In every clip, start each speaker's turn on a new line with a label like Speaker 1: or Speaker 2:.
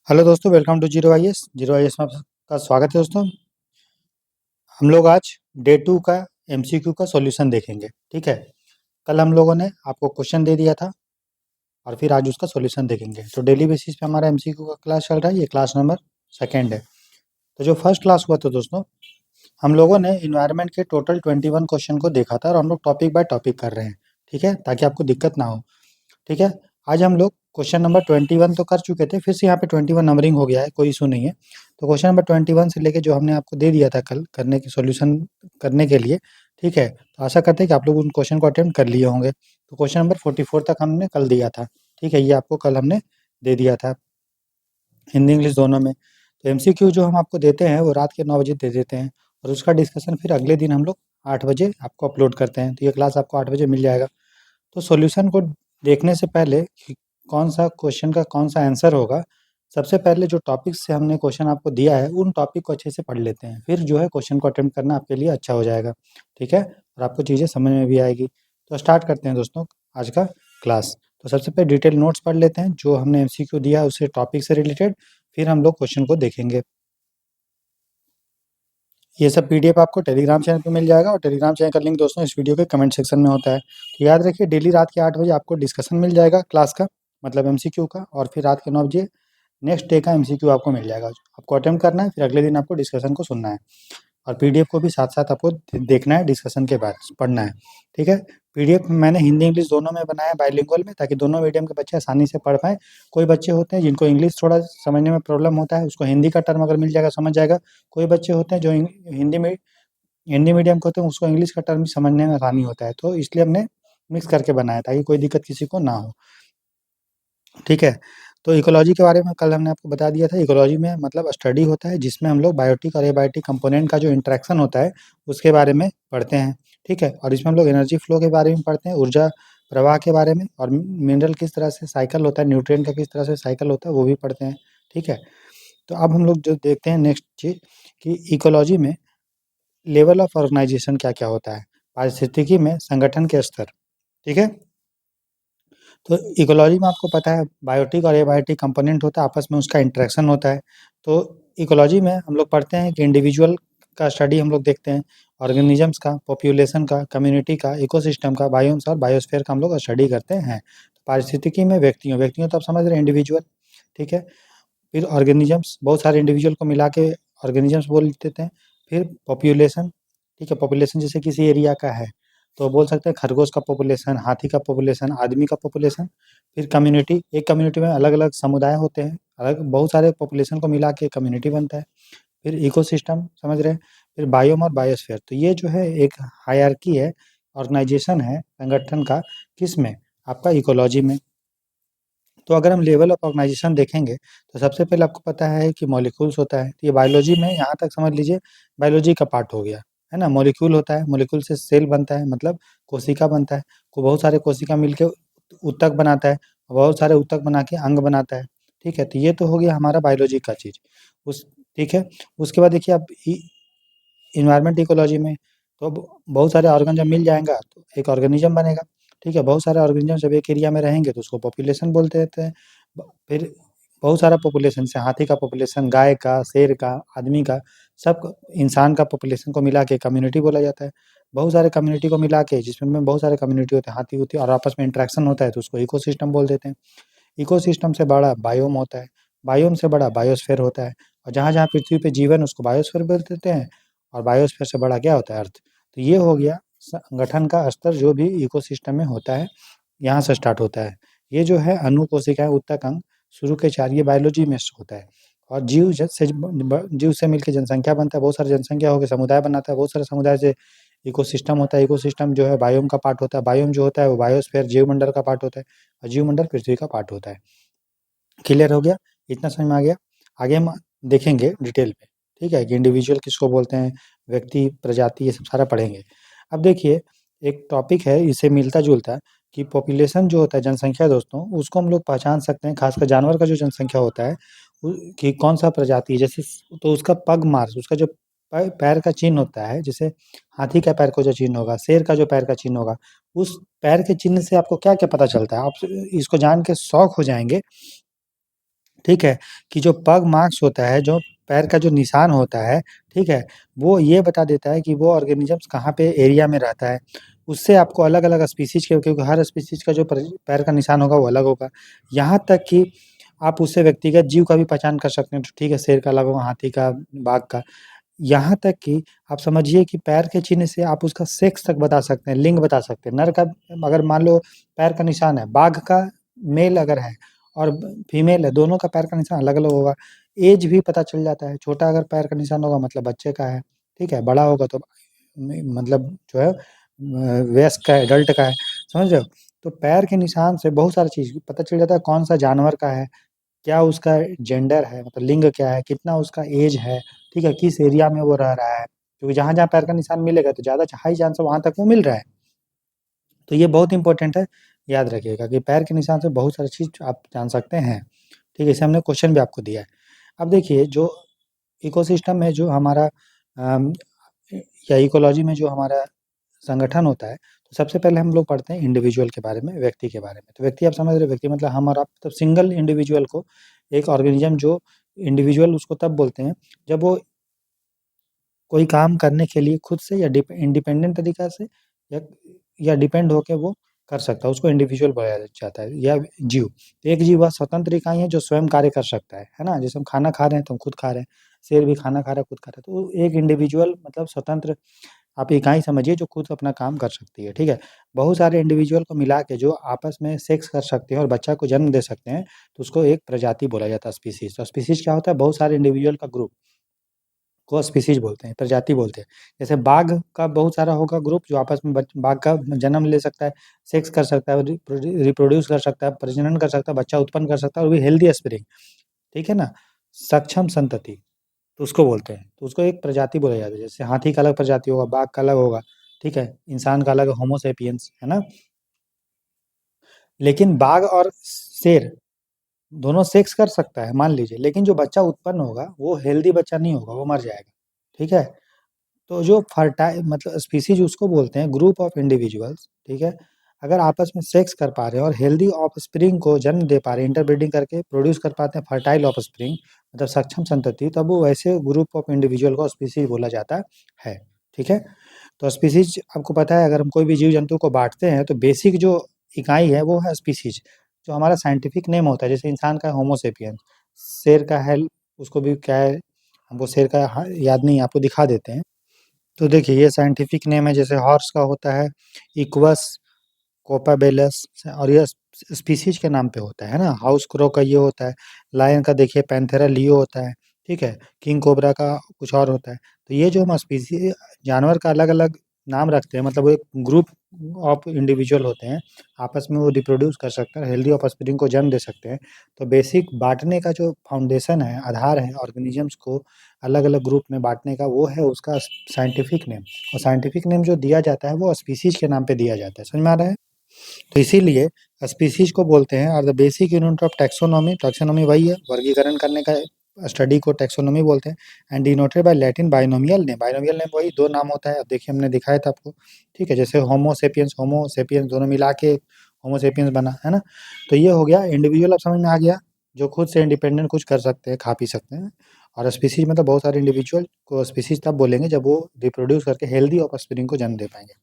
Speaker 1: Hello दोस्तों, welcome to zero I S में आपका स्वागत है दोस्तों। हम लोग आज डे 2 का एमसीक्यू का सॉल्यूशन देखेंगे। ठीक है, कल हम लोगों ने आपको क्वेश्चन दे दिया था और फिर आज उसका सॉल्यूशन देखेंगे। तो डेली बेसिस पे हमारा एमसीक्यू का क्लास चल रहा है। ये क्लास नंबर सेकेंड है। तो जो फर्स्ट क्लास हुआ था दोस्तों, हम लोगों ने इन्वायरमेंट के टोटल 21 क्वेश्चन को देखा था और हम लोग टॉपिक बाय टॉपिक कर रहे हैं। ठीक है, ताकि आपको दिक्कत ना हो। ठीक है, आज हम लोग क्वेश्चन नंबर 21 तो कर चुके थे, फिर से यहाँ पे 21 नंबरिंग हो गया है, कोई इशू नहीं है। तो क्वेश्चन नंबर 21 से लेके जो हमने आपको दे दिया था कल करने की सॉल्यूशन करने के लिए। ठीक है, तो आशा करते हैं कि आप लोग उन क्वेश्चन को अटेम्प्ट कर लिए होंगे। तो क्वेश्चन नंबर 44 तक हमने कल दिया था। ठीक है, ये आपको कल हमने दे दिया था, हिंदी इंग्लिश दोनों में। तो एमसीक्यू जो हम आपको देते हैं वो रात के 9 बजे दे देते हैं और उसका डिस्कशन फिर अगले दिन हम लोग 8 बजे आपको अपलोड करते हैं। तो ये क्लास आपको 8 बजे मिल जाएगा। तो सॉल्यूशन को देखने से पहले कि कौन सा क्वेश्चन का कौन सा आंसर होगा, सबसे पहले जो टॉपिक से हमने क्वेश्चन आपको दिया है उन टॉपिक को अच्छे से पढ़ लेते हैं। फिर जो है क्वेश्चन को अटेम्प्ट करना आपके लिए अच्छा हो जाएगा। ठीक है, और आपको चीज़ें समझ में भी आएगी। तो स्टार्ट करते हैं दोस्तों आज का क्लास। तो सबसे पहले डिटेल नोट्स पढ़ लेते हैं जो हमने एमसीक्यू दिया है उसे टॉपिक से रिलेटेड, फिर हम लोग क्वेश्चन को देखेंगे। ये सब पीडीएफ आपको टेलीग्राम चैनल पे मिल जाएगा और टेलीग्राम चैनल का लिंक दोस्तों इस वीडियो के कमेंट सेक्शन में होता है। तो याद रखिए, डेली रात के 8 बजे आपको डिस्कशन मिल जाएगा क्लास का, मतलब एमसीक्यू का, और फिर रात के 9 बजे नेक्स्ट डे का एमसीक्यू आपको मिल जाएगा। आपको अटेम्प्ट करना है, फिर अगले दिन आपको डिस्कशन को सुनना है और पीडीएफ को भी साथ-साथ आपको देखना है, डिस्कशन के बाद पढ़ना है। ठीक है? पीडीएफ मैंने हिंदी इंग्लिश दोनों में बनाया है, बाइलिंगुअल में, ताकि दोनों मीडियम के बच्चे आसानी से पढ़ पाएँ। कोई बच्चे होते हैं जिनको इंग्लिश थोड़ा समझने में प्रॉब्लम होता है, उसको हिंदी का टर्म अगर मिल जाएगा समझ जाएगा। कोई बच्चे होते हैं जो हिंदी मीडियम के होते हैं, उसको इंग्लिश का टर्म समझने में आसानी होता है। तो इसलिए हमने मिक्स करके बनाया ताकि कोई दिक्कत किसी को ना हो। ठीक है? तो इकोलॉजी के बारे में कल हमने आपको बता दिया था। इकोलॉजी में मतलब स्टडी होता है जिसमें हम लोग बायोटिक और एबायोटिक कंपोनेंट का जो इंटरेक्शन होता है उसके बारे में पढ़ते हैं। ठीक है? और इसमें हम लोग एनर्जी फ्लो के बारे में पढ़ते हैं, ऊर्जा प्रवाह के बारे में, और मिनरल किस तरह से साइकिल होता है, न्यूट्रिएंट का किस तरह से साइकिल होता है वो भी पढ़ते हैं। ठीक है? तो अब हम लोग जो देखते हैं नेक्स्ट चीज़ कि इकोलॉजी में लेवल ऑफ ऑर्गेनाइजेशन क्या-क्या होता है? पारिस्थितिकी में संगठन के स्तर। ठीक है? तो इकोलॉजी में आपको पता है बायोटिक और एबायोटिक कंपोनेंट होता है, आपस में उसका इंटरेक्शन होता है। तो इकोलॉजी में हम लोग पढ़ते हैं कि इंडिविजुअल का स्टडी हम लोग देखते हैं, ऑर्गेनिजम्स का, पॉपुलेशन का, कम्युनिटी का, इकोसिस्टम का, बायोम्स और बायोस्फीयर का हम लोग स्टडी करते हैं। पारिस्थितिकी में व्यक्तियों तो आप समझ रहे हैं, इंडिविजुअल। ठीक है? फिर ऑर्गेनिजम्स, बहुत सारे इंडिविजुअल को मिला के ऑर्गेनिजम्स बोल देते हैं। फिर पॉपुलेशन। ठीक है, पॉपुलेशन जैसे किसी एरिया का है तो बोल सकते हैं खरगोश का पॉपुलेशन, हाथी का पॉपुलेशन, आदमी का पॉपुलेशन। फिर कम्युनिटी, एक कम्युनिटी में अलग अलग समुदाय होते हैं, अलग बहुत सारे पॉपुलेशन को मिला के कम्युनिटी बनता है। फिर इकोसिस्टम समझ रहे हैं। फिर बायोम और बायोस्फीयर। तो ये जो है एक हायरार्की है, ऑर्गेनाइजेशन है संगठन का, किस में? आपका इकोलॉजी में। तो अगर हम लेवल ऑफ ऑर्गेनाइजेशन देखेंगे तो सबसे पहले आपको पता है कि मॉलिक्यूल्स होता है। तो ये बायोलॉजी में यहाँ तक समझ लीजिए बायोलॉजी का पार्ट हो गया, है ना? मॉलिक्यूल होता है, मॉलिक्यूल से सेल बनता है, मतलब कोशिका बनता है। को बहुत सारे कोशिका मिलके ऊतक बनाता है, बहुत सारे ऊतक बना के अंग बनाता है। ठीक है? तो ये तो हो गया हमारा बायोलॉजी का चीज़। उस ठीक है? उसके बाद देखिए आप इन्वायरमेंट इकोलॉजी में तो अब बहुत सारे ऑर्गन जब मिल जाएगा तो एक ऑर्गेनिज्म बनेगा। ठीक है, बहुत सारे ऑर्गेनिज्म जब एक एरिया में रहेंगे तो उसको पॉपुलेशन बोलते रहते हैं। फिर बहुत सारा पॉपुलेशन से हाथी का पॉपुलेशन, गाय का, शेर का, आदमी का, सब इंसान का पॉपुलेशन को मिला के कम्युनिटी बोला जाता है। बहुत सारे कम्युनिटी को मिला के, जिसमें बहुत सारे कम्युनिटी होते हैं, हाथी होती है और आपस में इंटरेक्शन होता है तो उसको इकोसिस्टम बोल देते हैं। इकोसिस्टम से बड़ा बायोम होता है, बायोम से बड़ा बायोस्फीयर होता है, और जहाँ-जहाँ पृथ्वी पे जीवन उसको बायोस्फीयर बोल देते हैं, और बायोस्फीयर से बड़ा क्या होता है? अर्थ। तो ये हो गया संगठन का स्तर जो भी इकोसिस्टम में होता है, यहाँ से स्टार्ट होता है। ये जो है अणु, कोशिकाएँ, ऊतक, अंग, शुरू के 4 ये बायोलॉजी में होता है। और जीव से मिलके जनसंख्या बनता है, बहुत सारी जनसंख्या होके समुदाय बनाता है, बहुत सारे समुदाय से इकोसिस्टम होता है। इकोसिस्टम जो है बायोम का पार्ट होता है, बायोम जो होता है वो बायोस्फीयर जीवमंडल का पार्ट होता है, और जीवमंडल पृथ्वी का पार्ट होता है। क्लियर हो गया? इतना समझ में आ गया? आगे हम देखेंगे डिटेल में। ठीक है? कि इंडिविजुअल किसको बोलते हैं, व्यक्ति, प्रजाति, ये सब सारा पढ़ेंगे। अब देखिए, एक टॉपिक है इससे मिलता-जुलता, कि पॉपुलेशन जो होता है, जनसंख्या दोस्तों, उसको हम लोग पहचान सकते हैं, खासकर जानवर का जो जनसंख्या होता है उ कि कौन-सा प्रजाति है। जैसे तो उसका पग मार्क, उसका जो पैर का चिन्ह होता है, जैसे हाथी का पैर का जो चिन्ह होगा, शेर का जो पैर का चिन्ह होगा, उस पैर के चिन्ह से आपको क्या-क्या पता चलता है? आप इसको जान के शॉक हो जाएँगे। ठीक है? कि जो पग मार्क्स होता है, जो पैर का जो निशान होता है, ठीक है? वो ये बता देता है कि वो ऑर्गेनिज़म्स कहाँ पे एरिया में रहता है। उससे आपको अलग-अलग स्पीशीज़ के, क्योंकि हर स्पीशीज़ का जो पैर का निशान होगा वो अलग होगा। यहाँ तक कि आप उससे व्यक्तिगत जीव का भी पहचान कर सकते हैं, तो ठीक है, शेर का अलग होगा, हाथी का, बाघ का। यहाँ तक कि आप समझिए कि पैर के चिन्ह से आप उसका सेक्स तक बता सकते हैं, लिंग बता सकते हैं। नर का अगर मान लो पैर का निशान है, बाघ का मेल अगर है और फीमेल है, दोनों का पैर का निशान अलग-अलग होगा। ऐज भी पता चल जाता है, छोटा अगर पैर का निशान होगा मतलब बच्चे का है, ठीक है? बड़ा होगा तो मतलब जो है वयस्क का है, एडल्ट का है, समझ रहे हो? तो पैर के निशान से बहुत सारी चीज़ पता चल जाता है, कौन-सा जानवर का है, क्या उसका जेंडर है, मतलब लिंग क्या है, कितना उसका एज है, ठीक है? किस एरिया में वो रह रहा है, क्योंकि जहाँ-जहाँ पैर का निशान मिलेगा तो ज़्यादा हाई चांस है वहाँ तक वो मिल रहा है। तो ये बहुत इम्पोर्टेंट है, याद रखिएगा कि पैर के निशान से बहुत सारी चीज़ आप जान सकते हैं, ठीक है? इसे हमने क्वेश्चन भी आपको दिया है। अब देखिए जो इकोसिस्टम में जो हमारा अम, या इकोलॉजी में जो हमारा संगठन होता है, तो सबसे पहले हम लोग पढ़ते हैं इंडिविजुअल के बारे में, व्यक्ति के बारे में। तो व्यक्ति आप समझ रहे हैं, व्यक्ति मतलब हम और आप, मतलब सिंगल इंडिविजुअल को, एक ऑर्गेनिज़्म जो इंडिविजुअल उसको तब बोलते हैं, जब वो कोई काम करने के लिए खुद से या इंडिपेंडेंट तरीक़ा से या डिपेंड होके वो कर सकता है, उसको इंडिविजुअल बोला जाता है, या जीव। तो एक जीव वह स्वतंत्र इकाई है जो स्वयं कार्य कर सकता है ना? जैसे हम खाना खा रहे हैं तो हम खुद खा रहे हैं, शेर भी खाना खा रहा है, खुद खा रहा है। तो एक इंडिविजुअल मतलब स्वतंत्र आप इकाई समझिए जो खुद अपना काम कर सकती है, ठीक है? बहुत सारे इंडिविजुअल को मिला के जो आपस में सेक्स कर सकते हैं और बच्चा को जन्म दे सकते हैं, तो उसको एक प्रजाति बोला जाता है, स्पीशीज़। तो स्पीशीज़ क्या होता है? बहुत सारे इंडिविजुअल का ग्रुप को स्पीशीज़ बोलते हैं, प्रजाति बोलते हैं। जैसे बाघ का बहुत सारा होगा ग्रुप जो आपस में बाघ का जन्म ले सकता है, सेक्स कर सकता है, रिप्रोड्यूस कर सकता है, प्रजनन कर सकता है, बच्चा उत्पन्न कर सकता है, और भी हेल्दी ऑफस्प्रिंग, ठीक है ना? सक्षम संतति, तो उसको बोलते हैं। तो उसको एक प्रजाति बोला जाता है। जैसे हाथी का अलग प्रजाति होगा, बाघ का अलग होगा, ठीक है? इंसान का अलग होमो सेपियंस, है ना? लेकिन बाघ और शेर दोनों सेक्स कर सकता है, मान लीजिए, लेकिन जो बच्चा उत्पन्न होगा वो हेल्दी बच्चा नहीं होगा, वो मर जाएगा, ठीक है? तो जो फर्टाइल मतलब स्पीशीज़ उसको बोलते हैं, ग्रुप ऑफ इंडिविजुअल्स, ठीक है? अगर आपस में सेक्स कर पा रहे हैं और हेल्दी ऑफस्प्रिंग को जन्म दे पा रहे हैं, इंटरब्रीडिंग करके प्रोड्यूस कर पाते हैं फर्टाइल ऑफस्प्रिंग, मतलब सक्षम संतति, तब वो वैसे ग्रुप ऑफ इंडिविजुअल को स्पीशीज़ बोला जाता है, ठीक है? तो स्पीशीज़ आपको पता है, अगर हम कोई भी जीव-जंतु को बाँटते हैं तो बेसिक जो इकाई है वो है स्पीशीज़, जो हमारा साइंटिफिक नेम होता है। जैसे इंसान का होमो सेपियंस, शेर का है, उसको भी क्या है, हमको शेर का याद नहीं है, आपको दिखा देते हैं। तो देखिए ये साइंटिफिक नेम है, जैसे हॉर्स का होता है इक्वस कोपाबेलस, और ये स्पीशीज के नाम पे होता है ना? हाउस क्रो का ये होता है, लायन का देखिए पैंथेरा लियो होता है, ठीक है? किंग कोबरा का कुछ और होता है। तो ये जो हम स्पीशी जानवर का अलग-अलग नाम रखते हैं, मतलब वो एक ग्रुप ऑफ इंडिविजुअल होते हैं, आपस में वो रिप्रोड्यूस कर सकते हैं, हेल्दी ऑफस्प्रिंग को जन्म दे सकते हैं। तो बेसिक बाँटने का जो फाउंडेशन है, आधार है ऑर्गेनिज़म्स को अलग-अलग ग्रुप में बाँटने का, वो है उसका साइंटिफिक नेम, और साइंटिफिक नेम जो दिया जाता है वो स्पीशीज़ के नाम पे दिया जाता है। समझ में आ रहा है? तो इसीलिए स्पीशीज़ को बोलते हैं are the basic unit of taxonomy. Taxonomy वही है, वर्गीकरण करने का स्टडी को टैक्सोनॉमी बोलते हैं, and denoted by Latin binomial name. Binomial name वही 2 नाम होता है, अब देखिए हमने दिखाया था आपको, ठीक है? जैसे होमो सेपियंस दोनों मिला के होमो सेपियंस बना, है ना? तो ये हो गया इंडिविजुअल, अब समझ में आ गया, जो खुद से इंडिपेंडेंट कुछ कर सकते हैं, खा पी सकते हैं। और स्पीशीज़ मतलब बहुत सारे इंडिविजुअल को स्पीशीज़ तब बोलेंगे जब वो रिप्रोड्यूस करके हेल्दी ऑफस्प्रिंग को जन्म दे पाएँगे।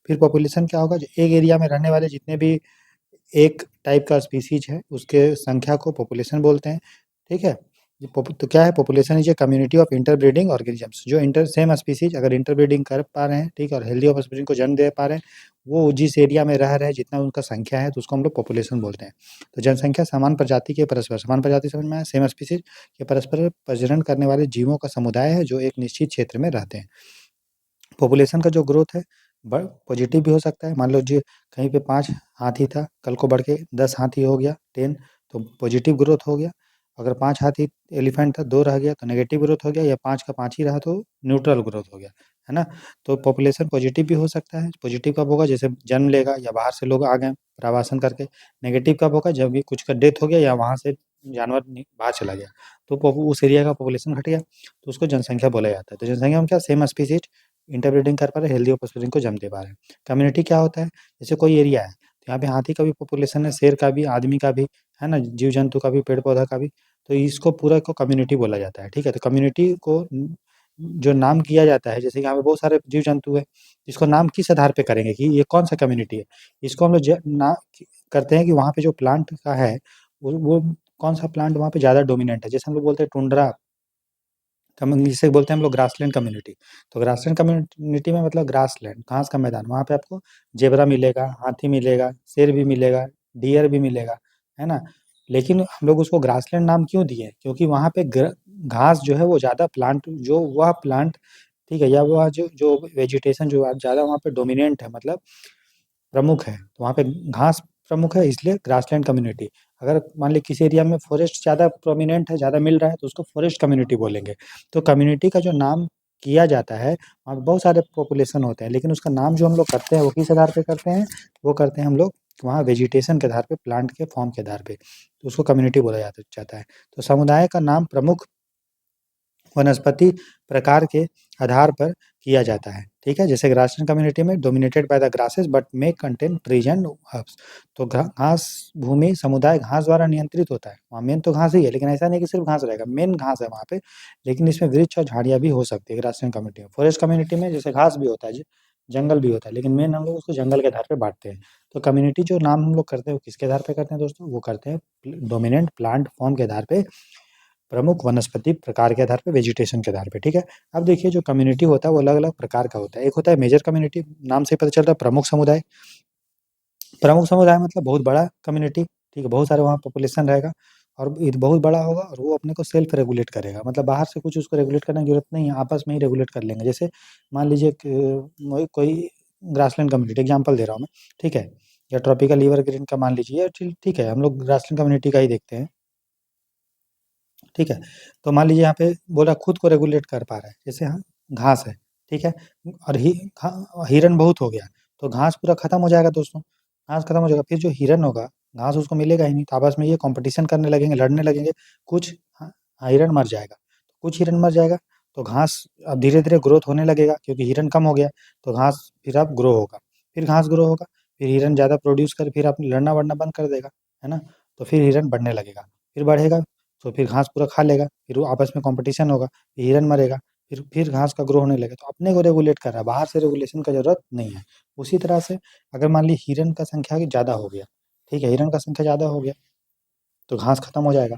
Speaker 1: फिर पॉपुलेशन क्या होगा? जो एक एरिया में रहने वाले जितने भी एक टाइप का स्पीशीज है, उसके संख्या को पॉपुलेशन बोलते हैं, ठीक है? ये तो क्या है? Population is a community of interbreeding organisms, जो इंटर सेम स्पीशीज अगर इंटरब्रीडिंग कर पा रहे हैं, ठीक है? और हेल्दी ऑफस्प्रिंग को जन्म दे पा रहे हैं, वो जिस एरिया में रह रहे हैं, जितना उनका संख्या है, तो उसको हम लोग पॉपुलेशन बोलते हैं। तो जनसंख्या समान प्रजाति के परस्पर, समान प्रजाति समझ में आया? सेम स्पीशीज के परस्पर प्रजनन करने वाले जीवों का समुदाय है, जो एक निश्चित क्षेत्र में रहते हैं। पॉपुलेशन का जो ग्रोथ है पॉजिटिव भी हो सकता है, मान लो जी कहीं पे 5 हाथी था, कल को बढ़ के 10 हाथी हो गया, 10, तो पॉजिटिव ग्रोथ हो गया। अगर 5 हाथी एलिफेंट था, 2 रह गया तो नेगेटिव ग्रोथ हो गया, या 5 का 5 ही रहा तो न्यूट्रल ग्रोथ हो गया, है ना? तो पॉपुलेशन पॉजिटिव भी हो सकता है। पॉजिटिव कब होगा? जैसे जन्म लेगा या बाहर से लोग आ गए प्रवासन करके। नेगेटिव कब होगा? जब भी कुछ का डेथ हो गया या वहाँ से जानवर बाहर चला गया, तो उस एरिया का पॉपुलेशन घट गया, तो उसको जनसंख्या बोला जाता है। तो जनसंख्या में क्या, सेम स्पीशीज इंटरब्रीडिंग कर पा रहे हैं, हेल्दी ऑफस्प्रिंग को जन्म दे पा रहे हैं। कम्युनिटी क्या होता है? जैसे कोई एरिया है, तो यहाँ पे हाथी का भी पॉपुलेशन है, शेर का भी, आदमी का भी, है ना? जीव-जंतु का भी, पेड़-पौधा का भी, तो इसको पूरा को कम्युनिटी बोला जाता है, ठीक है? तो कम्युनिटी को जो नाम किया जाता है, जैसे कि यहाँ पे बहुत सारे जीव-जंतु हैं, इसको नाम किस आधार पे करेंगे कि ये कौन-सा कम्युनिटी है? इसको हम लोग करते हैं कि वहाँ पे जो प्लांट का है, वो कौन-सा प्लांट वहाँ पे ज़्यादा डोमिनेंट है। जैसे हम लोग बोलते हैं टुंड्रा जिसे बोलते हैं हम लोग ग्रासलैंड कम्युनिटी। तो ग्रासलैंड कम्युनिटी में मतलब ग्रासलैंड, घास का मैदान, वहाँ पे आपको ज़ेब्रा मिलेगा, हाथी मिलेगा, शेर भी मिलेगा, डियर भी मिलेगा, है ना? लेकिन हम लोग उसको ग्रासलैंड नाम क्यों दिए? क्योंकि वहाँ पे घास जो है वो ज़्यादा प्लांट जो वह प्लांट, ठीक है, या वह जो वेजिटेशन जो ज़्यादा वहाँ पे डोमिनेंट है, मतलब प्रमुख है, तो वहाँ पे घास प्रमुख है, इसलिए ग्रासलैंड कम्युनिटी। अगर मान लीजिए किसी एरिया में फॉरेस्ट ज़्यादा प्रोमिनेंट है, ज़्यादा मिल रहा है, तो उसको फॉरेस्ट कम्युनिटी बोलेंगे। तो कम्युनिटी का जो नाम किया जाता है, वहाँ पे बहुत सारे पॉपुलेशन होते हैं, लेकिन उसका नाम जो हम लोग करते हैं वो किस आधार पे करते हैं? वो करते हैं हम लोग वहाँ वेजिटेशन के आधार पे, प्लांट के फॉर्म के आधार पे, तो उसको कम्युनिटी बोला जाता है। तो समुदाय का नाम प्रमुख वनस्पति प्रकार के आधार पर किया जाता है, ठीक है? जैसे ग्रासलैंड कम्युनिटी में dominated by the grasses but may contain trees and herbs. तो घास भूमि समुदाय घास द्वारा नियंत्रित होता है। वहाँ मेन तो घास ही है, लेकिन ऐसा नहीं कि सिर्फ घास रहेगा, मेन घास है वहाँ पे, लेकिन इसमें वृक्ष और झाड़ियाँ भी हो सकती है ग्रासलैंड कम्युनिटी में। फॉरेस्ट कम्युनिटी में जैसे घास भी होता है, जंगल भी होता है, लेकिन मेन हम लोग उसको जंगल के आधार पे बाँटते हैं। तो कम्युनिटी जो नाम हम लोग करते हैं वो किसके आधार पे करते हैं दोस्तों? वो करते हैं डोमिनेंट प्लांट फॉर्म के आधार पे, प्रमुख वनस्पति प्रकार के आधार पे, वेजिटेशन के आधार पे, ठीक है? अब देखिए जो कम्युनिटी होता है वो अलग-अलग प्रकार का होता है। एक होता है मेजर कम्युनिटी, नाम से ही पता चल रहा है प्रमुख समुदाय। प्रमुख समुदाय मतलब बहुत बड़ा कम्युनिटी, ठीक है? बहुत सारे वहाँ पॉपुलेशन रहेगा और बहुत बड़ा होगा और वो अपने को सेल्फ रेगुलेट करेगा। मतलब बाहर से कुछ उसको रेगुलेट करने की ज़रूरत नहीं है, आपस में ही रेगुलेट कर लेंगे। जैसे मान लीजिए कोई ग्रासलैंड कम्युनिटी, एग्ज़ाम्पल दे रहा हूँ मैं, ठीक है? या ट्रॉपिकल एवरग्रीन का मान लीजिए, ठीक है, हम लोग ग्रासलैंड कम्युनिटी का ही देखते हैं। ठीक है? तो मान लीजिए यहाँ पे बोला खुद को रेगुलेट कर पा रहा है, जैसे हाँ, घास है, ठीक है? और हिरन बहुत हो गया, तो घास पूरा खत्म हो जाएगा दोस्तों, घास खत्म हो जाएगा, फिर जो हिरन होगा, घास उसको मिलेगा ही नहीं, तो आपस में ये कॉम्पिटिशन करने लगेंगे, लड़ने लगेंगे, कुछ हिरन मर जाएगा, कुछ हिरन मर जाएगा, तो घास अब धीरे-धीरे ग्रोथ होने लगेगा क्योंकि हिरन कम हो गया, तो घास फिर अब ग्रो होगा, फिर घास ग्रो होगा, फिर हिरन ज़्यादा प्रोड्यूस कर फिर आप लड़ना-वड़ना बंद कर देगा, है ना? तो फिर हिरन बढ़ने लगेगा, फिर बढ़ेगा तो फिर घास पूरा खा लेगा, फिर वो आपस में कॉम्पिटिशन होगा, फिर हिरन मरेगा, फिर घास का ग्रो होने लगेगा, तो अपने को रेगुलेट कर रहा है, बाहर से रेगुलेशन का ज़रूरत नहीं है। उसी तरह से अगर मान ली हिरन का संख्या ज़्यादा हो गया, ठीक है? हिरन का संख्या ज़्यादा हो गया, तो घास खत्म हो जाएगा,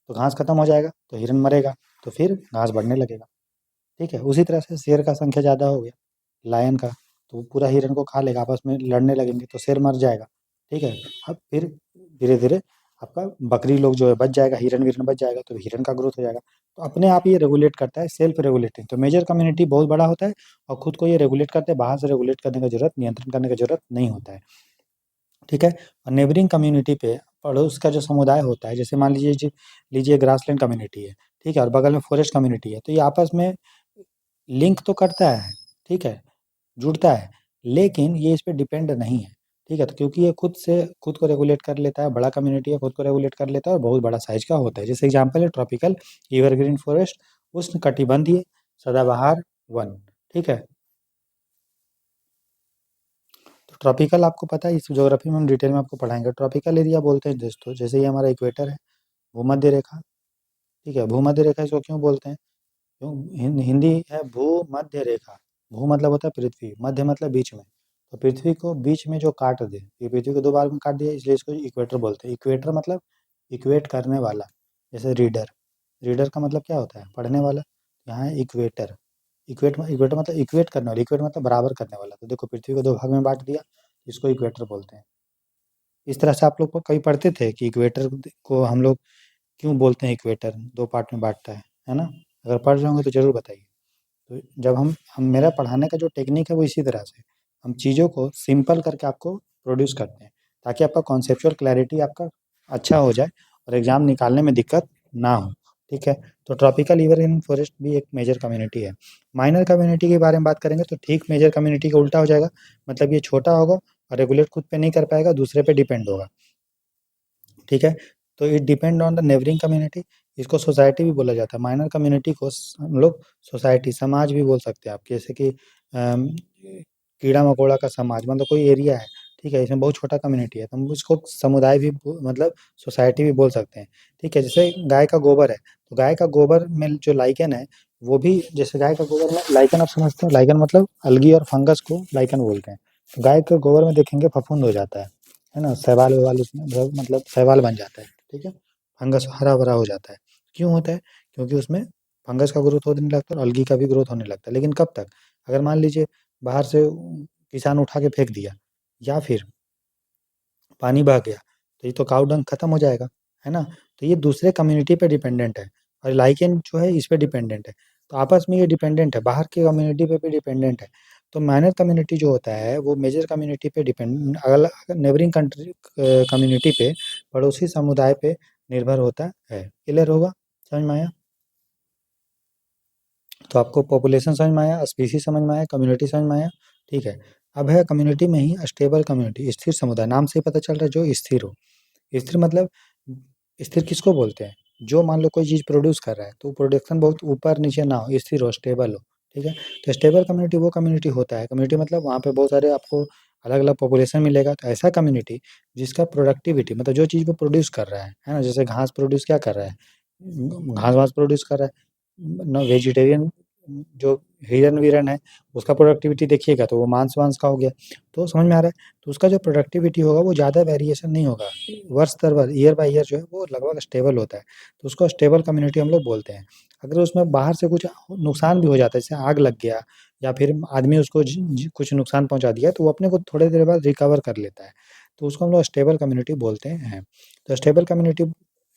Speaker 1: तो घास खत्म हो जाएगा, तो हिरन मरेगा, तो फिर घास बढ़ने लगेगा, ठीक है? उसी तरह से शेर का संख्या ज़्यादा हो गया, लायन का, तो वो पूरा हिरन को खा लेगा, आपस में लड़ने लगेंगे, तो शेर मर जाएगा, ठीक है? अब फिर धीरे-धीरे आपका बकरी लोग जो है बच जाएगा, हिरन-विरन बच जाएगा, तो हिरन का ग्रोथ हो जाएगा। तो अपने आप ये रेगुलेट करता है, सेल्फ रेगुलेटिंग। तो मेजर कम्युनिटी बहुत बड़ा होता है और खुद को ये रेगुलेट करते हैं, बाहर से रेगुलेट करने का ज़रूरत, नियंत्रण करने का ज़रूरत नहीं होता है, ठीक है? और नेबरिंग कम्युनिटी पे पड़ोस का जो समुदाय होता है, जैसे मान लीजिए ग्रासलैंड कम्युनिटी है, ठीक है? और बगल में फॉरेस्ट कम्युनिटी है, तो ये आपस में लिंक तो करता है, ठीक है? जुड़ता है, लेकिन ये इस पे डिपेंड नहीं है, ठीक है? तो क्योंकि ये खुद को रेगुलेट कर लेता है, बड़ा कम्युनिटी है, खुद को रेगुलेट कर लेता है और बहुत बड़ा साइज़ का होता है। जैसे एग्ज़ाम्पल है ट्रॉपिकल एवरग्रीन फॉरेस्ट, उष्णकटिबंधीय सदाबहार वन, ठीक है? तो ट्रॉपिकल आपको पता है, इस ज्योग्राफी में हम डिटेल में आपको पढ़ाएँगे। ट्रॉपिकल एरिया बोलते हैं दोस्तों, जैसे ये हमारा इक्वेटर है, भूमध्य रेखा, ठीक है? भूमध्य रेखा इसको क्यों बोलते हैं? क्यों हिंदी है भूमध्य रेखा, भू मतलब होता है पृथ्वी, मध्य मतलब बीच में, तो पृथ्वी को बीच में जो काट दे, ये पृथ्वी को 2 भाग में काट दिया, इसलिए इसको इक्वेटर बोलते हैं। इक्वेटर मतलब इक्वेट करने वाला, जैसे रीडर, रीडर का मतलब क्या होता है? पढ़ने वाला, यहाँ है इक्वेटर, इक्वेटर मतलब इक्वेट करने वाला, इक्वेट मतलब बराबर करने वाला, तो देखो पृथ्वी को 2 भाग में बाँट दिया, इसको इक्वेटर बोलते हैं। इस तरह से आप लोग को कहीं पढ़ते थे कि इक्वेटर को हम लोग क्यों बोलते हैं इक्वेटर, 2 पार्ट में बाँटता है ना? अगर पढ़ रहे होंगे तो ज़रूर बताइए। तो जब हम मेरा पढ़ाने का जो टेक्निक है वो इसी तरह से, हम चीज़ों को सिंपल करके आपको प्रोड्यूस करते हैं, ताकि आपका कॉन्सेप्चुअल क्लैरिटी आपका अच्छा हो जाए और एग्ज़ाम निकालने में दिक्कत ना हो, ठीक है? तो ट्रॉपिकल एवरग्रीन फॉरेस्ट भी एक मेजर कम्युनिटी है। माइनर कम्युनिटी के बारे में बात करेंगे तो ठीक मेजर कम्युनिटी का उल्टा हो जाएगा, मतलब ये छोटा होगा और रेगुलेट खुद पे नहीं कर पाएगा, दूसरे पे डिपेंड होगा, ठीक है? तो it depend on the neighbouring community, इसको सोसाइटी भी बोला जाता है। माइनर कम्युनिटी को हम लोग सोसाइटी, समाज भी बोल सकते हैं आप, जैसे कि कीड़ा-मकोड़ा का समाज, मतलब कोई एरिया है, ठीक है, इसमें बहुत छोटा कम्युनिटी है, तो हम उसको समुदाय भी मतलब सोसाइटी भी बोल सकते हैं। ठीक है, जैसे गाय का गोबर है, तो गाय का गोबर में जो लाइकेन है, वो भी जैसे गाय का गोबर में लाइकेन, आप समझते हो लाइकेन मतलब अलगी और फंगस को लाइकेन बोलते हैं। तो गाय के गोबर में देखेंगे फफूंद हो जाता है ना, शैवाल वैवाल उसमें मतलब शैवाल बन जाता है। ठीक है, फंगस हरा भरा हो जाता है। क्यों होता है? क्योंकि उसमें फंगस का ग्रोथ होने लगता है और अलगी का भी ग्रोथ होने लगता है। लेकिन कब तक? अगर मान लीजिए बाहर से किसान उठा के फेंक दिया, या फिर पानी बह गया, तो ये तो काव डंग खत्म हो जाएगा, है ना? तो ये दूसरे कम्युनिटी पे डिपेंडेंट है, और लाइकेन जो है इस पे डिपेंडेंट है। तो आपस में ये डिपेंडेंट है, बाहर की कम्युनिटी पे भी डिपेंडेंट है। तो माइनर कम्युनिटी जो होता है वो मेजर कम्युनिटी पे डिपेंड, अगर नेबरिंग कंट्री कम्युनिटी पे, पड़ोसी समुदाय पे निर्भर होता है। क्लियर होगा? समझ में आया? तो आपको पॉपुलेशन समझ में आया, स्पीसीज समझ में आया, कम्युनिटी समझ में आया। ठीक है, अब है कम्युनिटी में ही स्टेबल कम्युनिटी, स्थिर समुदाय। नाम से ही पता चल रहा है, जो स्थिर हो। स्थिर मतलब, स्थिर किसको बोलते हैं? जो मान लो कोई चीज़ प्रोड्यूस कर रहा है, तो प्रोडक्शन बहुत ऊपर नीचे ना हो, स्थिर हो, स्टेबल हो। ठीक है, तो स्टेबल कम्युनिटी वो कम्युनिटी होता है, कम्युनिटी मतलब वहाँ पे बहुत सारे आपको अलग अलग पॉपुलेशन मिलेगा। तो ऐसा कम्युनिटी जिसका प्रोडक्टिविटी मतलब जो चीज़ वो प्रोड्यूस कर रहा है ना, जैसे घास प्रोड्यूस क्या कर रहा है, घास वास प्रोड्यूस कर रहा है ना, वेजिटेरियन जो हिरन वीरन है, उसका प्रोडक्टिविटी देखिएगा तो वो मांस वांस का हो गया। तो समझ में आ रहा है? तो उसका जो प्रोडक्टिविटी होगा वो ज़्यादा वेरिएशन नहीं होगा, वर्ष दर वर्ष, ईयर बाय ईयर जो है वो लगभग स्टेबल होता है। तो उसको स्टेबल कम्युनिटी हम लोग बोलते हैं। अगर उसमें बाहर से कुछ नुकसान भी हो जाता है, जैसे आग लग गया, या फिर आदमी उसको कुछ नुकसान पहुंचा दिया, तो वो अपने को थोड़ी देर बाद रिकवर कर लेता है। तो उसको हम लोग स्टेबल कम्युनिटी बोलते हैं। तो स्टेबल कम्युनिटी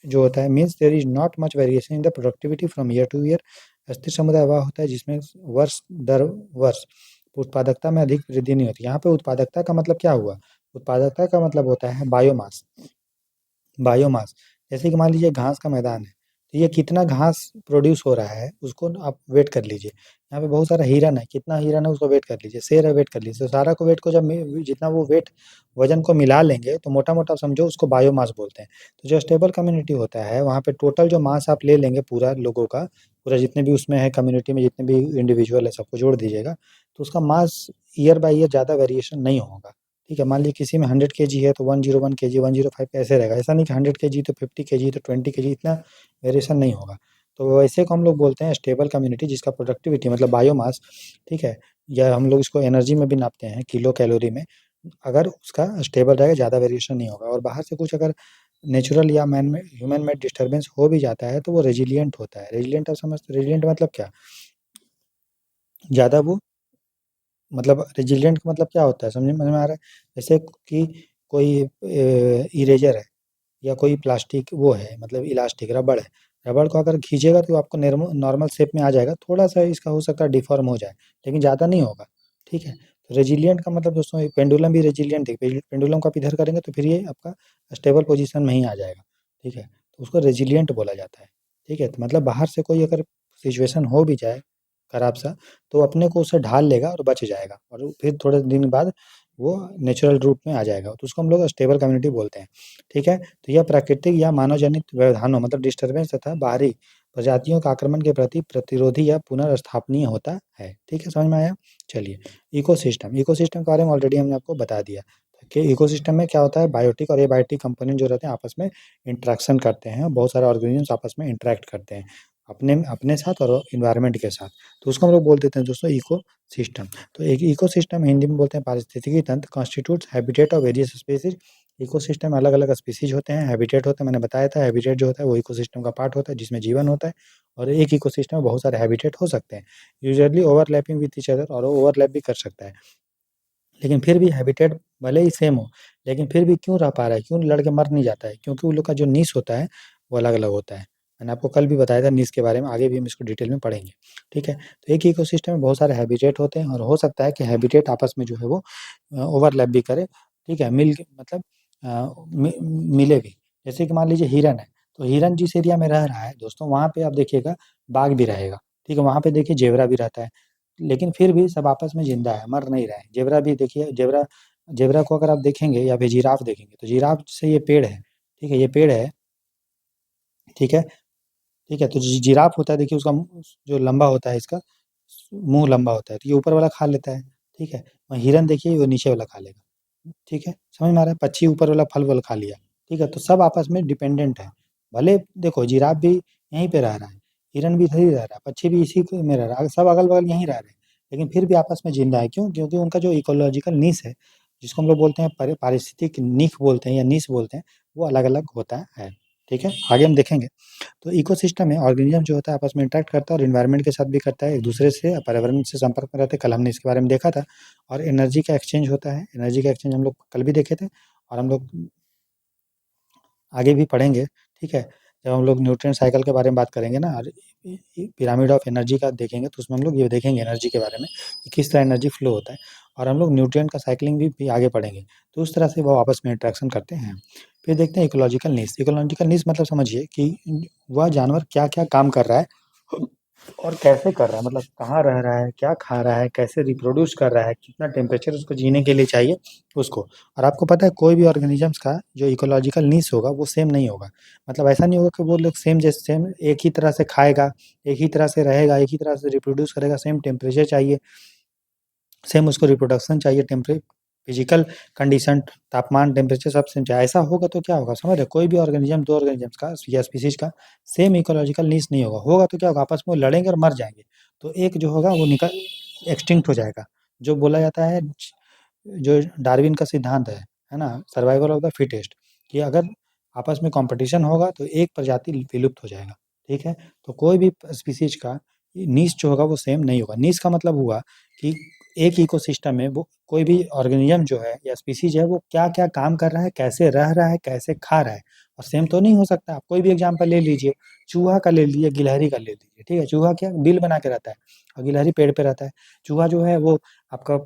Speaker 1: जो होता है means there is not much variation in the productivity from year to year. स्थिर समुदाय वह होता है जिसमें वर्ष दर वर्ष उत्पादकता में अधिक वृद्धि नहीं होती। यहाँ पे उत्पादकता का मतलब क्या हुआ? उत्पादकता का मतलब होता है बायोमास। बायोमास, जैसे कि मान लीजिए घास का मैदान है, तो ये कितना घास प्रोड्यूस हो रहा है उसको आप वेट कर लीजिए। यहाँ पे बहुत सारा हिरन है, कितना हिरन है उसको वेट कर लीजिए, शेर है वेट कर लीजिए। तो सारा को वेट को जब जितना वो वेट वजन को मिला लेंगे तो मोटा मोटा समझो उसको बायोमास बोलते हैं। तो जो स्टेबल कम्युनिटी होता है वहाँ पे टोटल जो मास आप ले लेंगे पूरा लोगों का, पूरा जितने भी उसमें है कम्युनिटी में जितने भी इंडिविजुअल है सबको जोड़ दीजिएगा, तो उसका मास ईयर बाय ईयर ज़्यादा वेरिएशन नहीं होगा। ठीक है, मान लीजिए किसी में 100 केजी है तो 101 केजी, 105 ऐसे रहेगा। ऐसा नहीं कि 100 केजी तो 50 केजी तो 20 केजी, इतना वेरिएशन नहीं होगा। तो वैसे को हम लोग बोलते हैं स्टेबल कम्युनिटी जिसका प्रोडक्टिविटी मतलब बायोमास, ठीक है, या हम लोग इसको एनर्जी में भी नापते हैं किलो कैलोरी में, अगर उसका स्टेबल रहेगा, ज़्यादा वेरिएशन नहीं होगा। और बाहर से कुछ अगर नेचुरल या man made human made disturbance हो भी जाता है तो वो रेजिलिएंट होता है। रेजिलिएंट आप समझते, रेजिलिएंट मतलब क्या? ज़्यादा वो मतलब रेजिलिएंट का मतलब क्या होता है, समझ में आ रहा है? जैसे कि कोई इरेजर है, या कोई प्लास्टिक वो है मतलब इलास्टिक रबड़ है, रबड़ को अगर खींचेगा तो आपको नॉर्मल शेप में आ जाएगा, थोड़ा सा इसका हो सकता है डिफॉर्म हो जाए, लेकिन ज़्यादा नहीं होगा। ठीक है, तो रेजिलिएंट का मतलब दोस्तों, पेंडुलम भी रेजिलिएंट है, पेंडुलम को आप इधर करेंगे तो फिर ये आपका स्टेबल पोजीशन में ही आ जाएगा। ठीक है, तो उसको रेजिलिएंट बोला जाता है। ठीक है, तो मतलब बाहर से कोई अगर सिचुएशन हो भी जाए खराब सा, तो अपने को उसे ढाल लेगा और बच जाएगा, और फिर थोड़े दिन बाद वो नेचुरल रूप में आ जाएगा, तो उसको हम लोग स्टेबल कम्युनिटी बोलते हैं। ठीक है, तो यह प्राकृतिक या मानव जनित व्यवधानों मतलब डिस्टर्बेंस तथा बाहरी प्रजातियों के आक्रमण के प्रति प्रतिरोधी या पुनर्स्थापनीय होता है। ठीक है, समझ में आया? चलिए, इकोसिस्टम, इकोसिस्टम के बारे में ऑलरेडी हमने आपको बता दिया कि इकोसिस्टम में क्या होता है, बायोटिक और एबायोटिक कंपोनेंट जो रहते हैं आपस में इंटरेक्शन करते हैं, बहुत सारे ऑर्गेनिजम्स आपस में इंटरेक्ट करते हैं अपने अपने साथ और इन्वायरमेंट के साथ। तो उसको हम लोग बोल देते हैं दोस्तों इको सिस्टम। तो एक इकोसिस्टम हिंदी में बोलते हैं पारिस्थितिकी तंत्र, constitutes habitat of various species. Ecosystem में अलग-अलग स्पीसीज होते हैं, हैबिटेट होते हैं, मैंने बताया था हैबिटेट जो होता है वो इकोसिस्टम का पार्ट होता है जिसमें जीवन होता है, और एक इकोसिस्टम में बहुत सारे हैबिटेट हो सकते हैं, usually overlapping with each other, और ओवरलैप भी कर सकता है। लेकिन फिर भी हैबिटेट भले ही सेम हो, लेकिन फिर भी क्यों रह पा रहा है, क्यों लड़ के मर नहीं जाता है? क्योंकि उन लोग का जो नीश होता है वो अलग-अलग होता है। मैंने आपको कल भी बताया था नीश के बारे में, आगे भी हम इसको डिटेल में पढ़ेंगे। ठीक है, तो एक इकोसिस्टम में बहुत सारे हैबिटेट होते हैं, और हो सकता है कि हैबिटेट आपस में जो है वो ओवरलैप भी करे। ठीक है, मिल के मतलब मिले भी। जैसे कि मान लीजिए हिरन है, तो हिरन जिस एरिया में रह रहा है दोस्तों, वहाँ पे आप देखिएगा बाघ भी रहेगा। ठीक है, वहाँ पे देखिए ज़ेब्रा भी रहता है, लेकिन फिर भी सब आपस में ज़िंदा है, मर नहीं रहे हैं। ज़ेब्रा भी देखिए, ज़ेब्रा ज़ेब्रा को अगर आप देखेंगे या फिर जिराफ देखेंगे, तो जिराफ से ये पेड़ है, ठीक है, ये पेड़ है, ठीक है, ठीक है, तो जिराफ होता है, देखिए उसका जो लंबा होता है, इसका मुंह लंबा होता है, तो ये ऊपर वाला खा लेता है। ठीक है, वहीं हिरन देखिए वो नीचे वाला खा लेगा। ठीक है, समझ में आ रहा है? पक्षी ऊपर वाला फल-वल खा लिया, ठीक है? तो सब आपस में डिपेंडेंट है। भले देखो जिराफ भी यहीं पे रह रहा है, हिरन भी इधर ही रह रहा है, पक्षी भी इसी में रह रहा है, सब अगल-बगल यहीं रह रहे हैं, लेकिन फिर भी आपस में ज़िंदा है, क्यों? क्योंकि उनका जो इकोलॉजिकल नीश है, जिसको हम लोग बोलते हैं पारिस्थितिक निक बोलते हैं या नीश बोलते हैं, वो अलग-अलग होता है, ठीक है? आगे हम देखेंगे। तो इकोसिस्टम में ऑर्गेनिज्म जो होता है आपस में इंटरेक्ट करता है और एनवायरनमेंट के साथ भी करता है, एक दूसरे से पर्यावरण से संपर्क में रहते हैं, कल हमने इसके बारे में देखा था। और एनर्जी का एक्सचेंज होता है, एनर्जी का एक्सचेंज हम लोग कल भी देखे थे और हम लोग आगे भी पढ़ेंगे, ठीक है? जब हम लोग न्यूट्रिएंट साइकिल के बारे में बात करेंगे ना और पिरामिड ऑफ एनर्जी का देखेंगे तो उसमें हम लोग ये देखेंगे एनर्जी के बारे में कि किस तरह एनर्जी फ्लो होता है और हम लोग न्यूट्रिएंट का साइक्लिंग भी आगे पढ़ेंगे। तो उस तरह से वो आपस में इंटरेक्शन करते हैं। फिर देखते हैं इकोलॉजिकल नीड्स। इकोलॉजिकल नीड्स मतलब समझिए कि वह जानवर क्या-क्या काम कर रहा है और कैसे कर रहा है, मतलब कहाँ रह रहा है, क्या खा रहा है, कैसे रिप्रोड्यूस कर रहा है, कितना टेम्परेचर उसको जीने के लिए चाहिए उसको। और आपको पता है कोई भी ऑर्गेनिजम्स का जो इकोलॉजिकल नीड्स होगा वो सेम नहीं होगा। मतलब ऐसा नहीं होगा कि वो लोग सेम जैसे सेम एक ही तरह से खाएगा, एक ही तरह से रहेगा, एक ही तरह से रिप्रोड्यूस करेगा, सेम टेम्परेचर चाहिए, सेम उसको रिप्रोडक्शन चाहिए, फिजिकल कंडीशन, तापमान, टेम्परेचर सब सेम चाहिए। ऐसा होगा तो क्या होगा समझ रहे हो? कोई भी ऑर्गेनिज्म 2 ऑर्गेनिजम्स का या स्पीशीज़ का सेम इकोलॉजिकल नीड्स नहीं होगा। होगा तो क्या होगा? आपस में वो लड़ेंगे और मर जाएँगे। तो एक जो होगा वो एक्सटिंक्ट हो जाएगा। जो बोला जाता है जो डार्विन का सिद्धांत है ना? सर्वाइवल ऑफ द फिटेस्ट कि अगर आपस में कॉम्पिटिशन होगा तो एक प्रजाति विलुप्त हो जाएगा, ठीक है? तो कोई भी स्पीशीज़ का नीश जो होगा वो सेम नहीं होगा। नीश का मतलब हुआ कि एक इकोसिस्टम में वो कोई भी ऑर्गेनिज़्म जो है या स्पीशीज़ है वो क्या-क्या काम कर रहा है, कैसे रह रहा है, कैसे खा रहा है और सेम तो नहीं हो सकता। आप कोई भी एग्ज़ाम्पल ले लीजिए, चूहा का ले लीजिए, गिलहरी का ले लीजिए, ठीक है? चूहा क्या बिल बना के रहता है और गिलहरी पेड़ पे रहता है। चूहा जो है वो आपका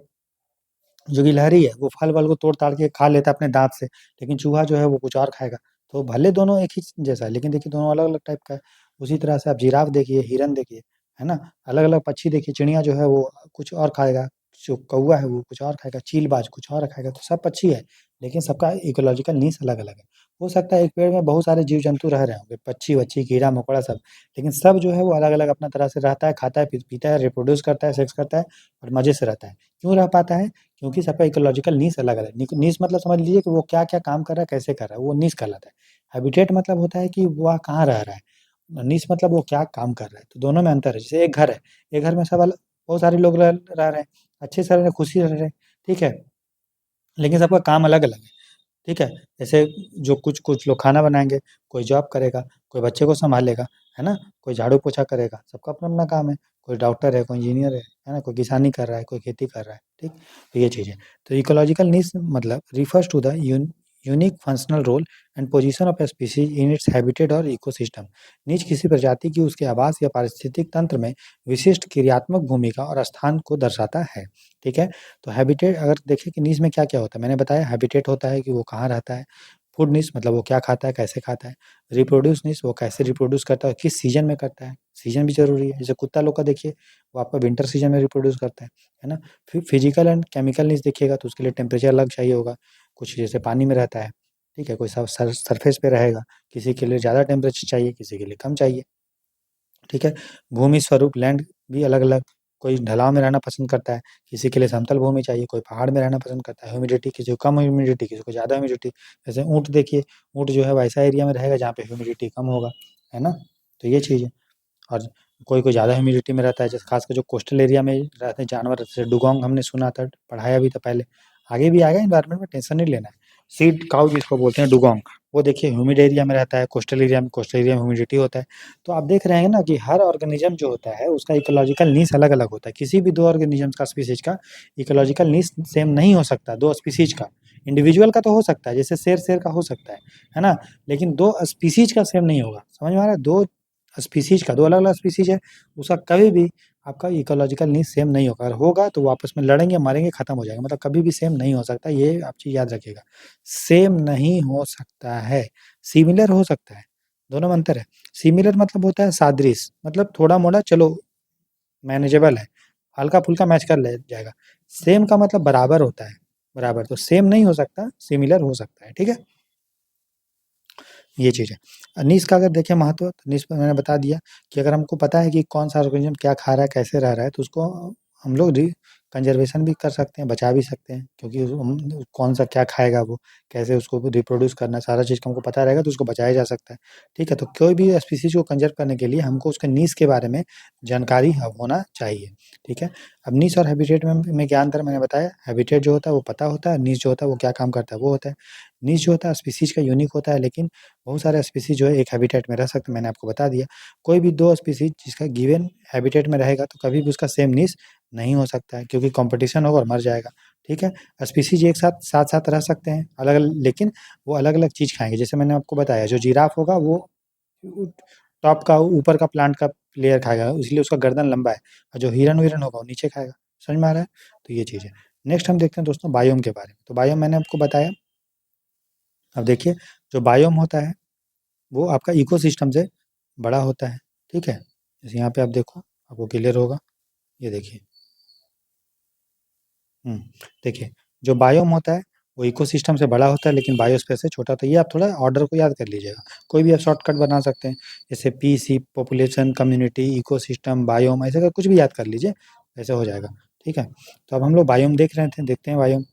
Speaker 1: जो गिलहरी है वो फल-वल को तोड़-ताड़ के खा लेता है अपने दाँत से, लेकिन चूहा जो है वो कुछ और खाएगा। तो भले दोनों एक ही जैसा है, लेकिन देखिए दोनों अलग-अलग टाइप का है। उसी तरह से आप जिराफ देखिए, हिरन देखिए, है ना? अलग-अलग पक्षी देखिए, चिड़िया जो है वो कुछ और खाएगा, जो कौवा है वो कुछ और खाएगा, चीलबाज कुछ और खाएगा, तो सब पक्षी है, लेकिन सबका इकोलॉजिकल नीड्स अलग-अलग है। हो सकता है एक पेड़ में बहुत सारे जीव-जंतु रह रहे होंगे, पक्षी-वक्षी, कीड़ा-मकोड़ा सब, लेकिन सब जो है वो अलग-अलग अपना तरह से रहता है, खाता है, पीता है, रिप्रोड्यूस करता है, सेक्स करता है और मज़े से रहता है। क्यों रह पाता है? क्योंकि सबका इकोलॉजिकल नीश अलग-अलग है। नीश मतलब समझ लीजिए कि वो क्या-क्या काम कर रहा है, कैसे कर रहा है, वो नीश कहलाता है। हैबिटेट मतलब होता है कि वह कहाँ रह रहा है। नीश मतलब वो क्या काम कर रहा है, तो दोनों में अंतर है। जैसे एक घर है, एक घर में सब बहुत सारे लोग रह रहे हैं, अच्छे से रह रहे हैं, खुशी से रह रहे हैं, ठीक है? लेकिन सबका काम अलग-अलग है। ठीक है? जैसे जो कुछ लोग खाना बनाएँगे, कोई जॉब करेगा, कोई बच्चे को सँभालेगा, है ना? कोई झाड़ू-पोछा करेगा, सबका अपना-अपना काम है। कोई डॉक्टर है, कोई इंजीनियर है ना? कोई किसानी कर रहा है, कोई खेती कर रहा है, ठीक? तो ये चीज़ है। तो इकोलॉजिकल नीश मतलब refers to the unique functional role and position of a species in its habitat और इकोसिस्टम। नीच किसी प्रजाति की उसके आवास या पारिस्थितिक तंत्र में विशिष्ट क्रियात्मक भूमिका और स्थान को दर्शाता है, ठीक है? तो हैबिटेट अगर देखें कि नीज में क्या-क्या होता है, मैंने बताया हैबिटेट होता है कि वो कहाँ रहता है, फूड नीश मतलब वो क्या खाता है, कैसे खाता है, रिप्रोड्यूस नीश वो कैसे रिप्रोड्यूस करता है, किस सीज़न में करता है, सीज़न भी ज़रूरी है, जैसे कुत्ता लोग का देखिए, वो आपका विंटर सीज़न में रिप्रोड्यूस करता है ना? फिजिकल एंड केमिकल नीश देखिएगा तो उसके लिए टेम्परेचर अलग चाहिए होगा, कुछ जैसे पानी में रहता है, ठीक है? कोई सरफेस पे रहेगा, किसी के लिए ज़्यादा टेम्परेचर चाहिए, किसी के लिए कम चाहिए। ठीक है? भूमि स्वरूप लैंड भी अलग-अलग, कोई ढलान में रहना पसंद करता है, किसी के लिए समतल भूमि चाहिए, कोई पहाड़ में रहना पसंद करता है, ह्यूमिडिटी किसी को कम ह्यूमिडिटी, किसी को ज़्यादा ह्यूमिडिटी। जैसे ऊँट देखिए, ऊँट जो है वैसा एरिया में रहेगा जहाँ पे ह्यूमिडिटी कम होगा, है ना? तो ये चीज़ है और कोई-कोई ज़्यादा ह्यूमिडिटी में रहता है, जैसे खासकर जो कोस्टल एरिया में रहते हैं जानवर, जैसे डुगोंग हमने सुना था, पढ़ाया भी था पहले, आगे भी आएगा एनवायरनमेंट में टेंशन नहीं लेना है। सीड काऊ जिसको बोलते हैं डुगोंग, वो देखिए ह्यूमिड एरिया में रहता है, कोस्टल एरिया में ह्यूमिडिटी होता है। तो आप देख रहे हैं ना कि हर ऑर्गेनिज़्म जो होता है उसका इकोलॉजिकल नीश अलग-अलग होता है। किसी भी 2 ऑर्गेनिज़्म का स्पीशीज़ का इकोलॉजिकल नीश सेम नहीं हो सकता 2 स्पीशीज़ का। इंडिविजुअल का तो हो सकता है, जैसे शेर-शेर का हो सकता है ना? लेकिन 2 स्पीशीज़ का सेम नहीं होगा। समझ में आ रहा है? 2 स्पीशीज़ का 2 अलग-अलग स्पीशीज़ है, उसका कभी भी आपका इकोलॉजिकल नीश सेम नहीं होगा। अगर होगा तो वो आपस में लड़ेंगे, मरेंगे, खत्म हो जाएगा। मतलब कभी भी सेम नहीं हो सकता, ये आप चीज़ याद रखिएगा। सेम नहीं हो सकता है, सिमिलर हो सकता है, दोनों में अंतर है। सिमिलर मतलब होता है सादृश, मतलब थोड़ा-मोड़ा चलो मैनेजेबल है, हल्का-फुल्का मैच कर ले जाएगा। सेम का मतलब बराबर होता है, बराबर, तो सेम नहीं हो सकता, सिमिलर हो सकता है, ठीक है? ये चीज़ है। नीश का अगर देखें महत्व, तो नीश में मैंने बता दिया कि अगर हमको पता है कि कौन-सा ऑर्गेनिज़्म क्या खा रहा है, कैसे रह रहा है, तो उसको हम लोग कंजर्वेशन भी कर सकते हैं, बचा भी सकते हैं, क्योंकि कौन सा क्या खाएगा वो, कैसे उसको रिप्रोड्यूस करना है, सारा चीज़ का हमको पता रहेगा तो उसको बचाया जा सकता है। ठीक है, तो कोई भी स्पीसीज को कंजर्व करने के लिए हमको उसके नीश के बारे में जानकारी होना चाहिए। ठीक है, अब नीश और हैबिटेट में क्या अंतर मैंने बताया। हैबिटेट जो होता है वो पता होता है, नीश जो होता है वो क्या काम करता है वो होता है। नीश जो होता है स्पीसीज का यूनिक होता है, लेकिन बहुत सारे स्पीसीज जो है एक हैबिटेट में रह सकते हैं, मैंने आपको बता दिया। कोई भी दो स्पीसीज जिसका गिवन हैबिटेट में रहेगा तो कभी भी उसका सेम नीश नहीं हो सकता है, क्योंकि कंपटीशन होगा और मर जाएगा। ठीक है, स्पीसीज एक साथ साथ साथ रह सकते हैं अलग अलग, लेकिन वो अलग अलग चीज़ खाएंगे। जैसे मैंने आपको बताया, जो जिराफ होगा वो टॉप का ऊपर का प्लांट का लेयर खाएगा, इसलिए उसका गर्दन लंबा है, और जो हिरन विरन होगा वो नीचे खाएगा। समझ में आ रहा है? तो ये चीज़ है। नेक्स्ट हम देखते हैं दोस्तों बायोम के बारे में। तो बायोम मैंने आपको बताया। अब देखिए, जो बायोम होता है वो आपका इकोसिस्टम से बड़ा होता है। ठीक है, जैसे यहाँ पे आप देखो, आपको क्लियर होगा। ये देखिए, हुँ, देखिए, जो बायोम होता है वो इकोसिस्टम से बड़ा होता है, लेकिन बायोस्फीयर से छोटा होता है। ये आप थोड़ा ऑर्डर को याद कर लीजिएगा। कोई भी आप शॉर्टकट बना सकते हैं, जैसे PC, population, community, ecosystem, biome, ऐसे का कुछ भी याद कर लीजिए, ऐसे हो जाएगा। ठीक है, तो अब हम लोग बायोम देख रहे थे, देखते हैं बायोम।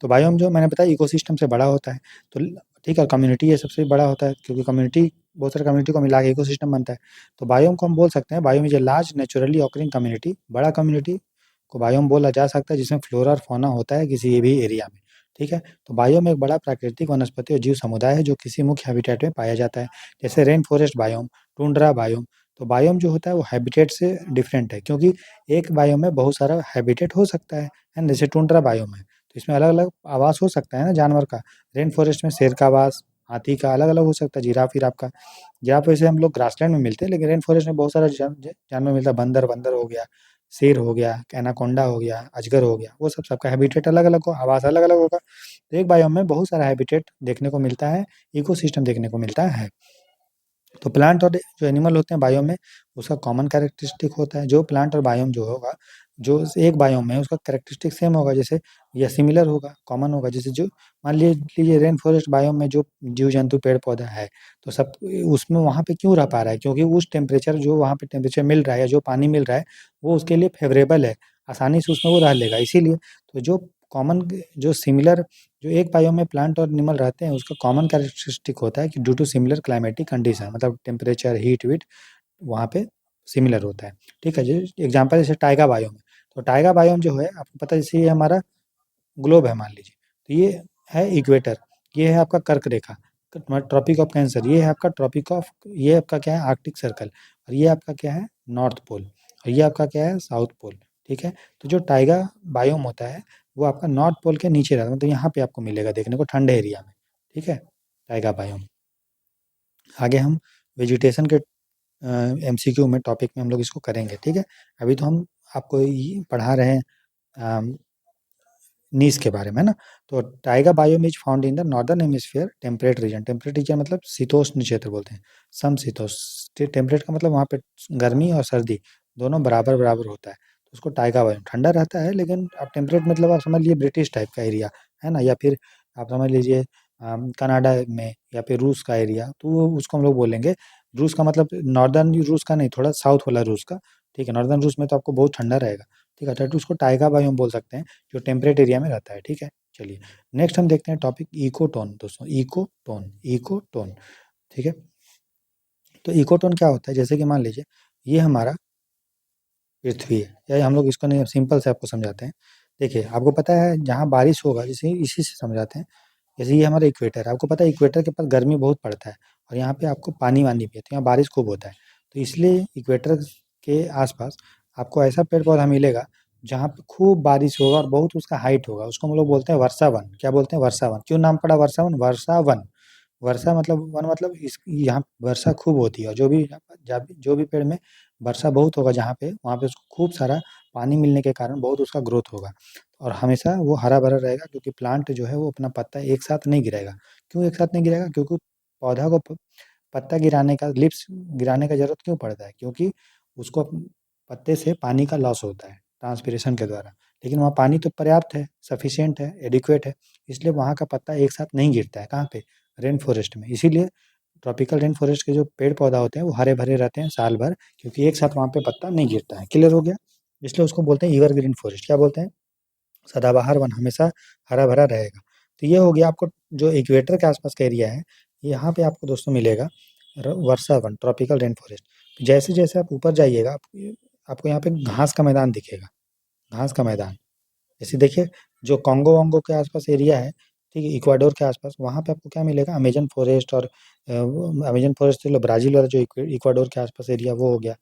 Speaker 1: तो बायोम जो मैंने बताया इकोसिस्टम से बड़ा होता है। तो ठीक है, कम्युनिटी ये सबसे बड़ा होता है, क्योंकि कम्युनिटी बहुत सारे कम्युनिटी को मिला के इकोसिस्टम बनता है। तो बायोम को हम बोल सकते हैं, biome is a large naturally occurring community. बड़ा कम्युनिटी को बायोम बोला जा सकता है, जिसमें फ्लोरा और फौना होता है किसी भी एरिया में। ठीक है, तो बायोम एक बड़ा प्राकृतिक वनस्पति और जीव समुदाय है जो किसी मुख्य हैबिटेट में पाया जाता है, जैसे rain forest biome, tundra biome. तो बायोम जो होता है वो हैबिटेट से डिफरेंट है, क्योंकि एक बायोम में बहुत सारा हैबिटेट हो सकता है ना, जैसे टुंड्रा बायोम है तो इसमें अलग अलग आवास हो सकता है ना जानवर का। रेन फॉरेस्ट में शेर का आवास, हाथी का अलग अलग हो सकता है, जिराफ विराफ का। जिराफ वैसे हम लोग ग्रासलैंड में मिलते हैं, लेकिन रेन फॉरेस्ट में बहुत सारा जानवर मिलता है, बंदर बंदर हो गया, शेर हो गया, एनाकोंडा हो गया, अजगर हो गया, वो सब सबका हैबिटेट अलग अलग हो, आवास अलग अलग होगा। तो एक बायोम में बहुत सारा हैबिटेट देखने को मिलता है, इकोसिस्टम देखने को मिलता है। तो प्लांट और जो एनिमल होते हैं बायोम में, उसका कॉमन कैरेक्टरिस्टिक होता है। जो प्लांट और बायोम जो होगा, जो एक बायोम में उसका कैरेक्टरिस्टिक सेम होगा, जैसे या सिमिलर होगा, कॉमन होगा। जैसे जो मान लीजिए रेन फॉरेस्ट बायोम में जो जीव जंतु पेड़ पौधा है, तो सब उसमें वहाँ पे क्यों रह पा रहा है, क्योंकि उस टेम्परेचर जो वहाँ पे टेम्परेचर मिल रहा है या जो पानी मिल रहा है वो उसके लिए फेवरेबल है, आसानी से उसमें वो रह लेगा। इसीलिए तो जो कॉमन, जो सिमिलर, जो एक बायोम में प्लांट और एनिमल रहते हैं, उसका कॉमन कैरेक्टरिस्टिक होता है कि due to similar climatic condition, मतलब टेम्परेचर, हीट वीट वहाँ पे सिमिलर होता है। ठीक है, जैसे एग्जांपल जैसे टाइगा बायोम है। तो टाइगा बायोम जो है आपको पता है, जैसे ये हमारा ग्लोब है मान लीजिए, तो ये है इक्वेटर, ये है आपका कर्क रेखा, ट्रॉपिक ऑफ कैंसर, ये है आपका ट्रॉपिक ऑफ, ये आपका क्या है आर्कटिक सर्कल, और ये आपका क्या है नॉर्थ पोल, और ये आपका क्या है साउथ पोल। ठीक है, तो जो टाइगा बायोम होता है वो आपका नॉर्थ पोल के नीचे रहता है, मतलब यहाँ पे आपको मिलेगा देखने को ठंडे एरिया में। ठीक है, टाइगा बायोम। आगे हम वेजिटेशन के एमसीक्यू में टॉपिक में हम लोग इसको करेंगे। ठीक है, अभी तो हम आपको ये पढ़ा रहे हैं नीस के बारे में ना। तो Tyga biome is found in the northern hemisphere temperate region. Temperate region मतलब शीतोष्ण क्षेत्र बोलते हैं, समशीतोष्ण। टेम्परेट का मतलब वहाँ पे गर्मी और सर्दी दोनों बराबर बराबर होता है, तो उसको टाइगा बायोम। ठंडा रहता है, लेकिन आप टेम्परेट मतलब आप समझ लीजिए ब्रिटिश टाइप का एरिया है ना, या फिर आप समझ लीजिए कनाडा में या फिर रूस का एरिया, तो उसको हम लोग बोलेंगे। रूस का मतलब नॉर्दर्न रूस का नहीं, थोड़ा साउथ वाला रूस का। ठीक है, नॉर्दर्न रूस में तो आपको बहुत ठंडा रहेगा। ठीक है, तो उसको टाइगा बायोम बोल सकते हैं, जो टेम्परेट एरिया में रहता है। ठीक है, चलिए नेक्स्ट हम देखते हैं टॉपिक इकोटोन दोस्तों। Ecotone, ecotone. ठीक है, तो इकोटोन क्या होता है, जैसे कि मान लीजिए ये हमारा पृथ्वी है, या हम लोग इसको नहीं सिंपल से आपको समझाते हैं। देखिए, आपको पता है जहाँ बारिश होगा, जैसे इसी से समझाते हैं। जैसे ये हमारा इक्वेटर है, आपको पता है इक्वेटर के पास गर्मी बहुत पड़ता है, और यहाँ पे आपको पानी वानी भी है, तो यहाँ बारिश खूब होता है। तो इसलिए इक्वेटर के आसपास आपको ऐसा पेड़ पौधा मिलेगा जहाँ पे खूब बारिश होगा और बहुत उसका हाइट होगा, उसको हम लोग बोलते हैं वर्षा वन। क्या बोलते हैं, वर्षा वन। क्यों नाम पड़ा वर्षा वन, वर्षा वन। वर्षा मतलब वन मतलब इस यहाँ वर्षा खूब होती है, और जो भी पेड़ में वर्षा बहुत होगा जहाँ पे, वहाँ पे उसको खूब सारा पानी मिलने के कारण बहुत उसका ग्रोथ होगा, और हमेशा वो हरा भरा रहेगा, क्योंकि प्लांट जो है वो अपना पत्ता एक साथ नहीं गिराएगा। क्यों एक साथ नहीं गिराएगा, क्योंकि पौधा को पत्ता गिराने का, लिप्स गिराने का जरूरत क्यों पड़ता है, क्योंकि उसको पत्ते से पानी का लॉस होता है ट्रांसपिरेशन के द्वारा। लेकिन वहाँ पानी तो पर्याप्त है, सफिशिएंट है, एडिक्वेट है, इसलिए वहाँ का पत्ता एक साथ नहीं गिरता है। कहाँ पे, रेन फॉरेस्ट में। इसीलिए ट्रॉपिकल रेन फॉरेस्ट के जो पेड़ पौधा होते हैं वो हरे भरे रहते हैं साल भर, क्योंकि एक साथ वहाँ पे पत्ता नहीं गिरता है। क्लियर हो गया, इसलिए उसको बोलते हैं एवरग्रीन फॉरेस्ट। क्या बोलते हैं, सदाबहार वन हमेशा हरा-भरा रहेगा। तो ये हो गया आपको जो इक्वेटर के आस-पास का एरिया है, यहाँ पे आपको दोस्तों मिलेगा वर्षा वन, ट्रॉपिकल रेन फॉरेस्ट। जैसे-जैसे आप ऊपर जाइएगा, आपको यहाँ पे घास का मैदान दिखेगा, घास का मैदान। जैसे देखिए, जो कांगो-वांगो के आस-पास एरिया है, ठीक है, इक्वाडोर के आस-पास, वहाँ पे आपको क्या मिलेगा, अमेज़न फ़ॉरेस्ट और वो अमेज़न फ़ॉरेस्ट चलो ब्राज़ील वाला जो इक्वाडोर के आस-पास एरिया वो हो गया।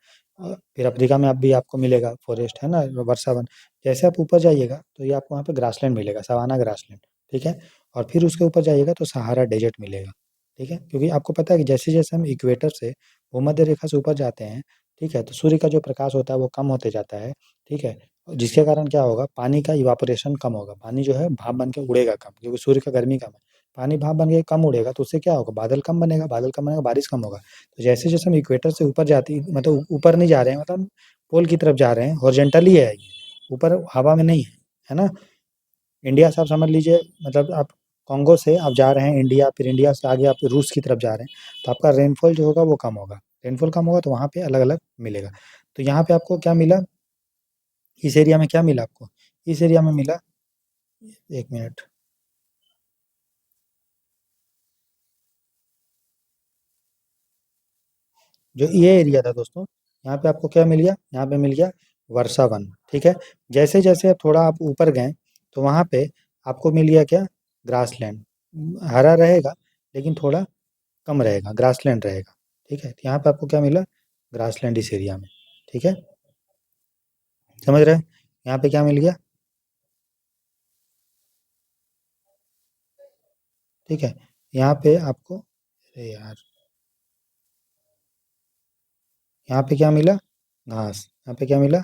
Speaker 1: फिर अफ्रीका में भी आपको मिलेगा फ़ॉरेस्ट, है ना, वर्षावन। जैसे आप ऊपर जाइएगा, तो ये आपको वहाँ पे ग्रासलैंड मिलेगा, सवाना ग्रासलैंड, ठीक है? और फिर उसके ऊपर जाइएगा तो सहारा डेज़र्ट मिलेगा, ठीक है? क्योंकि आपको पता है कि जैसे-जैसे हम इक्वेटर से भूमध्य रेखा से ऊपर जाते हैं, ठीक है, तो सूर्य का जो प्रकाश होता है वो कम होते जाता है, ठीक है? जिसके कारण क्या होगा, पानी का इवापोरेशन कम होगा, पानी जो है भाप बन के उड़ेगा कम, क्योंकि सूर्य का गर्मी कम है। पानी भाप बन के कम उड़ेगा तो उससे क्या होगा, बादल कम बनेगा, बादल कम बनेगा, बारिश कम होगा। तो जैसे-जैसे हम इक्वेटर से ऊपर जाती मतलब ऊपर नहीं जा रहे हैं, मतलब पोल की तरफ जा रहे हैं, हॉरिज़ॉन्टली है ये, ऊपर हवा में नहीं है ना? इंडिया से आप समझ लीजिए, मतलब आप कांगो से आप जा रहे हैं इंडिया, फिर इंडिया से आगे आप रूस की तरफ जा रहे हैं, तो आपका रेनफॉल जो होगा वो कम होगा। रेनफॉल कम होगा तो वहाँ पे अलग-अलग मिलेगा। तो यहाँ पे आपको क्या मिला, इस एरिया में क्या मिला आपको? इस एरिया में मिला, 1 मिनट, जो ये एरिया था दोस्तों, यहाँ पे आपको क्या मिल गया? यहाँ पे मिल गया वर्षा वन, ठीक है? जैसे-जैसे आप थोड़ा आप ऊपर गए, तो वहाँ पे आपको मिल गया क्या? ग्रासलैंड। हरा रहेगा, लेकिन थोड़ा कम रहेगा, ग्रासलैंड रहेगा, ठीक है? तो यहाँ पे आपको क्या मिला? ग्रासलैंड इस एरिया में, ठीक है? समझ रहे हैं? यहाँ पे क्या मिल गया? ठीक है? यहाँ पे आपको, अरे यार! यहाँ पे क्या मिला? घास। यहाँ पे क्या मिला?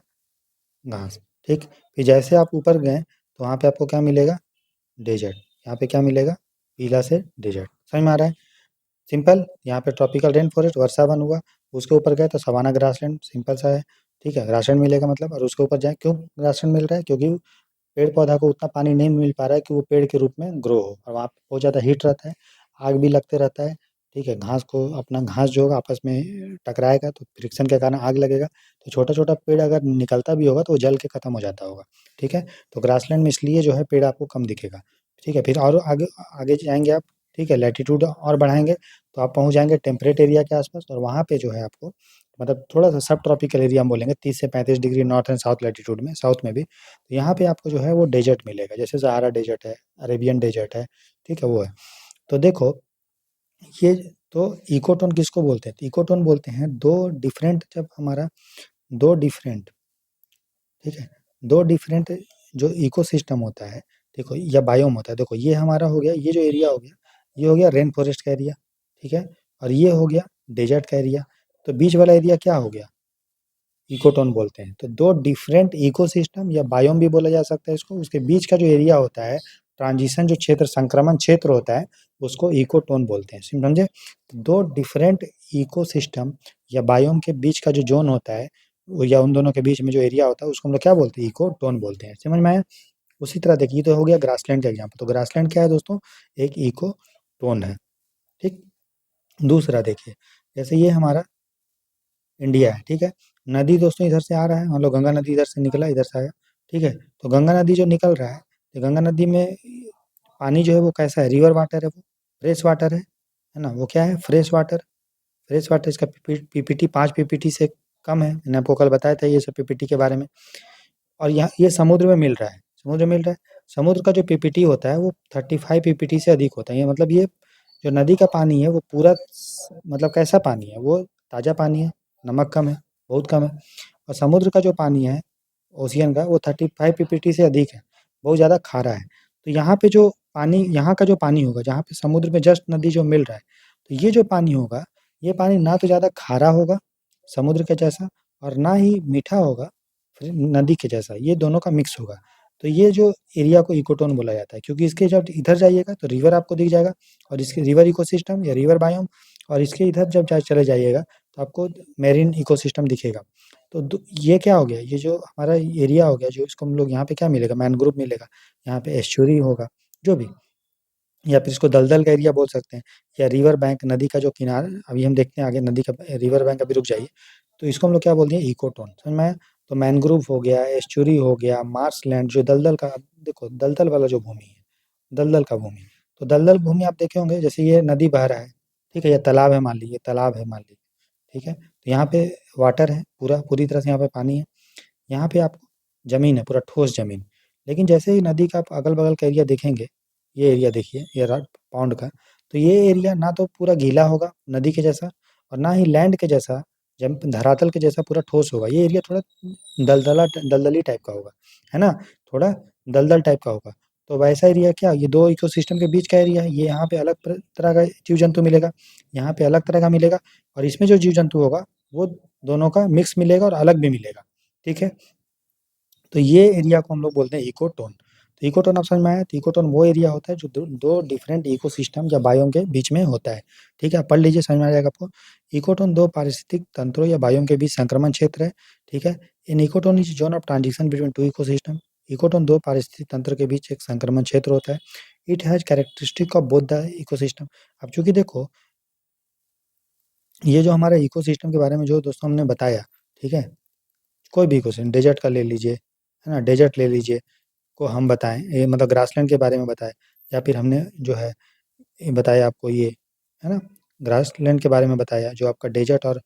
Speaker 1: घास, ठीक? फिर जैसे आप ऊपर गए, तो वहाँ पे आपको क्या मिलेगा? डेज़र्ट। यहाँ पे क्या मिलेगा? पीला से डेज़र्ट। समझ में आ रहा है? सिंपल। यहाँ पे ट्रॉपिकल रेन फॉरेस्ट वर्षा वन हुआ, उसके ऊपर गए तो सवाना ग्रासलैंड, सिंपल सा है, ठीक है? ग्रासलैंड मिलेगा मतलब, और उसके ऊपर जाएँ, क्यों ग्रासलैंड मिल रहा है? क्योंकि पेड़-पौधा को उतना पानी नहीं मिल पा रहा है कि वो पेड़ के रूप में ग्रो हो, और वहाँ पे बहुत ज़्यादा हीट रहता है, आग भी लगते रहता है, ठीक है? घास को अपना घास जो होगा आपस में टकराएगा तो फ्रिक्शन के कारण आग लगेगा, तो छोटा-छोटा पेड़ अगर निकलता भी होगा तो वो जल के खत्म हो जाता होगा, ठीक है? तो ग्रासलैंड में इसलिए जो है पेड़ आपको कम दिखेगा, ठीक है? फिर और आगे आगे जाएँगे आप, ठीक है? लैटीट्यूड और बढ़ाएँगे तो आप पहुँच जाएँगे टेम्परेट एरिया के आस-पास, और वहाँ पे जो है आपको मतलब थोड़ा-सा सब ट्रॉपिकल एरिया हम बोलेंगे, 30 से 35 degree north and south latitude में, साउथ में भी। तो यहाँ पे आपको जो है वो डेज़र्ट मिलेगा, जैसे सहारा डेज़र्ट है, अरेबियन डेज़र्ट है, ठीक है? वो है। तो देखो, ये तो इकोटोन किसको बोलते हैं? तो इकोटोन बोलते हैं 2 डिफरेंट, जब हमारा 2 डिफरेंट, ठीक है? 2 डिफरेंट जो इकोसिस्टम होता है, देखो, या बायोम होता है, देखो ये हमारा हो गया, ये जो एरिया हो गया, ये हो गया रेन फॉरेस्ट का एरिया, ठीक है? और ये हो गया डेज़र्ट का एरिया, तो बीच वाला एरिया क्या हो गया? इकोटोन बोलते हैं। तो 2 डिफरेंट इकोसिस्टम या बायोम भी बोला जा सकता है इसको, उसके बीच का जो एरिया होता है, ट्रांजिशन जो क्षेत्र, संक्रमण क्षेत्र होता है, उसको इकोटोन बोलते हैं। समझे? 2 डिफरेंट इकोसिस्टम या बायोम के बीच का जो ज़ोन होता है, वो या उन दोनों के बीच में जो एरिया होता है, उसको हम लोग क्या बोलते हैं? इकोटोन बोलते हैं। समझ में आया? उसी तरह देखिए, ये तो हो गया ग्रासलैंड का एग्ज़ाम्पल। तो ग्रासलैंड क्या है दोस्तों? एक इकोटोन है, ठीक? दूसरा देखिए, जैसे ये हमारा इंडिया है, ठीक है? नदी दोस्तों इधर से आ रहा है, मान लो गंगा नदी इधर से निकला, इधर से आया, ठीक है? तो गंगा नदी जो निकल रहा है, तो गंगा नदी में पानी जो है वो कैसा है? रिवर वाटर है वो, फ्रेश वाटर है ना? वो क्या है? Fresh water. फ्रेश वाटर, इसका पीपीटी 5 पीपीटी से कम है। मैंने आपको कल बताया था ये सब पीपीटी के बारे में। और यहाँ ये समुद्र में मिल रहा है, समुद्र में मिल रहा है। समुद्र का जो पीपीटी होता है वो 35 पीपीटी से अधिक होता है। ये मतलब ये जो नदी का पानी है वो पूरा मतलब कैसा पानी है? वो ताज़ा पानी है, नमक कम है, बहुत कम है। और समुद्र का जो पानी है, ओशियन का, वो 35 पीपीटी से अधिक है, बहुत ज़्यादा खारा है। तो यहाँ पे जो पानी, यहाँ का जो पानी होगा, जहाँ पे समुद्र में जस्ट नदी जो मिल रहा है, तो ये जो पानी होगा, ये पानी ना तो ज़्यादा खारा होगा समुद्र के जैसा, और ना ही मीठा होगा फिर नदी के जैसा, ये दोनों का मिक्स होगा। तो ये जो एरिया को इकोटोन बोला जाता है, क्योंकि इसके जब इधर जाइएगा तो रिवर आपको दिख जाएगा, और इसके रिवर इकोसिस्टम या रिवर बायोम, और इसके इधर जब चले जाइएगा तो आपको मैरीन इकोसिस्टम दिखेगा। तो ये क्या हो गया, ये जो हमारा एरिया हो गया, जो इसको हम लोग यहाँ पे क्या मिलेगा? मैनग्रोव मिलेगा, यहाँ पे एस्चुरी होगा, जो भी, या फिर इसको दलदल का एरिया बोल सकते हैं, या रिवर बैंक, नदी का जो किनारा, अभी हम देखते हैं आगे नदी का रिवर बैंक, अभी रुक जाइए। तो इसको हम लोग क्या बोलते हैं? इकोटोन। समझ में आया? तो मैनग्रोव हो गया, एस्चुरी हो गया, मार्शलैंड जो दलदल का, देखो दलदल वाला जो भूमि है, दलदल का भूमि, तो दलदल भूमि आप देखे होंगे, जैसे ये नदी बह रहा है, ठीक है, ये तालाब है मान लीजिए, तालाब है मान लीजिए, ठीक है, तो यहाँ पे वाटर है, पूरी तरह से यहाँ पे पानी है, यहाँ पे आपको ज़मीन है, पूरा ठोस ज़मीन। लेकिन जैसे ही नदी का आप अगल-बगल का एरिया देखेंगे, ये एरिया देखिए, ये रहा पॉन्ड का, तो ये एरिया ना तो पूरा गीला होगा नदी के जैसा, और ना ही लैंड के जैसा, जब धरातल के जैसा पूरा ठोस होगा। ये एरिया थोड़ा दलदली टाइप का होगा, है ना? थोड़ा दलदल टाइप का होगा। तो वैसा एरिया क्या, ये 2 इकोसिस्टम के बीच का एरिया है। ये यहाँ पे अलग तरह का जीव-जंतु मिलेगा, यहाँ पे अलग तरह का मिलेगा, और इसमें जो जीव-जंतु होगा, वो दोनों का मिक्स मिलेगा और अलग भी मिलेगा, ठीक है? तो ये एरिया को हम लोग बोलते हैं इकोटोन। तो इकोटोन आप समझ में आया? तो इकोटोन वो एरिया होता है जो दो डिफरेंट इकोसिस्टम या बायोम के बीच में होता है, ठीक है? आप पढ़ लीजिए, समझ में आ जाएगा आपको। इकोटोन 2 पारिस्थितिक तंत्रों या बायोम के बीच संक्रमण क्षेत्र है, ठीक है? An ecotone is zone of transition between 2 ecosystem. Ecotone 2 पारिस्थितिक तंत्र के बीच एक संक्रमण क्षेत्र होता है। It has characteristic of both the ecosystem. अब चूँकि देखो, ये जो हमारा इकोसिस्टम के बारे में जो दोस्तों हमने बताया, ठीक है? कोई भी इकोसिस्टम, डेज़र्ट का ले लीजिए, है ना? डेज़र्ट ले लीजिए, को हम बताएँ, ये मतलब ग्रासलैंड के बारे में बताएँ, या फिर हमने जो है ये बताया आपको ये, है ना? ग्रासलैंड के बारे में बताया जो आपका डेज़र्ट और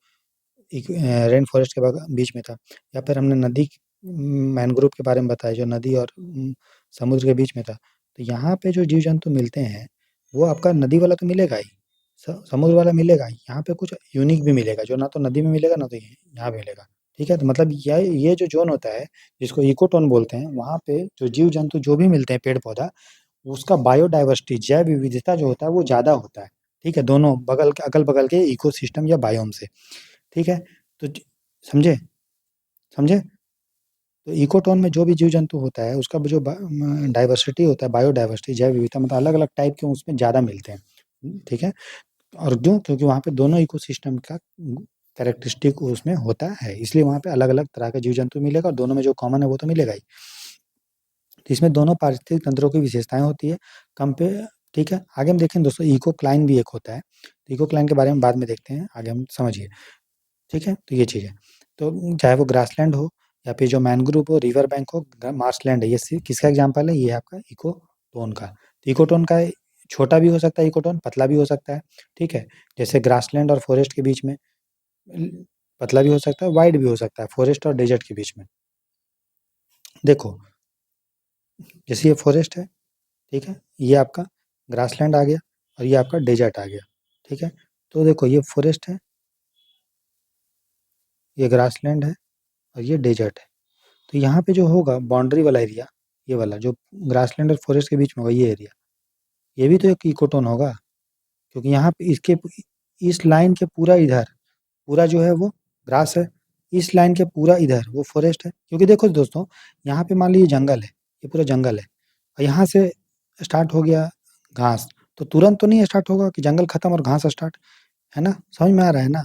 Speaker 1: रेन फॉरेस्ट के बीच में था, या फिर हमने नदी मैनग्रोव के बारे में बताया जो नदी और समुद्र के बीच में था। तो यहाँ पे जो जीव-जंतु मिलते हैं, वो आपका नदी वाला तो मिलेगा ही, समुद्र वाला मिलेगा ही, यहाँ पे कुछ यूनिक भी मिलेगा जो ना तो नदी में मिलेगा ना तो यहाँ मिलेगा, ठीक है? तो मतलब ये जो ज़ोन होता है जिसको इकोटोन बोलते हैं, वहाँ पे जो जीव-जंतु जो भी मिलते हैं पेड़-पौधा, उसका बायोडायवर्सिटी जैव विविधता जो होता है वो ज़्यादा होता है, ठीक है? दोनों बगल के अगल-बगल के इकोसिस्टम या बायोम से, ठीक है? तो समझे? समझे? तो इकोटोन में जो भी जीव-जंतु होता है उसका जो डाइवर्सिटी होता है, बायोडायवर्सिटी जैव विविधता, मतलब अलग-अलग टाइप के उसमें ज़्यादा मिलते हैं, ठीक है? और क्यों? क्योंकि वहाँ पे दोनों इकोसिस्टम का कैरेक्टरिस्टिक उसमें होता है, इसलिए वहाँ पे अलग-अलग तरह के जीव-जंतु मिलेगा और दोनों में जो कॉमन है वो तो मिलेगा ही। तो इसमें दोनों पारिस्थितिक तंत्रों की विशेषताएँ होती है, ठीक है? आगे हम देखेंगे दोस्तों, इकोक्लाइन भी एक होता है। तो इकोक्लाइन के बारे में बाद में देखते हैं, आगे हम समझिए, ठीक है? तो ये चीज़ है। तो चाहे वो ग्रासलैंड हो या फिर जो मैनग्रोव हो, रिवर बैंक हो, मार्शलैंड है, ये किसका एग्जाम्पल है? ये है आपका इकोटोन का। तो इकोटोन का छोटा भी हो सकता है इकोटोन, पतला भी हो सकता है, ठीक है? जैसे ग्रासलैंड और फॉरेस्ट के बीच में पतला भी हो सकता है, वाइड भी हो सकता है, फॉरेस्ट और डेजर्ट के बीच में। देखो, जैसे ये फॉरेस्ट है, ठीक है? ये आपका ग्रासलैंड आ गया और ये आपका डेजर्ट आ गया, ठीक है? तो देखो, ये फॉरेस्ट है, ये ग्रासलैंड है और ये डेजर्ट है। तो यहाँ पे जो होगा बाउंड्री वाला एरिया, ये वाला जो ग्रासलैंड और फॉरेस्ट के बीच में होगा ये एरिया, ये भी तो एक इकोटोन होगा, क्योंकि यहाँ पे इसके इस लाइन के पूरा इधर, पूरा जो है वो ग्रास है, इस लाइन के पूरा इधर वो फॉरेस्ट है। क्योंकि देखो दोस्तों, यहाँ पे मान लीजिए जंगल है, ये पूरा जंगल है, और यहाँ से स्टार्ट हो गया घास, तो तुरंत तो नहीं स्टार्ट होगा कि जंगल खत्म और घास स्टार्ट, है ना? समझ में आ रहा है ना?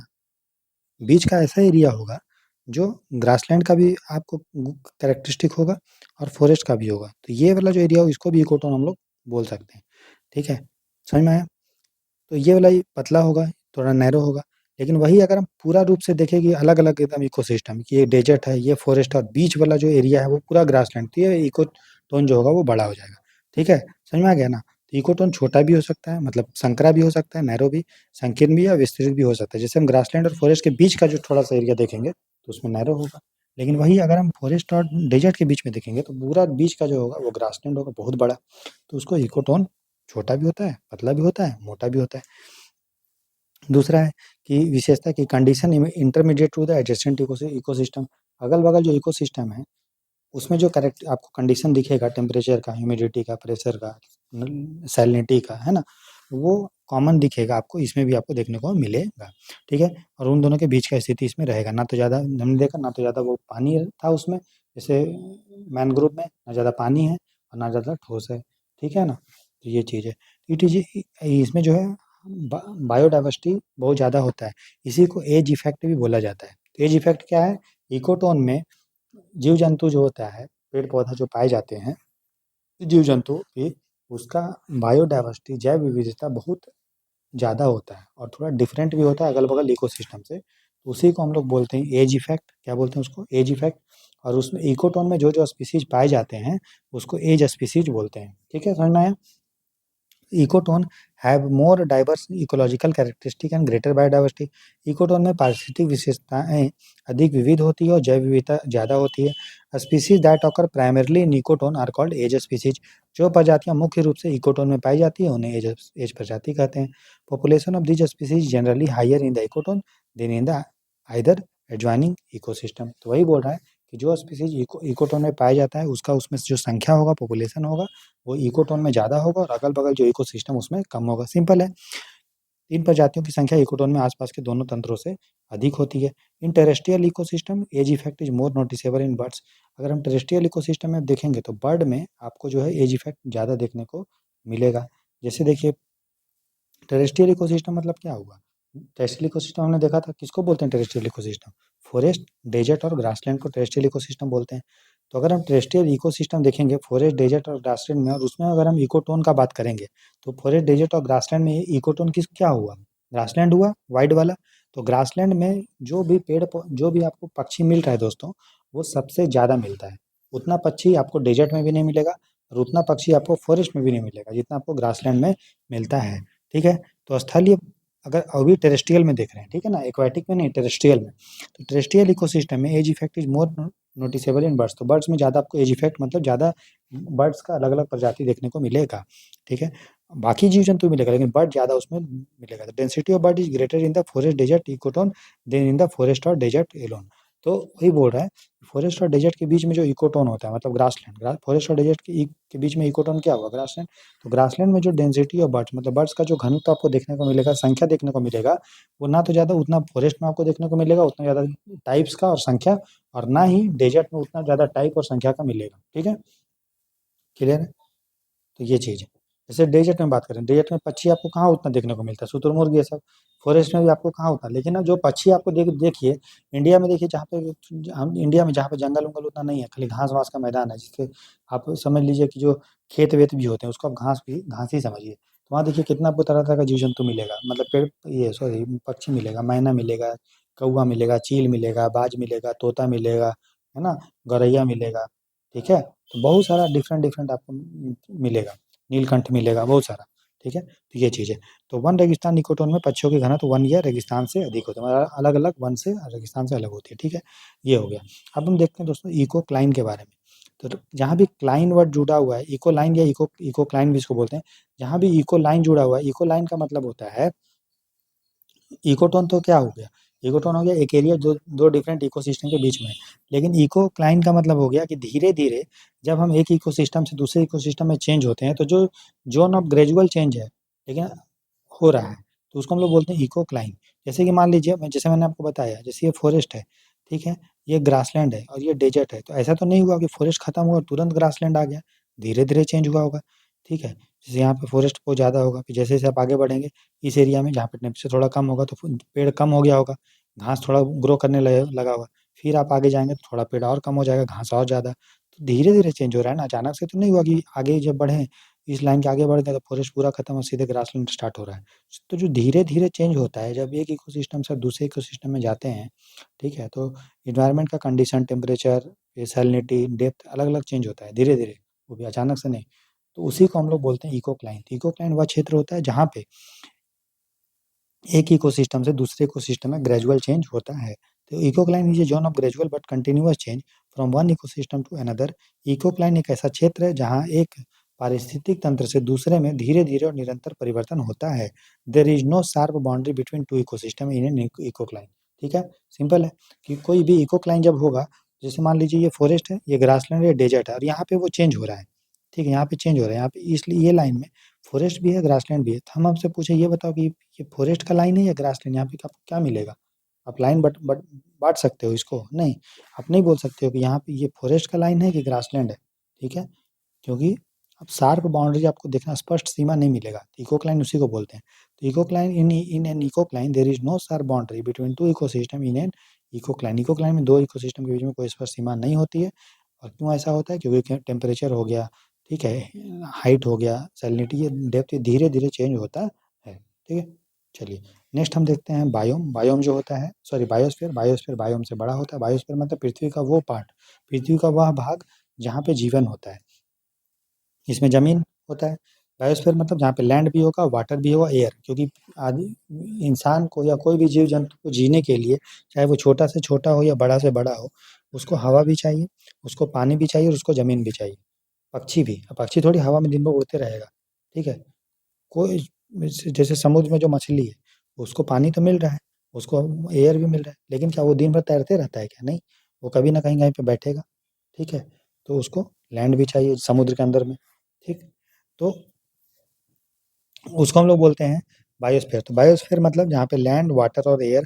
Speaker 1: बीच का ऐसा एरिया होगा जो ग्रासलैंड का भी आपको कैरेक्टरिस्टिक होगा और फॉरेस्ट का भी होगा। तो ये वाला जो एरिया हो इसको भी इकोटोन हम लोग बोल सकते हैं, ठीक है? समझ में आया? तो ये वाला ही पतला होगा, थोड़ा नैरो होगा। लेकिन वही अगर हम पूरा रूप से देखें कि अलग-अलग एकदम इकोसिस्टम, कि ये डेजर्ट है, ये फॉरेस्ट और बीच वाला जो एरिया है वो पूरा ग्रासलैंड, तो ये इकोटोन जो होगा वो बड़ा हो जाएगा, ठीक है? समझ में आ गया ना? तो इकोटोन छोटा भी हो सकता है, मतलब संकरा भी हो सकता है, नैरो भी, संकीर्ण भी या विस्तृत भी हो सकता है। जैसे हम ग्रासलैंड और फॉरेस्ट के बीच का जो थोड़ा-सा एरिया देखेंगे, तो उसमें नैरो होगा। लेकिन वही अगर हम फॉरेस्ट और डेजर्ट के बीच में देखेंगे, तो पूरा बीच का जो होगा वो ग्रासलैंड होगा, बहुत बड़ा। तो उसको इकोटोन छोटा भी होता है, पतला भी होता है, मोटा भी होता है। दूसरा है कि विशेषता की condition intermediate to the adjacent ecosystem, अगल-बगल जो इकोसिस्टम है, उसमें जो करेक्ट आपको कंडीशन दिखेगा टेम्परेचर का, ह्यूमिडिटी का, प्रेशर का, सैलिनिटी का, है ना? वो कॉमन दिखेगा आपको, इसमें भी आपको देखने को मिलेगा, ठीक है? और उन दोनों के बीच का स्थिति इसमें रहेगा, ना तो ज़्यादा हमने देखा ना तो ज़्यादा वो पानी था उसमें, जैसे मैनग्रोव में ना ज़्यादा पानी है और ना ज़्यादा ठोस है, ठीक है ना? तो ये चीज़ है। इट इज़ इसमें जो है बायोडाइवर्सिटी बहुत ज़्यादा होता है, इसी को एज इफेक्ट भी बोला जाता है। तो एज इफेक्ट क्या है? इकोटोन में जीव-जंतु जो होता है, पेड़-पौधा जो पाए जाते हैं, जीव-जंतु की, उसका बायोडायवर्सिटी जैव विविधता बहुत ज़्यादा होता है और थोड़ा डिफरेंट भी होता है अगल-बगल इकोसिस्टम से। तो उसी को हम लोग बोलते हैं एज इफेक्ट। क्या बोलते हैं उसको? Edge effect. और उसमें इकोटोन में जो जो स्पीसीज पाए जाते हैं उसको एज स्पीसीज बोलते हैं। ठीक है, समझ में आया? Ecotone have more diverse ecological characteristic and greater biodiversity. Ecotone में पारिस्थितिक विशेषताएं अधिक विविध होती है और जैव विविधता ज़्यादा होती है। Species that occur primarily in ecotone are called edge species. जो प्रजातियां मुख्य रूप से इकोटोन में पाई जाती है उन्हें एज प्रजाति कहते हैं। Population of these species generally higher in the ecotone than in the either adjoining ecosystem. तो वही बोल रहा है कि जो स्पीसीज इकोटोन में पाया जाता है उसका उसमें जो संख्या होगा, पॉपुलेशन होगा, वो इकोटोन में ज़्यादा होगा और अगल-बगल जो इकोसिस्टम उसमें कम होगा। सिंपल है। इन प्रजातियों की संख्या इकोटोन में आसपास के दोनों तंत्रों से अधिक होती है। In terrestrial ecosystem edge effect is more noticeable in birds. अगर हम टेरेस्ट्रियल इकोसिस्टम में देखेंगे तो बर्ड में आपको जो है एज इफेक्ट ज़्यादा देखने को मिलेगा। जैसे देखिए, टेरेस्ट्रियल इकोसिस्टम मतलब क्या हुआ? टेरेस्ट्रियल इकोसिस्टम हमने देखा था, किसको बोलते हैं टेरेस्ट्रियल इकोसिस्टम? फॉरेस्ट, डेजर्ट और ग्रासलैंड को टेरेस्ट्रियल इकोसिस्टम बोलते हैं। तो अगर हम टेरेस्ट्रियल इकोसिस्टम देखेंगे फॉरेस्ट, डेजर्ट और ग्रासलैंड में, और उसमें अगर हम इकोटोन का बात करेंगे तो फॉरेस्ट, डेजर्ट और ग्रासलैंड में इकोटोन किस क्या हुआ? ग्रासलैंड हुआ, वाइड वाला। तो ग्रासलैंड में जो भी आपको पक्षी मिल रहा है दोस्तों, वो सबसे ज़्यादा मिलता है। उतना पक्षी आपको डेजर्ट में भी नहीं मिलेगा और उतना पक्षी आपको फॉरेस्ट में भी नहीं मिलेगा जितना आपको ग्रासलैंड में मिलता है। ठीक है? तो स्थलीय, अगर अभी टेरेस्ट्रियल में देख रहे हैं, ठीक है ना, एक्वाटिक में नहीं, टेरेस्ट्रियल में। तो टेरेस्ट्रियल इकोसिस्टम में edge effect is more noticeable in birds. तो बर्ड्स में ज़्यादा आपको एज इफेक्ट मतलब ज़्यादा बर्ड्स का अलग अलग प्रजाति देखने को मिलेगा। ठीक है, बाकी जीव जंतु मिलेगा लेकिन बर्ड ज़्यादा उसमें मिलेगा। The density of bird is greater in the forest desert ecotone than in the forest और डेजर्ट एलोन। तो वही बोल रहा है, फॉरेस्ट और डेजर्ट के बीच में जो इकोटोन होता है मतलब ग्रासलैंड, फॉरेस्ट और डेजर्ट के बीच में इकोटोन क्या होगा? ग्रासलैंड। तो ग्रासलैंड में जो डेंसिटी ऑफ बर्ड्स मतलब बर्ड्स का जो घनत्व आपको देखने को मिलेगा, संख्या देखने को मिलेगा, वो ना तो ज़्यादा उतना फॉरेस्ट में आपको देखने को मिलेगा उतना ज़्यादा टाइप्स का और संख्या, और ना ही डेजर्ट में उतना ज़्यादा टाइप और संख्या का मिलेगा। ठीक है, क्लियर है? तो ये चीज़ है। जैसे डेजर्ट में बात करें, डेजर्ट में पक्षी आपको कहाँ उतना देखने को मिलता है? शुतुरमुर्ग ये सब। फॉरेस्ट में भी आपको कहाँ होता है? लेकिन ना जो पक्षी आपको देखिए, इंडिया में देखिए, जहाँ पे हम इंडिया में जहाँ पे जंगल उंगल उतना नहीं है, खाली घास वास का मैदान है, जिससे आप समझ लीजिए कि जो खेत वेत भी होते हैं उसको आप घास ही समझिए। तो वहाँ देखिए कितना आपको तरह तरह का जीव जंतु मिलेगा, मतलब पेड़, ये सॉरी, पक्षी मिलेगा, मैना मिलेगा, कौवा मिलेगा, चील मिलेगा, बाज मिलेगा, तोता मिलेगा, है ना, गौरैया मिलेगा। ठीक है, तो बहुत सारा डिफरेंट डिफरेंट आपको मिलेगा, नीलकंठ मिलेगा, बहुत सारा। ठीक है, तो ये चीज़ है। तो वन रेगिस्तान निकोटोन में पक्षियों की घनत्व वन या रेगिस्तान से अधिक होता है, मतलब अलग अलग वन से रेगिस्तान से अलग होती है। ठीक है, ये हो गया। अब हम देखते हैं दोस्तों इको क्लाइन के बारे में। तो जहाँ भी क्लाइन वर्ड जुड़ा हुआ है, इको लाइन या इको क्लाइन भी इसको बोलते हैं, जहाँ भी इको लाइन जुड़ा हुआ है, इको लाइन का मतलब होता है, इकोटोन तो क्या हो गया? इकोटोन हो गया एक एरिया जो दो डिफरेंट इकोसिस्टम के बीच में है। लेकिन इकोक्लाइन का मतलब हो गया कि धीरे-धीरे जब हम एक इकोसिस्टम से दूसरे इकोसिस्टम में चेंज होते हैं, तो जो ज़ोन ऑफ ग्रेजुअल चेंज है, लेकिन हो रहा है, तो उसको हम लोग बोलते हैं इकोक्लाइन। जैसे कि मान लीजिए, जैसे मैंने आपको बताया, जैसे ये फॉरेस्ट है, ठीक है? ये ग्रासलैंड है और ये डेजर्ट है, तो ऐसा तो नहीं हुआ कि फॉरेस्ट खत्म हुआ और तुरंत ग्रासलैंड आ गया, धीरे-धीरे चेंज हुआ होगा। ठीक है? जैसे यहाँ पे फॉरेस्ट बहुत ज़्यादा होगा, फिर जैसे-जैसे आप आगे बढ़ेंगे इस एरिया में जहाँ पे टेम्परेचर थोड़ा कम होगा तो पेड़ कम हो गया होगा, घास थोड़ा ग्रो करने लगा होगा। फिर आप आगे जाएँगे तो थोड़ा पेड़ और कम हो जाएगा, घास और ज़्यादा। तो धीरे-धीरे चेंज हो रहा है ना, अचानक से तो नहीं हुआ कि आगे जब बढ़े, इस लाइन के आगे बढ़ गए तो फॉरेस्ट पूरा खत्म और सीधे ग्रासलैंड स्टार्ट हो रहा है। तो जो धीरे-धीरे चेंज होता है, जब एक इकोसिस्टम से दूसरे इकोसिस्टम में जाते हैं, ठीक है? तो एनवायरनमेंट का कंडीशन, टेम्परेचर, ये सैलिनिटी, डेप्थ अलग-अलग चेंज होता है धीरे-धीरे, वो भी अचानक से नहीं। तो उसी को हम लोग बोलते हैं इकोक्लाइन। इकोक्लाइन वह क्षेत्र होता है जहाँ पे एक इकोसिस्टम से दूसरे इकोसिस्टम में ग्रेजुअल चेंज होता है। तो ecocline is a zone of gradual but continuous change from one ecosystem to another. Ecocline एक ऐसा क्षेत्र है जहाँ एक पारिस्थितिक तंत्र से दूसरे में धीरे-धीरे और निरंतर परिवर्तन होता है। There is no sharp boundary between two ecosystem in an ecocline. ठीक है, सिंपल है कि कोई भी इकोक्लाइन जब होगा, जैसे मान लीजिए ये फॉरेस्ट है, ये ग्रासलैंड है, डेजर्ट है और यहाँ पे वो चेंज हो रहा है। ठीक है, यहाँ पे चेंज हो रहा है, यहाँ पे इसलिए ये लाइन में फॉरेस्ट भी है, ग्रासलैंड भी है। तो हम आपसे पूछे, ये बताओ कि ये फॉरेस्ट का लाइन है या ग्रासलैंड? यहाँ पे आपको क्या मिलेगा? आप लाइन बट बाँट सकते हो इसको? नहीं, आप नहीं बोल सकते हो कि यहाँ पे ये फॉरेस्ट का लाइन है कि ग्रासलैंड है, ठीक है? क्योंकि अब शार्प बाउंड्री आपको देखना, स्पष्ट सीमा नहीं मिलेगा। इकोक्लाइन उसी को बोलते हैं। तो ecocline in an ecocline there is no sharp boundary between two ecosystem in an ecocline. Ecocline में 2 इकोसिस्टम के बीच में कोई स्पष्ट सीमा नहीं होती है। और क्यों ऐसा होता है? क्योंकि टेम्परेचर हो गया, ठीक है, हाइट हो गया, सैलिनिटी, ये डेप्थ धीरे-धीरे चेंज होता है। ठीक है? चलिए नेक्स्ट हम देखते हैं बायोम। बायोम जो होता है, सॉरी बायोस्फीयर, बायोस्फीयर बायोम से बड़ा होता है। बायोस्फीयर मतलब पृथ्वी का वो पार्ट, पृथ्वी का वह भाग जहाँ पे जीवन होता है, इसमें ज़मीन होता है। बायोस्फीयर मतलब जहाँ पे लैंड भी होगा, वाटर भी होगा, एयर, क्योंकि आदि इंसान को या कोई भी जीव जंतु को जीने के लिए, चाहे वो छोटा से छोटा हो या बड़ा से बड़ा हो, उसको हवा भी चाहिए, उसको पानी भी चाहिए और उसको ज़मीन भी चाहिए। पक्षी भी, अब पक्षी थोड़ी हवा में दिन भर उड़ते रहेगा, ठीक है? कोई जैसे समुद्र में जो मछली है, उसको पानी तो मिल रहा है, उसको एयर भी मिल रहा है, लेकिन क्या वो दिन भर तैरते रहता है क्या? नहीं, वो कभी ना कहीं पे बैठेगा, ठीक है? तो उसको लैंड भी चाहिए समुद्र के अंदर में, ठीक? तो उसको हम लोग बोलते हैं बायोस्फीयर। तो बायोस्फीयर मतलब जहाँ पे लैंड, वाटर और एयर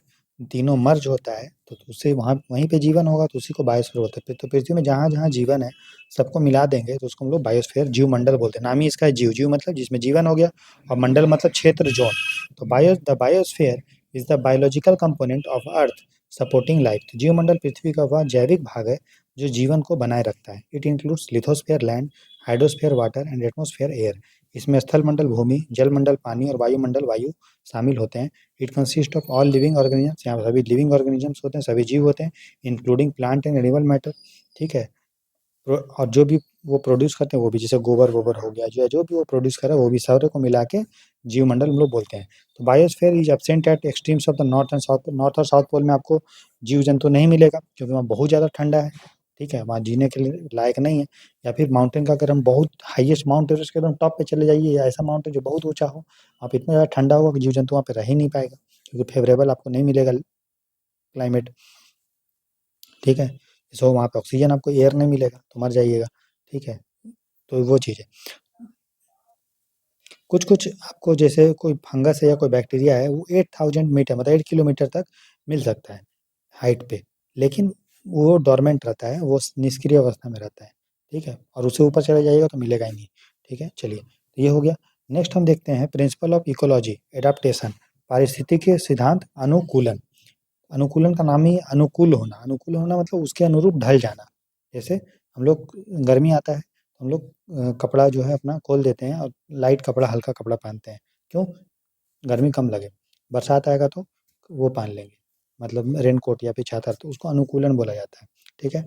Speaker 1: तीनों मर्ज होता है, तो उससे वहाँ वहीं पे जीवन होगा, तो उसी को बायोस्फीयर बोलते हैं। तो पृथ्वी में जहाँ-जहाँ जीवन है, सबको मिला देंगे तो उसको हम लोग बायोस्फीयर, जीवमंडल बोलते हैं। नाम ही इसका है जीव, जीव मतलब जिसमें जीवन हो गया, और मंडल मतलब क्षेत्र, ज़ोन। तो the biosphere is the biological component of earth supporting life. तो जीवमंडल पृथ्वी का वह जैविक भाग है जो जीवन को बनाए रखता है। It includes lithosphere land, hydrosphere water and atmosphere air. इसमें स्थल मंडल भूमि, जल मंडल पानी और वायुमंडल वायु शामिल होते हैं। It consist of all living organisms, यहाँ सभी लिविंग ऑर्गेनिजम्स होते हैं, सभी जीव होते हैं, including plant and animal matter, ठीक है? और जो भी वो प्रोड्यूस करते हैं, वो भी जैसे गोबर वोबर हो गया, जो जो भी वो प्रोड्यूस करे, वो भी सारे को मिला के जीवमंडल हम लोग बोलते हैं। तो biosphere is absent at extremes of the north and south. North और साउथ पोल में आपको जीव जंतु नहीं मिलेगा, क्योंकि वहाँ बहुत ज़्यादा ठंडा है, ठीक है? वहाँ जीने के लिए लायक नहीं है। या फिर माउंटेन का अगर हम बहुत हाईएस्ट माउंट एवरेस्ट के एकदम टॉप पे चले जाइए, या ऐसा माउंटेन जो बहुत ऊंचा हो, वहाँ पे इतना ज़्यादा ठंडा होगा कि जीव जंतु वहाँ पे रह ही नहीं पाएगा, क्योंकि फेवरेबल आपको नहीं मिलेगा क्लाइमेट, ठीक है? सो वहाँ पे ऑक्सीजन, आपको एयर नहीं मिलेगा तो मर जाइएगा, ठीक है? तो वो चीज़ है। कुछ-कुछ आपको जैसे कोई फंगस है या कोई बैक्टीरिया है, वो 8000 मीटर मतलब 8 किलोमीटर तक मिल सकता है हाइट पे, लेकिन वो डोर्मेंट रहता है, वो निष्क्रिय अवस्था में रहता है, ठीक है? और उससे ऊपर चले जाइएगा तो मिलेगा ही नहीं, ठीक है? चलिए, तो ये हो गया। नेक्स्ट हम देखते हैं प्रिंसिपल ऑफ इकोलॉजी, एडाप्टेशन, पारिस्थितिकी सिद्धांत, अनुकूलन। अनुकूलन का नाम ही है अनुकूल होना। अनुकूल होना मतलब उसके अनुरूप ढल जाना। जैसे हम लोग, गर्मी आता है, हम लोग कपड़ा जो है अपना खोल देते हैं और लाइट कपड़ा, हल्का कपड़ा पहनते हैं। क्यों? गर्मी कम लगे। बरसात आएगा तो वो पहन लेंगे, मतलब रेनकोट या फिर छाता, तो उसको अनुकूलन बोला जाता है, ठीक है?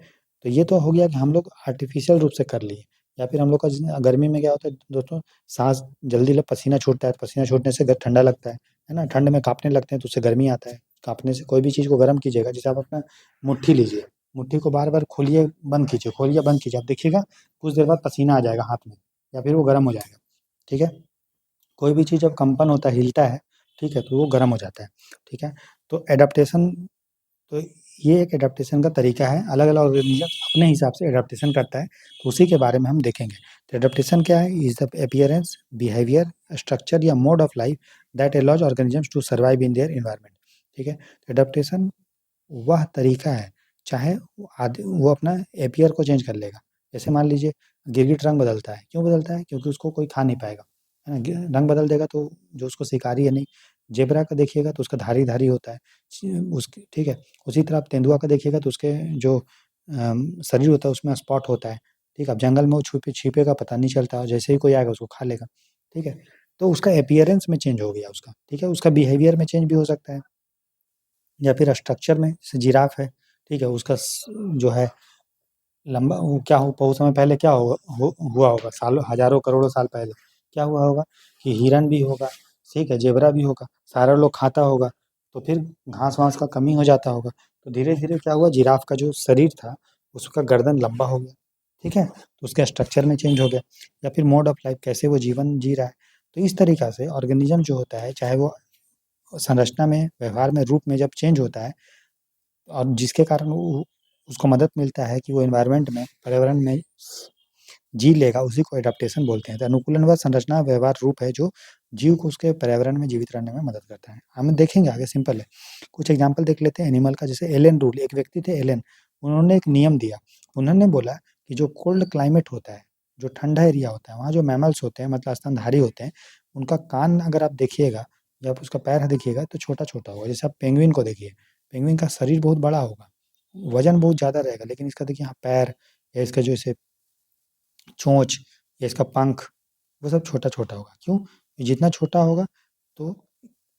Speaker 1: तो ये तो हो गया कि हम लोग आर्टिफिशियल रूप से कर लिए, या फिर हम लोग का गर्मी में क्या होता है दोस्तों, सांस जल्दी पसीना छूटता है, पसीना छूटने से ठंडा लगता है ना? ठंड में कांपने लगते हैं तो उससे गर्मी आता है। काँपने से कोई भी चीज़ को गर्म कीजिएगा, जैसे आप अपना मुट्ठी लीजिए, मुट्ठी को बार-बार खोलिए, बंद कीजिए, खोलिए, बंद कीजिए, आप देखिएगा कुछ देर बाद पसीना आ जाएगा हाथ में, या फिर वो गर्म हो जाएगा, ठीक है? कोई भी चीज़ जब कंपन होता है, हिलता है, ठीक है? तो वो गर्म हो जाता है, ठीक है? तो एडाप्टेशन, तो ये एक एडाप्टेशन का तरीका है, अलग-अलग ऑर्गेनिज़्म अपने हिसाब से एडाप्टेशन करता है, तो उसी के बारे में हम देखेंगे। तो एडाप्टेशन क्या है? Is the appearance, behaviour, structure या mode of life that allows organisms to survive in their environment, ठीक है? एडाप्टेशन वह तरीका है, चाहे वो अपना अपीयर को चेंज कर लेगा। जैसे मान लीजिए गिरगिट रंग बदलता है, क्यों बदलता है? क्योंकि उसको कोई खा नहीं पाएगा, है ना? रंग बदल देगा तो जो उसको शिकारी है नहीं। ज़ेब्रा का देखिएगा तो उसका धारी-धारी होता है, उसकी, ठीक है? उसी तरह आप तेंदुआ का देखिएगा तो उसके जो शरीर होता है उसमें स्पॉट होता है, ठीक है? अब जंगल में वो छिपेगा, पता नहीं चलता, और जैसे ही कोई आएगा उसको खा लेगा, ठीक है? तो उसका अपीयरेंस में चेंज हो गया उसका, ठीक है? उसका बिहेवियर में चेंज भी हो सकता है, या फिर स्ट्रक्चर में, जैसे जिराफ है, ठीक है? उसका जो है लंबा, वो क्या हो, बहुत समय पहले क्या हुआ होगा, सालों हजारों करोड़ों साल पहले क्या हुआ होगा कि हिरन भी होगा, ठीक है? जेबरा भी होगा, सारा लोग खाता होगा, तो फिर घास वास का कमी हो जाता होगा, तो धीरे धीरे क्या हुआ, जिराफ का जो शरीर था उसका गर्दन लंबा हो गया, ठीक है? तो उसके स्ट्रक्चर में चेंज हो गया, या फिर मोड ऑफ लाइफ, कैसे वो जीवन जी रहा है। तो इस तरीका से ऑर्गेनिज्म जो होता है, चाहे वो संरचना में, व्यवहार में, रूप में जब चेंज होता है, और जिसके कारण वो उसको मदद मिलता है कि वो एनवायरनमेंट में, पर्यावरण में जी लेगा, उसी को एडाप्टेशन बोलते हैं। तो अनुकूलन वह संरचना, व्यवहार, रूप है जो जीव को उसके पर्यावरण में जीवित रहने में मदद करता है। हम देखेंगे आगे, सिंपल है। कुछ एग्जाम्पल देख लेते हैं एनिमल का, जैसे एलन रूल, एक व्यक्ति थे एलन, उन्होंने एक नियम दिया। उन्होंने बोला कि जो कोल्ड क्लाइमेट होता है, जो ठंडा एरिया होता है, वहाँ जो मैमल्स होते हैं, मतलब स्तनधारी होते हैं, उनका कान अगर आप देखिएगा या आप उसका पैर देखिएगा तो छोटा-छोटा होगा। जैसे आप पेंगुइन को देखिए, पेंगुइन का शरीर बहुत बड़ा होगा, वज़न बहुत ज़्यादा रहेगा, लेकिन इसका देखिए यहाँ पैर, या इसका जो ऐसे चोंच, या इसका पंख, वो सब छोटा-छोटा होगा। क्यों? जितना छोटा होगा तो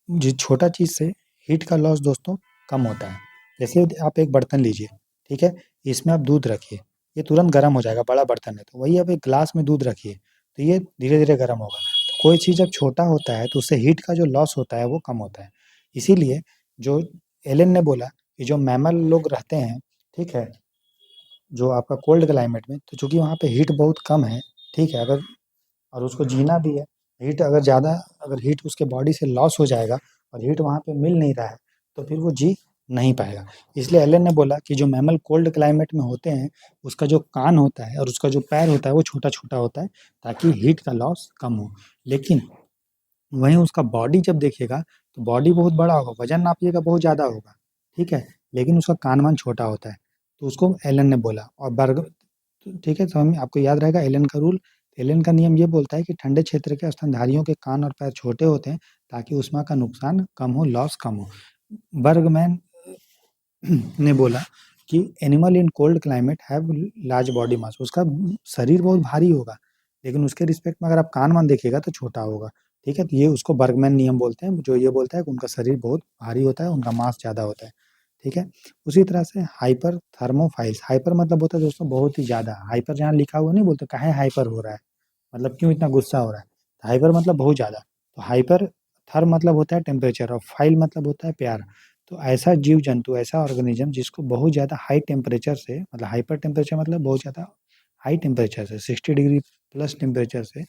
Speaker 1: जो छोटा चीज़ से हीट का लॉस दोस्तों कम होता है। जैसे आप एक बर्तन लीजिए, ठीक है? इसमें आप दूध रखिए, ये तुरंत गर्म हो जाएगा, बड़ा बर्तन है तो। वही आप एक ग्लास में दूध रखिए, तो ये धीरे-धीरे गर्म होगा। तो कोई चीज़ जब छोटा होता है तो उससे हीट का जो लॉस होता है वो कम होता है। इसीलिए जो एलन ने बोला कि जो मैमल लोग रहते हैं, ठीक है? जो आपका कोल्ड क्लाइमेट में, तो चूँकि वहाँ पे हीट बहुत कम है, ठीक है? अगर और उसको जीना भी है, हीट अगर ज़्यादा, अगर हीट उसके बॉडी से लॉस हो जाएगा और हीट वहाँ पे मिल नहीं रहा है, तो फिर वो जी नहीं पाएगा। इसलिए एलन ने बोला कि जो मैमल कोल्ड क्लाइमेट में होते हैं, उसका जो कान होता है और उसका जो पैर होता है वो छोटा-छोटा होता है, ताकि हीट का लॉस कम हो। लेकिन वहीं उसका बॉडी जब देखिएगा, तो बॉडी बहुत बड़ा होगा, वज़न नापिएगा बहुत ज़्यादा होगा, ठीक है? लेकिन उसका कान-वान छोटा होता है, तो उसको एलन ने बोला। और बर्ग ठीक है, समझ में आपको याद रहेगा एलन का रूल। एलन का नियम ये बोलता है कि ठंडे क्षेत्र के स्तनधारियों के कान और पैर छोटे होते हैं, ताकि ऊष्मा का नुकसान कम हो, लॉस कम हो। बर्गमैन ने बोला कि animal in cold climate have large body mass, उसका शरीर बहुत भारी होगा, लेकिन उसके रिस्पेक्ट में अगर आप कान वान देखिएगा तो छोटा होगा, ठीक है? तो ये उसको बर्गमैन नियम बोलते हैं, जो ये बोलता है कि उनका शरीर बहुत भारी होता है, उनका मास ज़्यादा होता है, ठीक है? उसी तरह से हाइपर थर्मोफाइल्स, हाइपर मतलब होता है दोस्तों बहुत ही ज़्यादा, हाइपर जहाँ लिखा हुआ नहीं बोलते काहे हाइपर हो रहा है, मतलब क्यों इतना गुस्सा हो रहा है? हाइपर मतलब बहुत ज़्यादा। तो हाइपर थर्म मतलब होता है टेम्परेचर और फाइल मतलब होता है प्यार। तो ऐसा जीव-जंतु, ऐसा ऑर्गेनिज़्म जिसको बहुत ज़्यादा हाई टेम्परेचर से, मतलब हाइपर टेम्परेचर मतलब बहुत ज़्यादा हाई टेम्परेचर से, 60 डिग्री प्लस टेम्परेचर से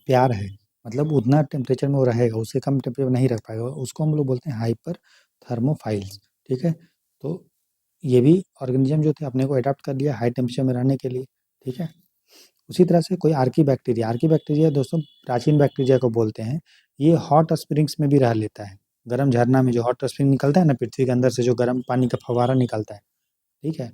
Speaker 1: प्यार है, मतलब उतना टेम्परेचर में वो रहेगा, उससे कम टेम्परेचर में नहीं रह पाएगा, उसको हम लोग बोलते हैं हाइपर थर्मोफाइल्स, ठीक है? तो ये भी ऑर्गेनिज़्म जो थे अपने को अडॉप्ट कर लिया हाई टेम्परेचर में रहने के लिए, ठीक है? उसी तरह से कोई आर्की बैक्टीरिया दोस्तों प्राचीन बैक्टीरिया को बोलते हैं। ये हॉट स्प्रिंग्स में भी रह लेता है। गर्म झरना में जो हॉट स्प्रिंग निकलता है ना, पृथ्वी के अंदर से जो गर्म पानी का फव्वारा निकलता है, ठीक है?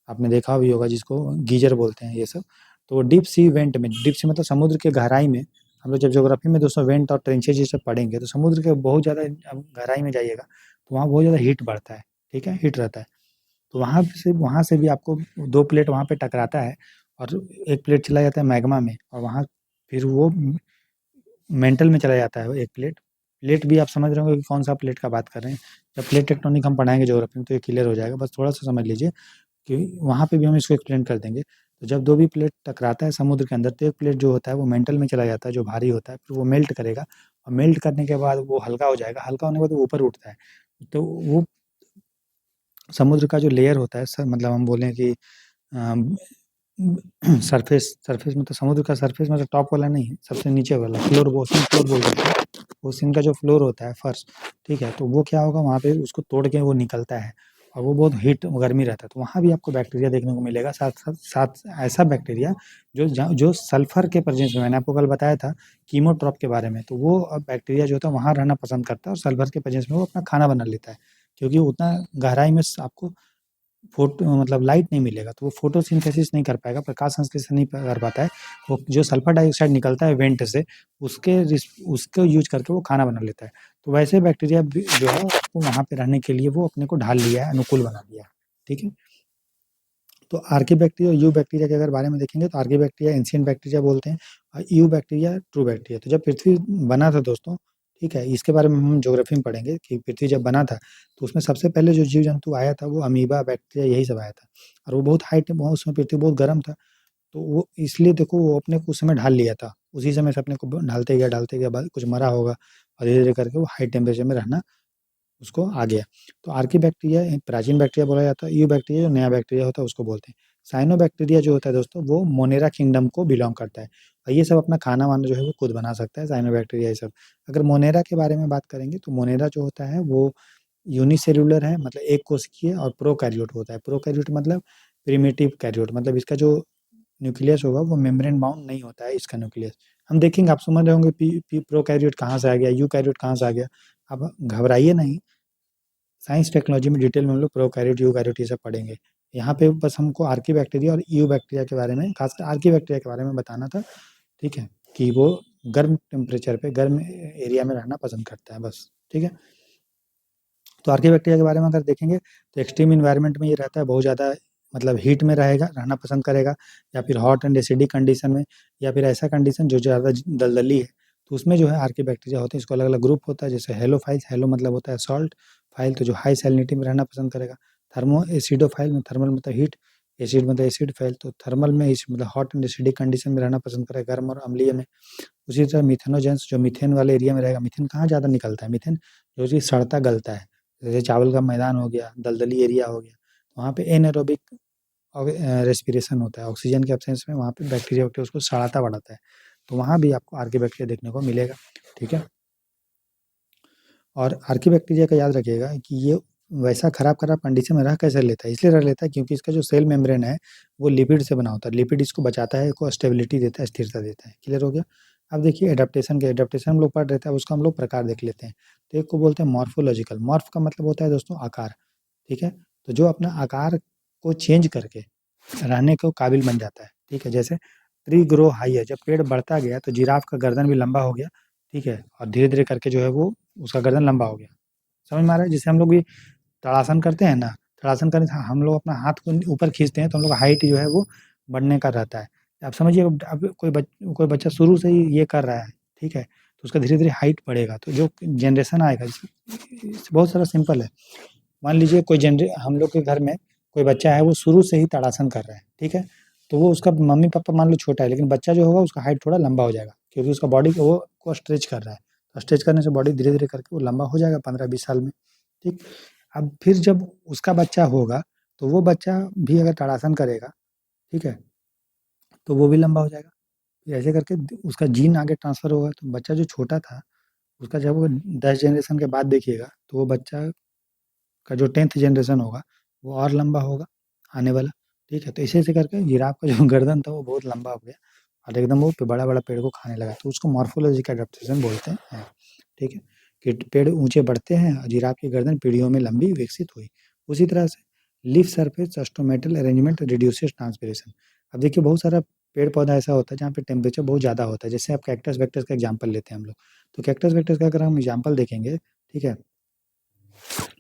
Speaker 1: आपने देखा भी होगा, जिसको गीज़र बोलते हैं ये सब। तो डीप सी वेंट में, डीप सी मतलब समुद्र के गहराई में, हम लोग जब ज्योग्राफी में दोस्तों वेंट और ट्रेंचेज़ ये सब पढ़ेंगे, तो समुद्र के बहुत ज़्यादा आप गहराई में जाइएगा, तो वहाँ बहुत ज़्यादा हीट बढ़ता है, ठीक है? हीट रहता है। तो वहाँ से भी आपको 2 प्लेट वहाँ पे टकराता है और 1 प्लेट चला जाता है मैग्मा में, और वहाँ फिर वो मेंटल में चला जाता है वो 1 प्लेट। प्लेट भी आप समझ रहे होंगे कि कौन-सा प्लेट का बात कर रहे हैं। जब प्लेट टेक्टोनिक हम पढ़ाएँगे ज्योग्राफी में तो ये क्लियर हो जाएगा, बस थोड़ा-सा समझ लीजिए कि वहाँ पे भी हम इसको एक्सप्लेन कर देंगे। तो जब 2 भी प्लेट टकराता है समुद्र के अंदर, तो 1 प्लेट जो होता है वो मेंटल में चला जाता है, जो भारी होता है, फिर वो मेल्ट करेगा और मेल्ट करने के बाद वो हल्का हो जाएगा, हल्का होने के बाद वो ऊपर उठता है। तो वो समुद्र का जो लेयर होता है, मतलब हम बोलें कि अ, सरफेस सरफेस मतलब समुद्र का सरफेस मतलब टॉप वाला नहीं, सबसे नीचे वाला फ्लोर, वो ओशन फ्लोर बोल सकते हैं। ओशन का जो फ्लोर होता है, फर्श, ठीक है? तो वो क्या होगा, वहाँ पे उसको तोड़ के वो निकलता है और वो बहुत हीट गर्मी रहता है, तो वहाँ भी आपको बैक्टीरिया देखने को मिलेगा। साथ ऐसा बैक्टीरिया जो सल्फर के प्रेजेंस में, मैंने आपको कल बताया था कीमोट्रॉप के बारे में, तो वो बैक्टीरिया जो होता है वहाँ रहना पसंद करता है और सल्फर के प्रेजेंस में वो अपना खाना बना लेता है। क्योंकि उतना गहराई में आपको मतलब लाइट नहीं मिलेगा, तो वो फोटोसिंथेसिस नहीं कर पाएगा, प्रकाश संश्लेषण नहीं कर पाता है। वो जो सल्फर डाइऑक्साइड निकलता है वेंट से, उसको यूज़ करके वो खाना बना लेता है। तो वैसे बैक्टीरिया भी जो है, उसको वहाँ पे रहने के लिए वो अपने को ढाल लिया है, अनुकूल बना लिया है, ठीक है? तो आर्की बैक्टीरिया और यू बैक्टीरिया के अगर बारे में देखेंगे, तो आर्की बैक्टीरिया एंशिएंट बैक्टीरिया बोलते हैं और यू बैक्टीरिया ट्रू बैक्टीरिया। तो जब पृथ्वी बना था दोस्तों, ठीक है? इसके बारे में हम ज्योग्राफी में पढ़ेंगे कि पृथ्वी जब बना था, तो उसमें सबसे पहले जो जीव-जंतु आया था वो अमीबा, बैक्टीरिया यही सब आया था और वो बहुत हाई टेम बहुत उसमें पृथ्वी बहुत गर्म था, तो वो इसलिए देखो वो अपने को उस समय ढाल लिया था। उसी समय से अपने को ब ढालते गया, बाद कुछ मरा होगा और धीरे-धीरे करके वो हाई टेम्परेचर में रहना उसको आ गया। तो आर्की बैक्टीरिया प्राचीन बैक्टीरिया बोला जाता है, यू बैक्टीरिया जो नया बैक्टीरिया होता है उसको बोलते हैं। साइनोबैक्टीरिया जो होता है दोस्तों, वो मोनेरा किंगडम को बिलॉन्ग करता है और ये सब अपना खाना-वाना जो है वो खुद बना सकता है, साइनोबैक्टीरिया ये सब। अगर मोनेरा के बारे में बात करेंगे, तो मोनेरा जो होता है वो यूनिसेल्युलर है, मतलब एक कोशिकीय और प्रोकैरियोट होता है। प्रोकैरियोट मतलब प्रिमिटिव कैरियोट, मतलब इसका जो न्यूक्लियस होगा वो मेम्ब्रेन बाउंड नहीं होता है इसका न्यूक्लियस। हम देखेंगे, आप समझ रहे होंगे पी पी प्रोकैरियोट कहाँ से आ गया, यूकैरियोट कहाँ से आ गया। आप घबराइए नहीं, साइंस टेक्नोलॉजी में डिटेल में हम लोग प्रोकैरियोट, यूकैरियोट ये सब पढ़ेंगे। यहाँ पे बस हमको आर्की बैक्टीरिया और ईयू बैक्टीरिया के बारे में, खासकर आर्की बैक्टीरिया के बारे में बताना था, ठीक है? कि वो गर्म टेम्परेचर पे, गर्म एरिया में रहना पसंद करता है बस, ठीक है? तो आर्की बैक्टीरिया के बारे में अगर देखेंगे, तो एक्सट्रीम एनवायरनमेंट में ये रहता है, बहुत ज़्यादा मतलब हीट में रहना पसंद करेगा, या फिर हॉट एंड एसिडिक कंडीशन में, या फिर ऐसा कंडीशन जो ज़्यादा दलदली है, तो उसमें जो है आर्की बैक्टीरिया होते हैं, इसको अलग-अलग ग्रुप होता है, जैसे हेलोफाइल्स, हेलो मतलब होता है सॉल्ट, फाइल तो जो हाई सैलिनिटी में रहना पसंद करेगा, थर्मो एसिडोफाइल में थर्मल मतलब हीट, एसिड मतलब एसिड फाइल तो थर्मल में मतलब हॉट एंड एसिडिक कंडीशन में रहना पसंद करेगा, गर्म और अम्लीय में। उसी तरह मिथेनोजेंस जो मीथेन वाले एरिया में रहेगा, मीथेन कहाँ ज़्यादा निकलता है, मीथेन जो चीज़ सड़ता गलता है, जैसे चावल का मैदान हो गया, दलदली एरिया हो गया, वहाँ पे एनारोबिक रेस्पिरेशन होता है, ऑक्सीजन के एब्सेंस में वहाँ पे बैक्टीरिया होते हैं, उसको सड़ाता बढ़ाता है, तो वहाँ भी आपको आर्की बैक्टीरिया देखने को मिलेगा, ठीक है। और आर्की बैक्टीरिया का याद रखिएगा कि ये वैसा खराब कंडीशन में रह कैसे लेता है, इसलिए रह लेता है क्योंकि इसका जो सेल मेम्ब्रेन है वो लिपिड से बना होता है, लिपिड इसको बचाता है, इसको स्टेबिलिटी देता है, स्थिरता देता है। क्लियर हो गया। अब देखिए एडेप्टेशन हम लोग पढ़ रहे थे, अब उसका हम लोग प्रकार देख लेते हैं। तो एक को बोलते हैं मॉर्फोलॉजिकल, मॉर्फ का मतलब होता है दोस्तों आकार, ठीक है। तो जो अपना आकार को चेंज करके रहने को काबिल बन जाता है, ठीक है। जैसे ट्री ग्रो हाई है, जब पेड़ बढ़ता गया तो जिराफ का गर्दन भी लंबा हो गया, ठीक है, और धीरे धीरे करके जो है वो उसका गर्दन लंबा हो गया, समझ में आ रहा है। जैसे हम लोग भी ताड़ासन करते हैं ना, ताड़ासन करने से हम लोग अपना हाथ को ऊपर खींचते हैं तो हम लोग हाइट जो है वो बढ़ने का रहता है। आप समझिए अब कोई बच्चा शुरू से ही ये कर रहा है, ठीक है, तो उसका धीरे धीरे हाइट बढ़ेगा, तो जो जनरेशन आएगा बहुत सारा सिंपल है। मान लीजिए कोई जनरे हम लोग के घर में कोई बच्चा है वो शुरू से ही ताड़ासन कर रहा है, ठीक है, तो वो उसका मम्मी पापा मान लो छोटा है, लेकिन बच्चा जो होगा उसका हाइट थोड़ा लंबा हो जाएगा क्योंकि उसका बॉडी को स्ट्रेच कर रहा है, तो स्ट्रेच करने से बॉडी धीरे धीरे करके वो लंबा हो जाएगा 15-20 साल में, ठीक। अब फिर जब उसका बच्चा होगा तो वो बच्चा भी अगर ताड़ासन करेगा, ठीक है, तो वो भी लंबा हो जाएगा। फिर ऐसे करके उसका जीन आगे ट्रांसफर होगा, तो बच्चा जो छोटा था उसका जब वो 10 जनरेशन के बाद देखिएगा तो वो बच्चा का जो 10th जनरेशन होगा वो और लंबा होगा आने वाला, ठीक है। तो ऐसे करके जिराफ का जो गर्दन था वो बहुत लंबा हो गया और एकदम वो बड़ा बड़ा पेड़ को खाने लगा, तो उसको मॉर्फोलॉजिकल एडेप्टेशन बोलते हैं, ठीक है, कि पेड़ ऊंचे बढ़ते हैं और जिराफ की गर्दन पीढ़ियों में लंबी विकसित हुई। उसी तरह से leaf surface stomatal arrangement reduces transpiration. अब देखिए बहुत सारा पेड़ पौधा ऐसा होता है जहाँ पे टेम्परेचर बहुत ज़्यादा होता है, जैसे आप कैक्टस वेक्टस का एग्जाम्पल लेते हैं हम लोग, तो कैक्टस वेक्टस का अगर हम एग्जाम्पल देखेंगे, ठीक है,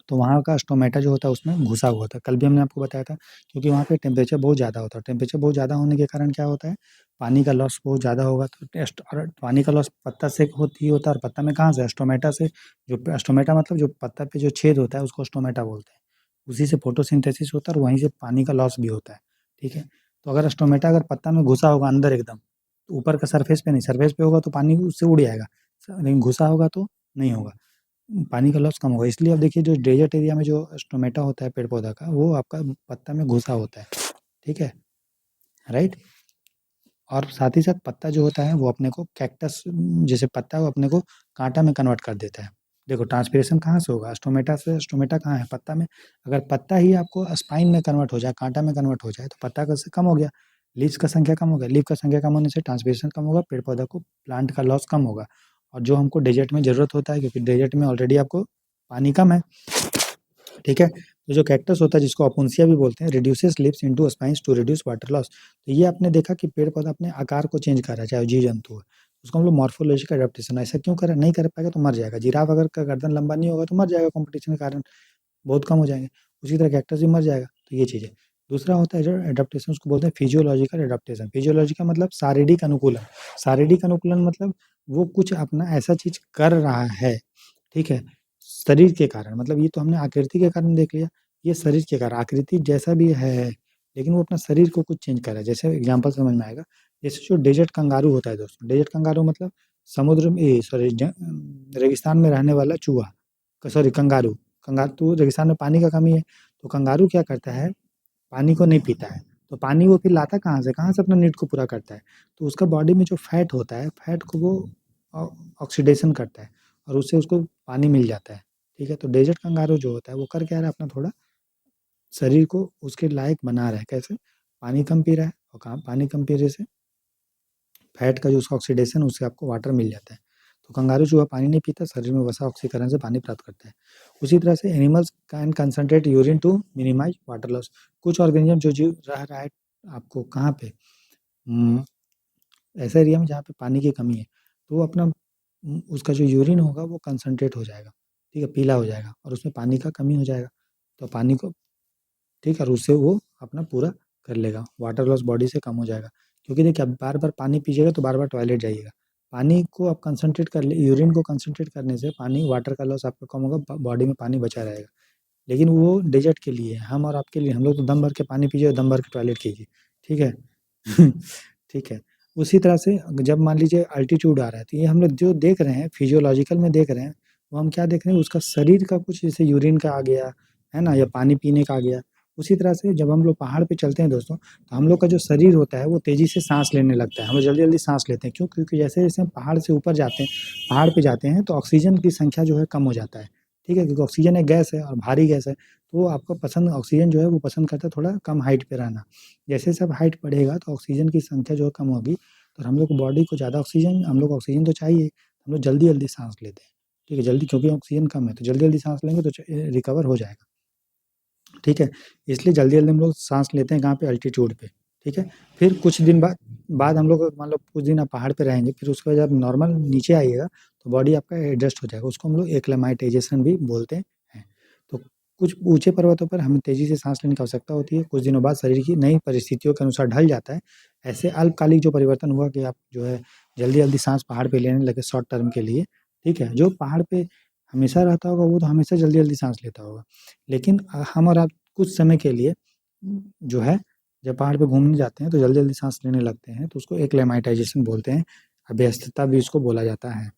Speaker 1: तो वहाँ का स्टोमेटा जो होता है उसमें घुसा हुआ होता है, कल भी हमने आपको बताया था, क्योंकि वहाँ पे टेम्परेचर बहुत ज़्यादा होता है, टेम्परेचर बहुत ज़्यादा होने के कारण क्या होता है, पानी का लॉस बहुत ज़्यादा होगा, तो टेस्ट और पानी का लॉस पत्ता से होती ही होता है, और पत्ता में कहाँ से, स्टोमेटा से, जो स्टोमेटा मतलब जो पत्ता पे जो छेद होता है उसको स्टोमेटा बोलते हैं, उसी से फोटोसिंथेसिस होता है और वहीं से पानी का लॉस भी होता है, ठीक है। तो अगर स्टोमेटा अगर पत्ता में घुसा होगा अंदर एकदम, तो ऊपर का सरफेस पे नहीं, सरफेस पे होगा तो पानी उससे उड़ जाएगा, लेकिन घुसा होगा तो नहीं होगा, पानी का लॉस कम होगा। इसलिए अब देखिए जो डेजर्ट एरिया में जो स्टोमेटा होता है पेड़ पौधा का, वो आपका पत्ता में घुसा होता है, ठीक है, राइट। और साथ ही साथ पत्ता जो होता है वो अपने को कैक्टस जैसे पत्ता है वो अपने को कांटा में कन्वर्ट कर देता है। देखो ट्रांसपिरेशन कहाँ से होगा, स्टोमेटा से, स्टोमेटा कहाँ है, पत्ता में। अगर पत्ता ही आपको स्पाइन में कन्वर्ट हो जाए, कांटा में कन्वर्ट हो जाए, तो पत्ता का से कम हो गया, लीव्स का संख्या कम हो गया, लीफ का संख्या कम होने से ट्रांसपिरेशन कम होगा, पेड़ पौधा को प्लांट का लॉस कम होगा, और जो हमको डेजर्ट में ज़रूरत होता है क्योंकि डेजर्ट में ऑलरेडी आपको पानी कम है, ठीक है। तो जो कैक्टस होता है जिसको अपुंसिया भी बोलते हैं, reduces leaves into spines to reduce water loss. तो ये आपने देखा कि पेड़ पौधा अपने आकार को चेंज कर रहा है, चाहे जीव जंतु है, उसको हम लोग मॉर्फोलॉजिकल एडेप्टेशन, ऐसा क्यों कर नहीं कर पाएगा तो मर जाएगा, जिराफ अगर का गर्दन लंबा नहीं होगा तो मर जाएगा, कंपटीशन के कारण बहुत कम हो जाएंगे, उसी तरह कैक्टस भी मर जाएगा, तो ये चीज़ है। दूसरा होता है जो एडेप्टेशन, उसको बोलते हैं फिजियोलॉजिकल एडेप्टेशन। फिजियोलॉजिकल मतलब शारीरिक अनुकूलन, शारीरिक अनुकूलन मतलब वो कुछ अपना ऐसा चीज कर रहा है, ठीक है, शरीर के कारण, मतलब ये तो हमने आकृति के कारण देख लिया, ये शरीर के कारण आकृति जैसा भी है, लेकिन वो अपना शरीर को कुछ चेंज कर रहा है। जैसे एग्जांपल समझ में आएगा, जैसे जो डेजर्ट कंगारू होता है दोस्तों, डेजर्ट कंगारू मतलब समुद्र में, सॉरी, रेगिस्तान में रहने वाला चूहा, सॉरी कंगारू, कंगारू तो रेगिस्तान में पानी का कमी है, तो कंगारू क्या करता है, पानी को नहीं पीता है, तो पानी वो फिर लाता कहाँ से अपना नीड को पूरा करता है, तो उसका बॉडी में जो फैट होता है, फैट को वो ऑक्सीडेशन करता है और उससे उसको पानी मिल जाता है, ठीक है। तो डेजर्ट कंगारू जो होता है वो कर क्या रहा है, अपना थोड़ा शरीर को उसके लायक बना रहा है, कैसे, पानी कम पी रहा है, और कहाँ पानी कम पीने से फैट का जो उसका ऑक्सीडेशन, उससे आपको वाटर मिल जाता है। तो कंगारू चूहा पानी नहीं पीता, शरीर में वसा ऑक्सीकरण से पानी प्राप्त करता है। उसी तरह से animals can concentrate urine to minimize water loss. कुछ ऑर्गेनिज्म जो जीव रह रहा है आपको कहाँ पे, ऐसा एरिया में जहाँ पे पानी की कमी है, तो वो अपना उसका जो यूरिन होगा वो कंसंट्रेट हो जाएगा, ठीक है, पीला हो जाएगा और उसमें पानी का कमी हो जाएगा, तो पानी को, ठीक है, और उससे वो अपना पूरा कर लेगा, वाटर लॉस बॉडी से कम हो जाएगा। क्योंकि देखिए आप बार बार पानी पीजिएगा तो बार बार टॉयलेट जाइएगा, पानी को आप कंसंट्रेट कर ले, यूरिन को कंसंट्रेट करने से पानी, वाटर का लॉस आपका कम होगा, बॉडी में पानी बचा रहेगा। लेकिन वो डेजर्ट के लिए है, हम और आपके लिए, हम लोग तो दम भर के पानी पीजिए और दम भर के टॉयलेट कीजिए, ठीक है। ठीक है। उसी तरह से जब मान लीजिए अल्टीट्यूड आ रहा है, तो ये हम लोग जो देख रहे हैं फिजियोलॉजिकल में देख रहे हैं, वो हम क्या देख रहे हैं, उसका शरीर का कुछ जैसे यूरिन का आ गया है ना, या पानी पीने का आ गया। उसी तरह से जब हम लोग पहाड़ पे चलते हैं दोस्तों, तो हम लोग का जो शरीर होता है वो तेजी से सांस लेने लगता है, हम लोग जल्दी जल्दी सांस लेते हैं। क्यों? क्योंकि जैसे जैसे हम पहाड़ से ऊपर जाते हैं, पहाड़ पे जाते हैं, तो ऑक्सीजन की संख्या जो है कम हो जाता है, ठीक है, क्योंकि ऑक्सीजन एक गैस है और भारी गैस है, तो आपको पसंद, ऑक्सीजन जो है वो पसंद करता है थोड़ा कम हाइट पे रहना। जैसे जैसे अब हाइट बढ़ेगा तो ऑक्सीजन की संख्या जो है कम होगी, तो हम लोग को बॉडी को ज़्यादा ऑक्सीजन, हम लोग को ऑक्सीजन तो चाहिए, हम लोग जल्दी जल्दी सांस लेते हैं, ठीक है, जल्दी, क्योंकि ऑक्सीजन कम है तो जल्दी जल्दी सांस लेंगे तो रिकवर हो जाएगा, ठीक है। इसलिए जल्दी जल्दी हम लोग सांस लेते हैं कहाँ पे, अल्टीट्यूड पे, ठीक है। फिर कुछ दिन बाद बाद हम लोग मान लो कुछ दिन आप पहाड़ पे रहेंगे, फिर उसके बाद जब नॉर्मल नीचे आइएगा तो बॉडी आपका एडजस्ट हो जाएगा, उसको हम लोग एक्लेमेटाइजेशन भी बोलते हैं। तो कुछ ऊंचे पर्वतों पर हमें तेजी से सांस लेने की आवश्यकता होती है, कुछ दिनों बाद शरीर की नई परिस्थितियों के अनुसार ढल जाता है। ऐसे अल्पकालिक जो परिवर्तन हुआ कि आप जो है जल्दी जल्दी सांस पहाड़ पे लेने लगे शॉर्ट टर्म के लिए, ठीक है। जो पहाड़ पे हमेशा रहता होगा वो तो हमेशा जल्दी जल्दी सांस लेता होगा, लेकिन हम और आप कुछ समय के लिए जो है, जब पहाड़ पे घूमने जाते हैं तो जल्दी जल्दी सांस लेने लगते हैं, तो उसको एक्लेमेटाइजेशन बोलते हैं, अभ्यस्तता भी इसको बोला जाता है।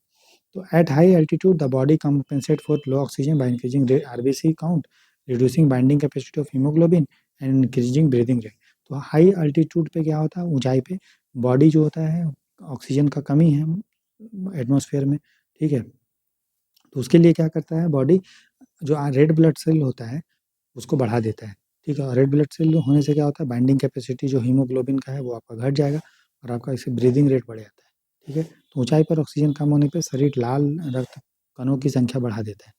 Speaker 1: तो at high altitude the body compensate for low oxygen by increasing RBC count, reducing binding capacity of haemoglobin and increasing breathing rate. तो हाई अल्टीट्यूड पे क्या होता है, ऊंचाई पे बॉडी जो होता है, ऑक्सीजन का कमी है एटमॉस्फेयर में, ठीक है। तो उसके लिए क्या करता है बॉडी, जो रेड ब्लड सेल होता है उसको बढ़ा देता है, ठीक है। और रेड ब्लड सेल होने से क्या होता है, बाइंडिंग कैपेसिटी जो हीमोग्लोबिन का है वो आपका घट जाएगा, और आपका इससे ब्रीदिंग रेट बढ़ जाता है, ठीक है। तो ऊंचाई पर ऑक्सीजन कम होने पे शरीर लाल रक्त कणों की संख्या बढ़ा देता है,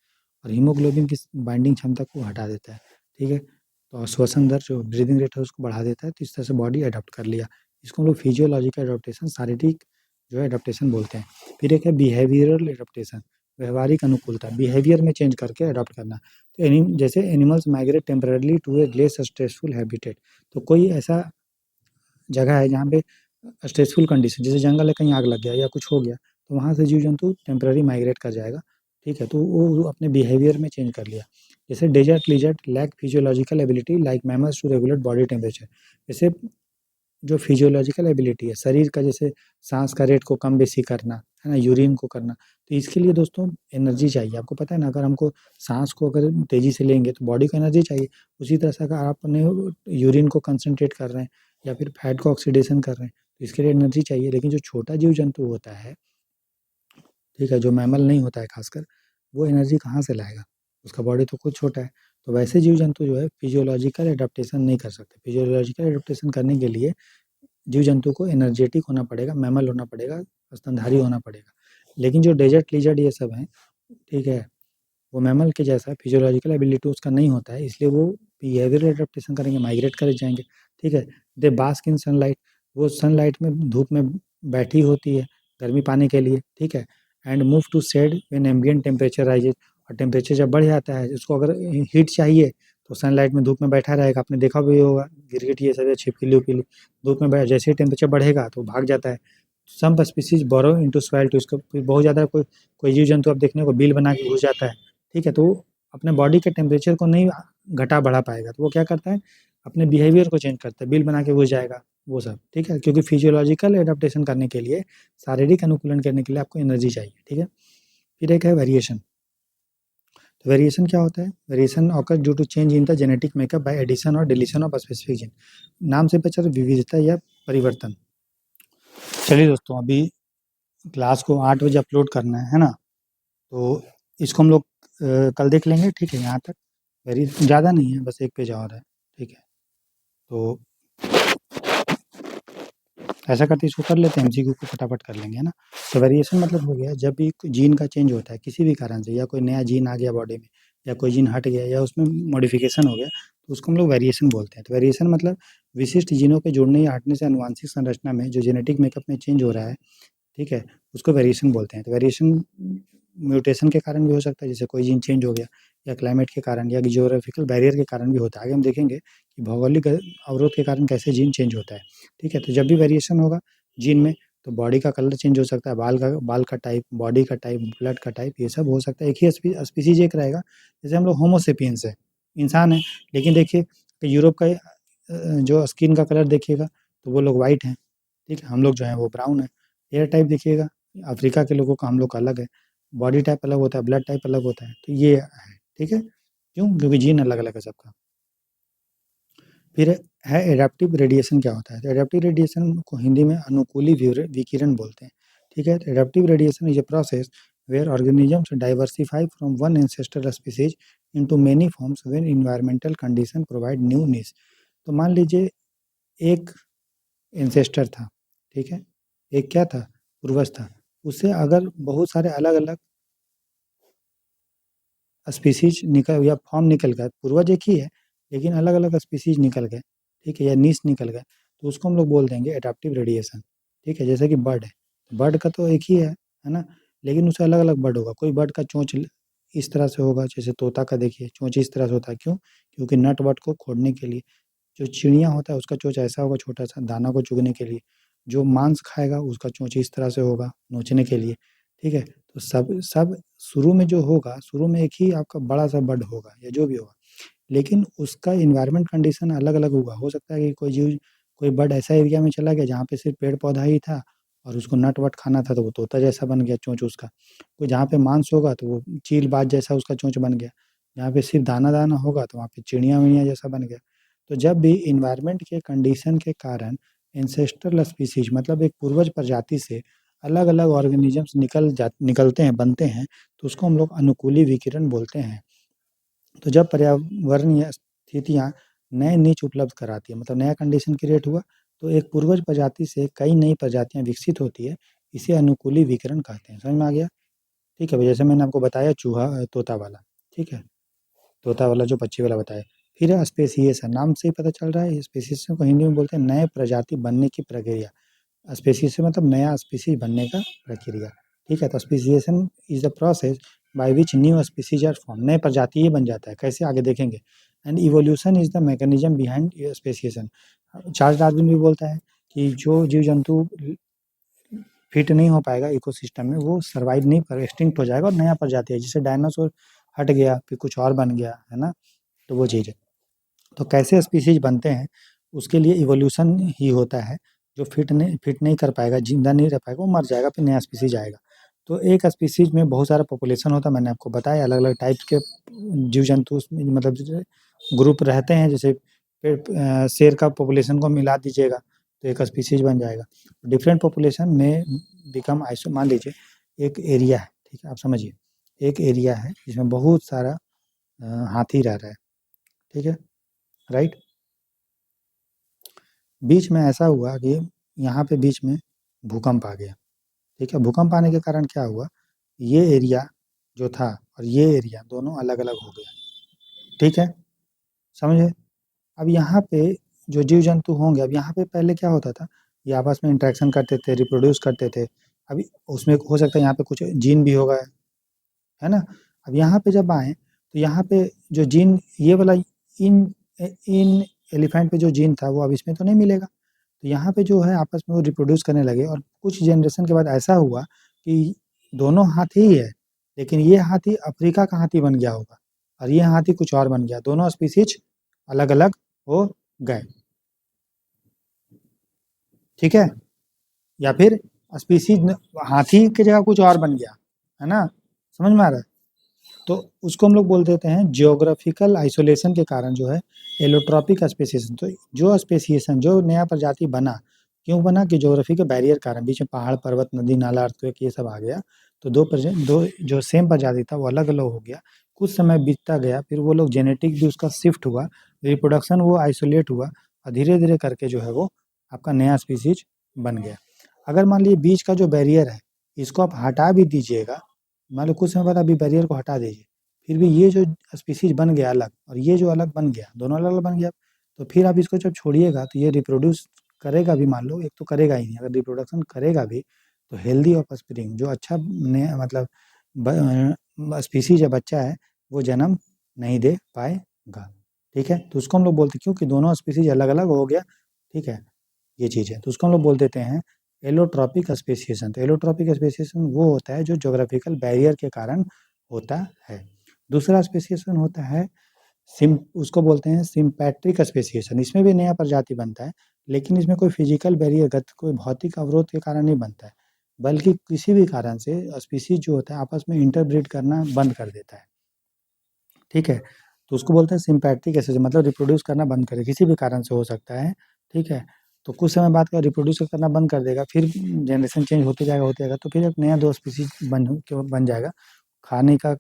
Speaker 1: और हीमोग्लोबिन की बाइंडिंग क्षमता को हटा देता है, ठीक है। तो और श्वसन दर जो ब्रीदिंग रेट है उसको बढ़ा देता है, तो इस तरह से बॉडी अडॉप्ट कर लिया। इसको हम लोग फिजियोलॉजिकल एडॉप्टेशन, शारीरिक जो है एडॉप्टेशन बोलते हैं। फिर एक है बिहेवियरल एडॉप्टेशन, व्यवहारिक अनुकूलता, बिहेवियर में चेंज करके अडॉप्ट करना। तो जैसे animals migrate temporarily to a less stressful habitat, तो कोई ऐसा जगह है जहाँ पे स्ट्रेसफुल कंडीशन, जैसे जंगल है, कहीं आग लग गया या कुछ हो गया, तो वहाँ से जीव जंतु टेम्पररी माइग्रेट कर जाएगा, ठीक है। तो वो अपने बिहेवियर में चेंज कर लिया। जैसे desert lizard lack physiological ability like mammals to regulate body temperature. जैसे जो फिजियोलॉजिकल एबिलिटी है शरीर का, जैसे सांस का रेट को कम बेसी करना, है ना, यूरिन को करना, तो इसके लिए दोस्तों एनर्जी चाहिए। आपको पता है ना, अगर हमको सांस को अगर तेजी से लेंगे तो बॉडी को एनर्जी चाहिए। उसी तरह से अगर आप अपने यूरिन को कंसंट्रेट कर रहे हैं या फिर फैट को ऑक्सीडेशन कर रहे हैं, तो इसके लिए एनर्जी चाहिए। लेकिन जो छोटा जीव जंतु होता है, ठीक है, जो मैमल नहीं होता है खासकर, वो एनर्जी कहाँ से लाएगा, उसका बॉडी तो खुद छोटा है। तो वैसे जीव जंतु जो है फिजियोलॉजिकल एडाप्टेशन नहीं कर सकते। फिजियोलॉजिकल एडाप्टेशन करने के लिए जीव जंतु को एनर्जेटिक होना पड़ेगा, मैमल होना पड़ेगा, स्तनधारी होना पड़ेगा। लेकिन जो डेजर्ट लिजर्ड ये सब हैं, ठीक है, वो मैमल के जैसा फिजियोलॉजिकल एबिलिटी उसका नहीं होता है, इसलिए वो बिहेवियरल एडाप्टेशन करेंगे, माइग्रेट कर जाएंगे, ठीक है। दे बास्क इन सनलाइट, वो सनलाइट में, धूप में बैठी होती है गर्मी पाने के लिए, ठीक है। And move to shade when ambient temperature rises, और टेम्परेचर जब बढ़ जाता है, उसको अगर हीट चाहिए तो सनलाइट में धूप में बैठा रहेगा। आपने देखा भी होगा गिरगिट ये सब छिपकली उपकली धूप में बैठ, जैसे ही टेम्परेचर बढ़ेगा तो भाग जाता है। Some species burrow into soil to, इसको बहुत ज़्यादा कोई कोई जीव जंतु आप देखने को बिल बना के घुस जाता है, ठीक है। तो वो अपने बॉडी के टेम्परेचर को नहीं घटा बढ़ा पाएगा, तो वो क्या करता है, अपने बिहेवियर को चेंज करता है, बिल बना के घुस जाएगा, वो सब, ठीक है। क्योंकि फिजियोलॉजिकल एडाप्टेशन करने के लिए, शारीरिक अनुकूलन करने के लिए आपको एनर्जी चाहिए, ठीक है। फिर एक है वेरिएशन। तो वेरिएशन क्या होता है, variation occur due to change in the genetic makeup by addition और डिलीशन ऑफ स्पेसिफिक जीन। नाम से पता चल विविधता या परिवर्तन। चलिए दोस्तों, अभी क्लास को 8 बजे अपलोड करना है ना, तो इसको हम लोग कल देख लेंगे, ठीक है, यहाँ तक। वेरी ज़्यादा नहीं है, बस एक पेज और है, ठीक है। तो ऐसा करते इसको कर लेते हैं, एमसीक्यू को फटाफट कर लेंगे, है ना। तो वेरिएशन मतलब हो गया जब भी जीन का चेंज होता है किसी भी कारण से, या कोई नया जीन आ गया बॉडी में, या कोई जीन हट गया, या उसमें मॉडिफिकेशन हो गया, तो उसको हम लोग वेरिएशन बोलते हैं। तो वेरिएशन मतलब विशिष्ट जीनों के जुड़ने या हटने से आनुवांशिक संरचना में जो जेनेटिक मेकअप में चेंज हो रहा है, ठीक है, उसको वेरिएशन बोलते हैं। तो वेरिएशन म्यूटेशन के कारण भी हो सकता है, जैसे कोई जीन चेंज हो गया, या क्लाइमेट के कारण, या जियोग्राफिकल बैरियर के कारण भी होता है। आगे हम देखेंगे कि भौगोलिक अवरोध के कारण कैसे जीन चेंज होता है, ठीक है। तो जब भी वेरिएशन होगा जीन में, तो बॉडी का कलर चेंज हो सकता है, बाल का टाइप, बॉडी का टाइप, ब्लड का टाइप, ये सब हो सकता है। एक ही स्पीसीज एक रहेगा। जैसे हम लोग होमो सेपियंस है, इंसान है, लेकिन देखिए कि यूरोप का जो स्किन का कलर देखिएगा तो वो लोग वाइट हैं, ठीक है, हम लोग जो हैं वो ब्राउन है। हेयर टाइप देखिएगा, अफ्रीका के लोगों का हम लोग का अलग है, बॉडी टाइप अलग होता है, ब्लड टाइप अलग होता है, तो ये है, ठीक है। क्यों? क्योंकि जीन अलग अलग है सबका। फिर है एडाप्टिव रेडिएशन। क्या होता है? तो एडाप्टिव रेडिएशन को हिंदी में अनुकूली विकिरण बोलते हैं, ठीक है। Adaptive radiation is a process where organisms diversify from one ancestral species into many forms when environmental condition provide new needs. तो मान लीजिए एक एंसेस्टर था, ठीक है, एक क्या था? पूर्वज था। उससे अगर बहुत सारे अलग अलग स्पीसीज निकल या फॉर्म निकल गए, पूर्वज एक ही है लेकिन अलग अलग स्पीसीज निकल गए, ठीक है, या नीश निकल गए, तो उसको हम लोग बोल देंगे एडाप्टिव रेडिएशन, ठीक है। जैसे कि बर्ड है, बर्ड का तो एक ही है ना, लेकिन उससे अलग अलग बर्ड होगा। कोई बर्ड का चोंच इस तरह से होगा, जैसे तोता का देखिए चोंच इस तरह से होता है, क्यों? क्योंकि नट वट को खोदने के लिए। जो चिड़िया होता है उसका चोंच ऐसा होगा छोटा सा, दाना को चुगने के लिए। जो मांस खाएगा उसका चोंच इस तरह से होगा, नोचने के लिए, ठीक है। तो सब सब शुरू में जो होगा, शुरू में एक ही आपका बड़ा सा बर्ड होगा या जो भी होगा, लेकिन उसका इन्वायरमेंट कंडीशन अलग अलग होगा। हो सकता है कि कोई बर्ड ऐसा एरिया में चला गया जहाँ पे सिर्फ पेड़ पौधा ही था और उसको नट वट खाना था, तो वो तोता जैसा बन गया चोंच उसका। कोई जहाँ पे मांस होगा तो वो चील बाज जैसा उसका चोंच बन गया। जहाँ पे सिर्फ दाना दाना होगा तो वहाँ पे चिड़िया विड़िया जैसा बन गया। तो जब भी इन्वायरमेंट के कंडीशन के कारण एंसेस्ट्रल स्पीसीज मतलब एक पूर्वज प्रजाति से अलग अलग ऑर्गेनिजम्स निकलते हैं, बनते हैं, तो उसको हम लोग अनुकूली विकिरण बोलते हैं। तो जब पर्यावरणीय स्थितियाँ नए नीच उपलब्ध कराती है, मतलब नया कंडीशन क्रिएट हुआ, तो एक पूर्वज प्रजाति से कई नई प्रजातियाँ विकसित होती है। इसे अनुकूली विकिरण कहते हैं। समझ में आ गया? ठीक है भाई, जैसे मैंने आपको बताया चूहा तोता वाला, ठीक है, तोता वाला जो पक्षी वाला बताया। फिर है स्पेसिएशन, नाम से ही पता चल रहा है, स्पेसिएशन को हिंदी में बोलते हैं नए प्रजाति बनने की प्रक्रिया। स्पेसीज से मतलब नया स्पीसीज बनने का प्रक्रिया, ठीक है। तो speciation is the process by which new species are form, नए प्रजाति ही बन जाता है। कैसे? आगे देखेंगे। And evolution is the mechanism behind speciation. Charles Darwin भी बोलता है कि जो जीव जंतु फिट नहीं हो पाएगा इकोसिस्टम में, वो सर्वाइव नहीं कर, एक्सटिंक्ट हो जाएगा और नया प्रजाति है, जैसे डायनासोर हट गया फिर कुछ और बन गया, है ना। तो वो चीज़ है। तो कैसे स्पीसीज बनते हैं? उसके लिए इवोल्यूशन ही होता है। जो फिट नहीं कर पाएगा, जिंदा नहीं रह पाएगा, वो मर जाएगा, फिर नया स्पीसीज आएगा। तो एक स्पीसीज में बहुत सारा पॉपुलेशन होता है, मैंने आपको बताया अलग अलग टाइप के जीव जंतु उसमें मतलब ग्रुप रहते हैं। जैसे शेर का पॉपुलेशन को मिला दीजिएगा तो एक स्पीसीज बन जाएगा। डिफरेंट पॉपुलेशन में बिकम आइसो। मान लीजिए एक एरिया है, ठीक है, आप समझिए एक एरिया है जिसमें बहुत सारा हाथी रह रहा है, ठीक है, राइट। बीच में ऐसा हुआ कि यहाँ पे बीच में भूकंप आ गया, ठीक है। भूकंप आने के कारण क्या हुआ, ये एरिया जो था और ये एरिया दोनों अलग अलग हो गया, ठीक है, समझे। अब यहाँ पे जो जीव जंतु होंगे, अब यहाँ पे पहले क्या होता था, ये आपस में इंटरेक्शन करते थे, रिप्रोड्यूस करते थे। अभी उसमें हो सकता है यहाँ पे कुछ जीन भी होगा, है ना। अब यहाँ पे जब आए तो यहाँ पे जो जीन ये वाला इन इन एलिफेंट पे जो जीन था वो अब इसमें तो नहीं मिलेगा। तो यहाँ पे जो है आपस में वो रिप्रोड्यूस करने लगे और कुछ जनरेशन के बाद ऐसा हुआ कि दोनों हाथी ही है, लेकिन ये हाथी अफ्रीका का हाथी बन गया होगा और ये हाथी कुछ और बन गया, दोनों स्पीसीज अलग अलग हो गए, ठीक है। या फिर स्पीसीज हाथी की जगह कुछ और बन गया, है ना, समझ में आ रहा है। तो उसको हम लोग बोल देते हैं जियोग्राफिकल आइसोलेशन के कारण जो है एलोट्रॉपिक स्पेसिएशन। तो जो स्पेसिएशन जो नया प्रजाति बना, क्यों बना कि ज्योग्राफी के बैरियर कारण, बीच में पहाड़ पर्वत नदी नाला अर्थक्वेक ये सब आ गया, तो दो जो सेम प्रजाति था वो अलग अलग हो गया। कुछ समय बीतता गया, फिर वो लोग जेनेटिक भी उसका शिफ्ट हुआ, रिप्रोडक्शन वो आइसोलेट हुआ और धीरे धीरे करके जो है वो आपका नया स्पीसीज बन गया। अगर मान लीजिए बीच का जो बैरियर है इसको आप हटा भी दीजिएगा, मान लो कुछ समय बाद अभी बैरियर को हटा दीजिए, फिर भी ये जो स्पीसीज बन गया अलग और ये जो अलग बन गया, दोनों अलग अलग बन गया, तो फिर आप इसको जब छोड़िएगा तो ये रिप्रोड्यूस करेगा भी, मान लो एक तो करेगा ही नहीं, अगर रिप्रोडक्शन करेगा भी तो हेल्दी ऑफ स्प्रिंग जो अच्छा मतलब स्पीसीज है, बच्चा है, वो जन्म नहीं दे पाएगा, ठीक है। तो उसको हम लोग बोलते हैं क्योंकि दोनों स्पीसीज अलग अलग हो गया, ठीक है, ये चीज़ है, तो उसको हम लोग बोल देते हैं एलोट्रॉपिक स्पेसिएशन। तो एलोट्रॉपिक स्पेसिएशन वो होता है जो ज्योग्राफिकल बैरियर के कारण होता है। दूसरा स्पेसिएशन होता है सिम उसको बोलते हैं सिम्पैट्रिक स्पेसिएशन। इसमें भी नया प्रजाति बनता है, लेकिन इसमें कोई फिजिकल बैरियर कोई भौतिक अवरोध के कारण नहीं बनता है, बल्कि किसी भी कारण से स्पीसीज जो होता है आपस में इंटरब्रीड करना बंद कर देता है। ठीक है, तो उसको बोलते हैं सिम्पैट्रिक स्पेसिएशन, मतलब रिप्रोड्यूस करना बंद करे, किसी भी कारण से हो सकता है। ठीक है, तो कुछ समय बाद का रिप्रोड्यूस करना बंद कर देगा, फिर जनरेशन चेंज होते जाएगा, तो फिर एक नया दो स्पीसीज बन जाएगा, खाने का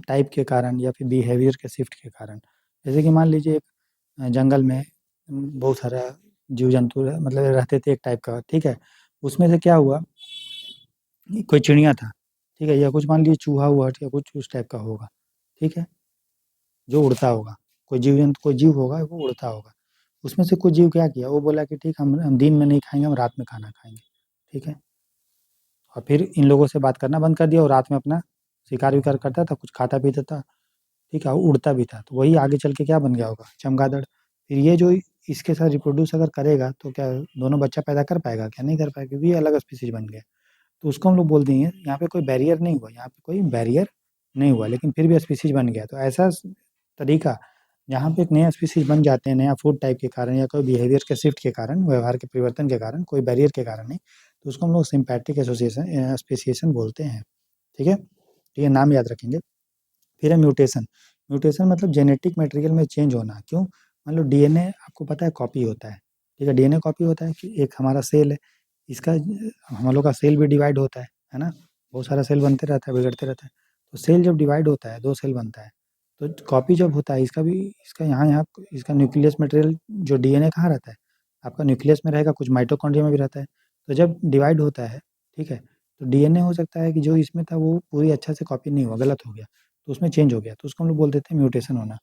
Speaker 1: टाइप के कारण या फिर बिहेवियर के शिफ्ट के कारण। जैसे कि मान लीजिए एक जंगल में बहुत सारा जीव जंतु मतलब रहते थे एक टाइप का। ठीक है, उसमें से क्या हुआ, कोई चिड़िया था, ठीक है, या कुछ मान लीजिए चूहा हुआ या कुछ उस टाइप का होगा। ठीक है, जो उड़ता होगा, कोई जीव होगा वो उड़ता होगा। उसमें से कुछ जीव क्या किया, वो बोला कि ठीक हम दिन में नहीं खाएंगे, हम रात में खाना खाएंगे। ठीक है, और फिर इन लोगों से बात करना बंद कर दिया और रात में अपना शिकार विकार करता था, कुछ खाता पीता था। ठीक है, वो उड़ता भी था, तो वही आगे चल के क्या बन गया होगा, चमगादड़। फिर ये जो इसके साथ रिप्रोड्यूस अगर करेगा तो क्या दोनों बच्चा पैदा कर पाएगा, क्या नहीं कर पाएगा, क्योंकि ये अलग स्पीसीज बन गया। तो उसको हम लोग बोल देंगे यहाँ पे कोई बैरियर नहीं हुआ, यहाँ पे कोई बैरियर नहीं हुआ, लेकिन फिर भी स्पीसीज बन गया। तो ऐसा तरीका जहाँ पे एक नया स्पीसीज बन जाते हैं, नया फूड टाइप के कारण या कोई बिहेवियर के शिफ्ट के कारण, व्यवहार के परिवर्तन के कारण, कोई बैरियर के कारण नहीं, तो उसको हम लोग सिम्पैटिक एसोसिएशन स्पेसिएशन बोलते हैं। ठीक है, तो ये नाम याद रखेंगे। फिर है म्यूटेशन। म्यूटेशन मतलब जेनेटिक मटेरियल में चेंज होना। क्यों, मान लो डीएनए आपको पता है कॉपी होता है। ठीक है, डीएनए कॉपी होता है कि एक हमारा सेल है, इसका हम लोग का सेल भी डिवाइड होता है ना, बहुत सारा सेल बनते रहता है, बिगड़ते रहता है। तो सेल जब डिवाइड होता है, दो सेल बनता है, तो कॉपी जब होता है इसका भी, इसका यहाँ यहाँ इसका न्यूक्लियस मटेरियल जो डीएनए कहाँ रहता है, आपका न्यूक्लियस में रहेगा, कुछ माइटोकॉन्ड्रिया में भी रहता है। तो जब डिवाइड होता है, ठीक है, तो डीएनए हो सकता है कि जो इसमें था वो पूरी अच्छा से कॉपी नहीं हुआ, गलत हो गया, तो उसमें चेंज हो गया, तो उसको हम लोग बोल देते हैं म्यूटेशन होना,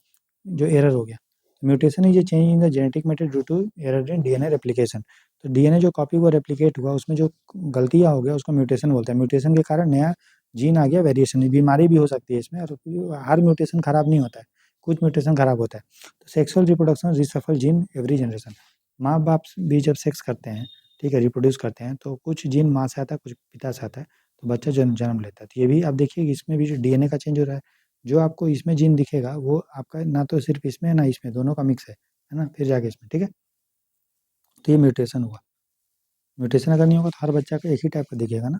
Speaker 1: जो एरर हो गया। Mutation is a change in the genetic matter due to error in DNA replication. तो डीएनए जो कॉपी वो रेप्लिकेट हुआ, उसमें जो गलतियाँ हो गया उसको म्यूटेशन बोलते हैं। म्यूटेशन के कारण नया जीन आ गया, वेरिएशन, बीमारी भी हो सकती है इसमें, और हर म्यूटेशन खराब नहीं होता है, कुछ म्यूटेशन खराब होता है। तो sexual reproduction reshuffle gene every generation. माँ बाप भी जब सेक्स करते हैं, ठीक है, रिप्रोड्यूस करते हैं, तो कुछ जीन माँ से आता है, कुछ पिता से आता है, तो बच्चा जन्म लेता है। तो ये भी आप देखिए कि इसमें भी जो डीएनए का चेंज हो रहा है, जो आपको इसमें जीन दिखेगा वो आपका ना तो सिर्फ इसमें है ना इसमें, दोनों का मिक्स है ना, फिर जाके इसमें। ठीक है, तो ये म्यूटेशन हुआ। म्यूटेशन अगर नहीं होगा तो हर बच्चा का एक ही टाइप का दिखेगा ना।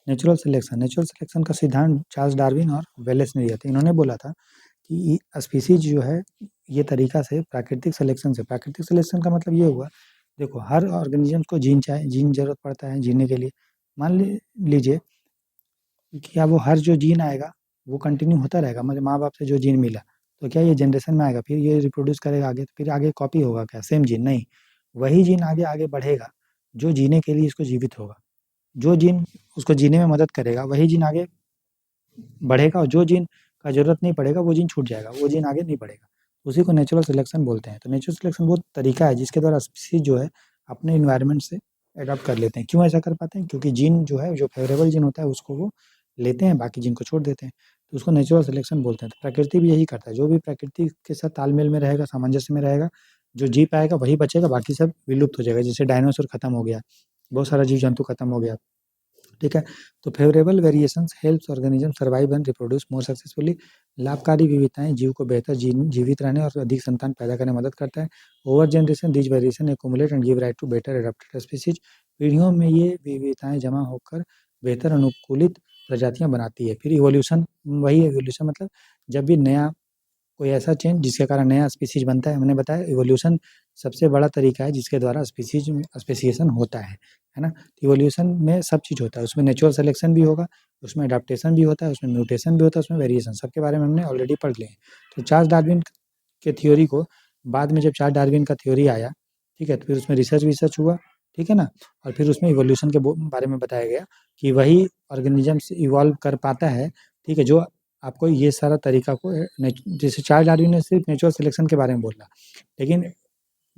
Speaker 1: Natural selection. नेचुरल सिलेक्शन का सिद्धांत चार्ल्स डार्विन और वेलेस ने दिया था। इन्होंने बोला था कि स्पीसीज जो है ये तरीका से प्राकृतिक सिलेक्शन से, प्राकृतिक सिलेक्शन का मतलब ये हुआ, देखो हर ऑर्गेनिज्म को जीन जरूरत पड़ता है जीने के लिए। मान लीजिए कि क्या वो हर जो जीन आएगा वो कंटिन्यू होता रहेगा, मतलब माँ बाप से जो जीन मिला तो क्या ये जनरेशन में आएगा, फिर ये रिप्रोड्यूस करेगा आगे, तो फिर आगे कॉपी होगा क्या सेम जीन, नहीं, वही जीन आगे आगे बढ़ेगा, जो जीने के लिए इसको जीवित होगा, जो जीन उसको जीने में मदद करेगा वही जीन आगे बढ़ेगा, और जो जीन का जरूरत नहीं पड़ेगा वो जीन छूट जाएगा, वो जीन आगे नहीं बढ़ेगा। उसी को नेचुरल सिलेक्शन बोलते हैं। तो नेचुरल सिलेक्शन वो तरीका है जिसके द्वारा स्पीसीज जो है अपने इन्वायरमेंट से अडॉप्ट कर लेते हैं। क्यों ऐसा कर पाते हैं, क्योंकि जीन जो है, जो फेवरेबल जीन होता है उसको वो लेते हैं, बाकी जीन को छोड़ देते हैं, तो उसको नेचुरल सिलेक्शन बोलते हैं। तो प्रकृति भी यही करता है, जो भी प्रकृति के साथ तालमेल में रहेगा, सामंजस्य में रहेगा, जो जी पाएगा वही बचेगा, बाकी सब विलुप्त हो जाएगा। जैसे डायनासोर खत्म हो गया, बहुत सारा जीव जंतु खत्म हो गया। ठीक है, तो favourable variations helps organism survive and reproduce more successfully. लाभकारी विविधताएं जीव को बेहतर जीवित रहने और अधिक संतान पैदा करने में मदद करता है। Over generation these variation accumulate and give right to better adapted species. पीढ़ियों में ये विविधताएं जमा होकर बेहतर अनुकूलित प्रजातियां बनाती है। फिर इवोल्यूशन, वही इवोल्यूशन मतलब जब भी नया कोई ऐसा चेंज जिसके कारण नया स्पीसीज बनता है। हमने बताया इवोल्यूशन सबसे बड़ा तरीका है जिसके द्वारा स्पेसिएशन होता है ना। इवोल्यूशन में सब चीज़ होता है, उसमें नेचुरल सिलेक्शन भी होगा, उसमें अडाप्टेशन भी होता है, उसमें म्यूटेशन भी होता है, उसमें वेरिएशन, सबके बारे में हमने ऑलरेडी पढ़ लिए हैं। तो चार्ल्स डार्विन के थ्योरी को बाद में, जब चार्ल्स डार्विन का थ्योरी आया, ठीक है, तो फिर उसमें रिसर्च हुआ, ठीक है ना, और फिर उसमें इवोल्यूशन के बारे में बताया गया कि वही ऑर्गेनिजम्स इवॉल्व कर पाता है, ठीक है, जो आपको ये सारा तरीका को जैसे चार्ल्स डार्विन ने सिर्फ नेचुरल सिलेक्शन के बारे में बोला, लेकिन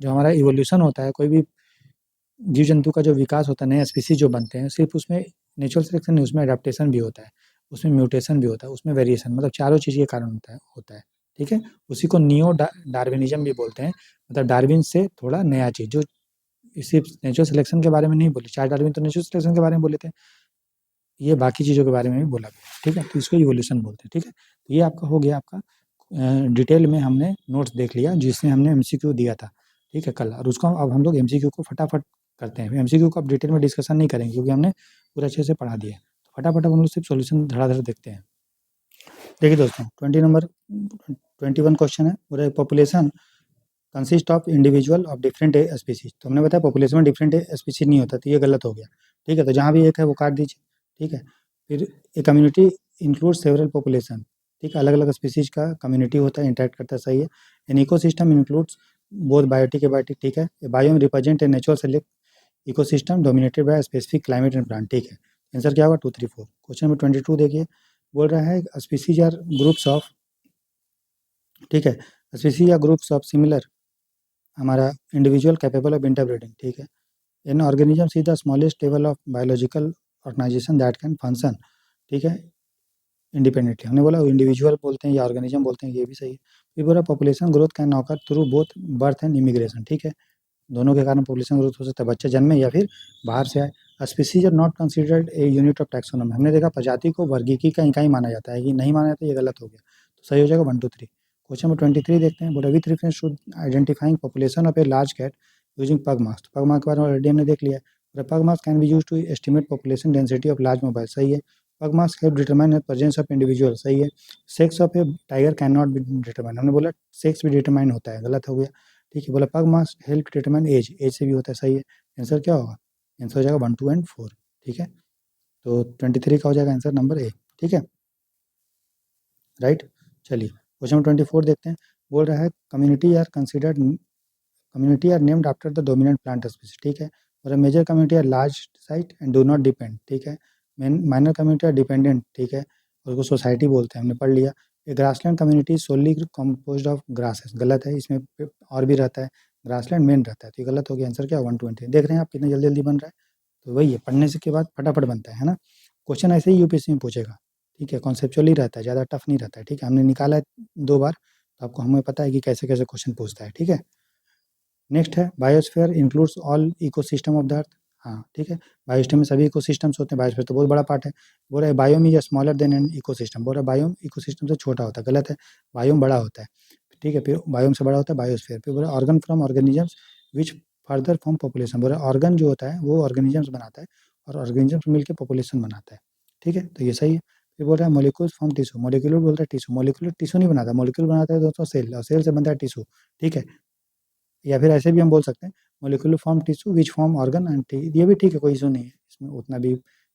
Speaker 1: जो हमारा इवोल्यूशन होता है, कोई भी जीव जंतु का जो विकास होता है, नए स्पीसीज जो बनते हैं, सिर्फ उसमें नेचुरल सिलेक्शन नहीं, उसमें अडेप्टेशन भी होता है, उसमें म्यूटेशन भी होता है, उसमें वेरिएशन, मतलब चारों चीज़ के कारण होता है। ठीक है, उसी को नियो डार्विनिज्म भी बोलते हैं, मतलब डार्विन से थोड़ा नया चीज़, जो सिर्फ नेचुरल सिलेक्शन के बारे में नहीं बोले, चार्ल्स डार्विन तो नेचुरल सिलेक्शन के बारे में बोले थे, ये बाकी चीज़ों के बारे में भी बोला गया, ठीक है, तो इसको इवोल्यूशन बोलते हैं, ठीक है। तो ये आपका हो गया, आपका डिटेल में हमने नोट्स देख लिया जिसमें हमने एमसीक्यू दिया था, ठीक है, कल, और उसको अब हम लोग एमसीक्यू को फटाफट करते हैं। एमसीक्यू को अब डिटेल में डिस्कशन नहीं करेंगे क्योंकि हमने पूरा अच्छे से पढ़ा दिया है, तो फटाफट अब हम लोग सिर्फ सोल्यूशन धड़ाधड़ देखते हैं। देखिए दोस्तों, 21 क्वेश्चन है, पूरा population consist of individual of different species. तो हमने बताया पॉपुलेशन में डिफरेंट स्पीसीज नहीं होता, तो ये गलत हो गया, ठीक है, तो जहाँ भी एक है वो काट दीजिए, ठीक है। फिर a community include several population, ठीक है, अलग अलग स्पीसीज का कम्युनिटी होता है, इंटरेक्ट करता है, सही है। An ecosystem includes both biotic abiotic, ठीक है। A biome represent a natural select ecosystem dominated by specific climate and plant, ठीक है। आंसर क्या होगा? 2, 3, 4। क्वेश्चन नंबर 22 देखिए, बोल रहा है स्पीसीज आर ग्रुप्स ऑफ, ठीक है, species are groups of similar, हमारा इंडिविजुअल कैपेबल ऑफ इंटरब्रीडिंग, ठीक है। An organisms is the smallest level of biological organization that can function, ठीक है, इंडिपेंडेंटली। हमने बोला इंडिविजुअल बोलते हैं या ऑर्गेनिज्म बोलते हैं, ये भी सही है। फिर बोला population growth can occur through both birth and immigration, ठीक है, दोनों के कारण पॉपुलेशन ग्रोथ हो सकता है, बच्चे जन्मे या फिर बाहर से आए। Species are not considered a unit of taxonomy, हमने देखा प्रजाति को वर्गीकी का इकाई माना जाता है, ये नहीं माना जाता, ये गलत हो गया, तो सही हो जाएगा 1, 2, 3। क्वेश्चन नंबर 23 देखते हैं, बोला with reference to identifying population of a large cat using pug marks. Pug mark के बारे में ऑलरेडी हमने देख लिया है, pug marks can be use to estimate population density of large mobile, सही है। Pug marks help determine the presence of individual, सही है। Sex of a tiger can not be determine, हमने बोला सेक्स भी डिटरमाइन होता है, गलत हो गया, ठीक है। बोला pug marks help determine age, age से भी होता है, सही है। आंसर क्या होगा? आंसर हो जाएगा 1, 2 एंड 4, ठीक है। तो 23 का हो जाएगा आंसर नंबर ए, ठीक है, राइट। चलिए क्वेश्चन नंबर 24 देखते हैं, बोल रहा है community are named after the dominant plant species, ठीक है। और major community are large site and do not depend, ठीक है। माइनर कम्युनिटी आर डिपेंडेंट, ठीक है, और उसको सोसाइटी बोलते हैं, हमने पढ़ लिया। A grassland community solely compose of grasses, गलत है, इसमें और भी रहता है, ग्रासलैंड मेन रहता है, तो ये गलत हो गया। आंसर क्या? 120। देख रहे हैं आप कितने जल्दी जल्दी बन रहा है, तो वही है, पढ़ने से के बाद फटाफट बनता है ना। क्वेश्चन ऐसे ही यूपीएससी में पूछेगा, ठीक है, कॉन्सेप्चुअली रहता है, ज़्यादा टफ नहीं रहता है, ठीक है। हमने निकाला है 2 बार, तो आपको हमें पता है कि कैसे कैसे क्वेश्चन पूछता है, ठीक है। नेक्स्ट है biosphere includes all ecosystem of the earth, हाँ, ठीक है, बायोस्फीयर में सभी इकोसिस्टम्स होते हैं, बायोस्फीयर तो बहुत बड़ा पार्ट है। बोल रहा है biome is smaller then an ecosystem, बोल रहा है बायोम इकोसिस्टम से छोटा होता है, गलत है, बायोम बड़ा होता है, ठीक है। फिर बायोम से बड़ा होता है बायोस्फीयर। फिर बोल रहा है organ from organisms which further form population, बोल रहा है ऑर्गन जो होता है वो ऑर्गेनिजम्स बनाता है और ऑर्गेनिजम्स मिलकर पॉपुलेशन बनाता है, ठीक है, तो ये सही है। फिर बोल रहा है मोलिक्यूल्स फ्रॉम टिश्यू, मोलिकुलर बोल रहा है टिश्यू, मोलिकुलर टिश्यू नहीं बनाता, मोलिक्यूल बनाता है दोस्तों सेल, और सेल से बनता है टिश्यू, ठीक है। या फिर ऐसे भी हम बोल सकते हैं molecular form tissue which form organ and, ये भी ठीक है, कोई इशू नहीं है, इसमें उतना भी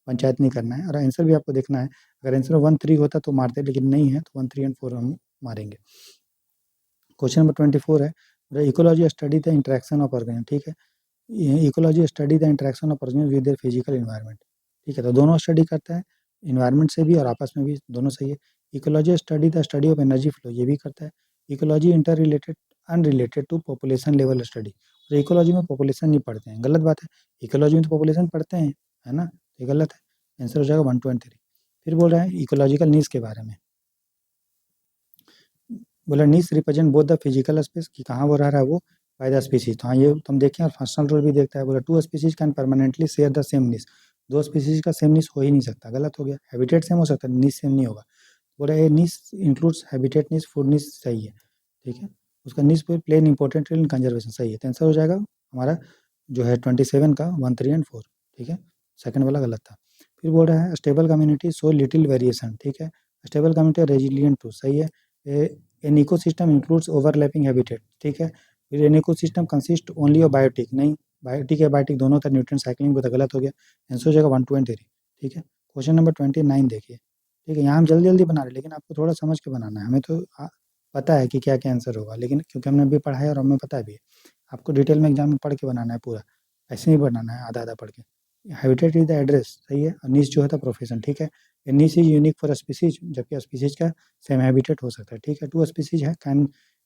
Speaker 1: पंचायत नहीं करना है, और आंसर भी आपको देखना है। अगर आंसर 1, 3 होता तो मारते, लेकिन नहीं है, तो 1, 3 एंड 4 हम मारेंगे। क्वेश्चन नंबर 24 है ecology study the interaction of organism, ठीक है, ecology study the interaction of organism with their physical environment, ठीक है, तो दोनों स्टडी करता है, इन्वायरमेंट से भी और आपस में भी, दोनों सही है। Ecology study the study of energy flow, ये भी करता है। Ecology inter related unrelated to population level study, तो इकोलॉजी में पॉपुलेशन नहीं पढ़ते हैं, गलत बात है, इकोलॉजी में तो पॉपुलेशन पढ़ते हैं, है ना, ये गलत है। आंसर हो जाएगा 1, 2 एंड 3। फिर बोल रहा है इकोलॉजिकल नीड्स के बारे में, बोला needs represent both the physical space, कि कहाँ वो रह रहा है वो, बाय द स्पीसीज, तो हाँ ये तुम देखें, और फंक्शनल रोल भी देखता है। बोला 2 species can permanently share the same needs, 2 species का सेम नीड्स हो ही नहीं सकता, गलत हो गया। हैबिटेट सेम हो सकता है, नीड्स सेम नहीं होगा। बोला ये needs includes habitat needs, food needs, सही है, ठीक है। उसका needs play an important role in conservation, सही है, तो आंसर हो जाएगा हमारा जो है 27 का 1, 3 एंड 4, ठीक है, सेकंड वाला गलत था। फिर बोल रहा है stable community so little variation, ठीक है, स्टेबल कम्युनिटी रेजिलियंट टू, सही है। An ecosystem includes overlapping habitat, ठीक है। फिर an ecosystem consist only of biotic, नहीं, बायोटिक है, बायोटिक दोनों था, न्यूट्रिएंट साइक्लिंग तो गलत हो गया। आंसर हो जाएगा 1, 2 एंड 3, ठीक है। क्वेश्चन नंबर 29 देखिए, ठीक है, यहाँ हम जल्दी जल्दी बना रहे हैं, लेकिन आपको थोड़ा समझ के बनाना है, हमें तो पता है कि क्या क्या आंसर होगा, लेकिन क्योंकि हमने अभी पढ़ा है और हमें पता भी है, आपको डिटेल में एग्जाम में पढ़ के बनाना है पूरा, ऐसे नहीं बनाना है आधा आधा पढ़ के। हैबिटेट इज द एड्रेस, सही है, और नीच जो है था प्रोफेशन, ठीक है। नीच इज यूनिक फॉर स्पीसीज, जबकि स्पीसीज का सेम हैबिटेट हो सकता है, ठीक है। 2 स्पीसीज है can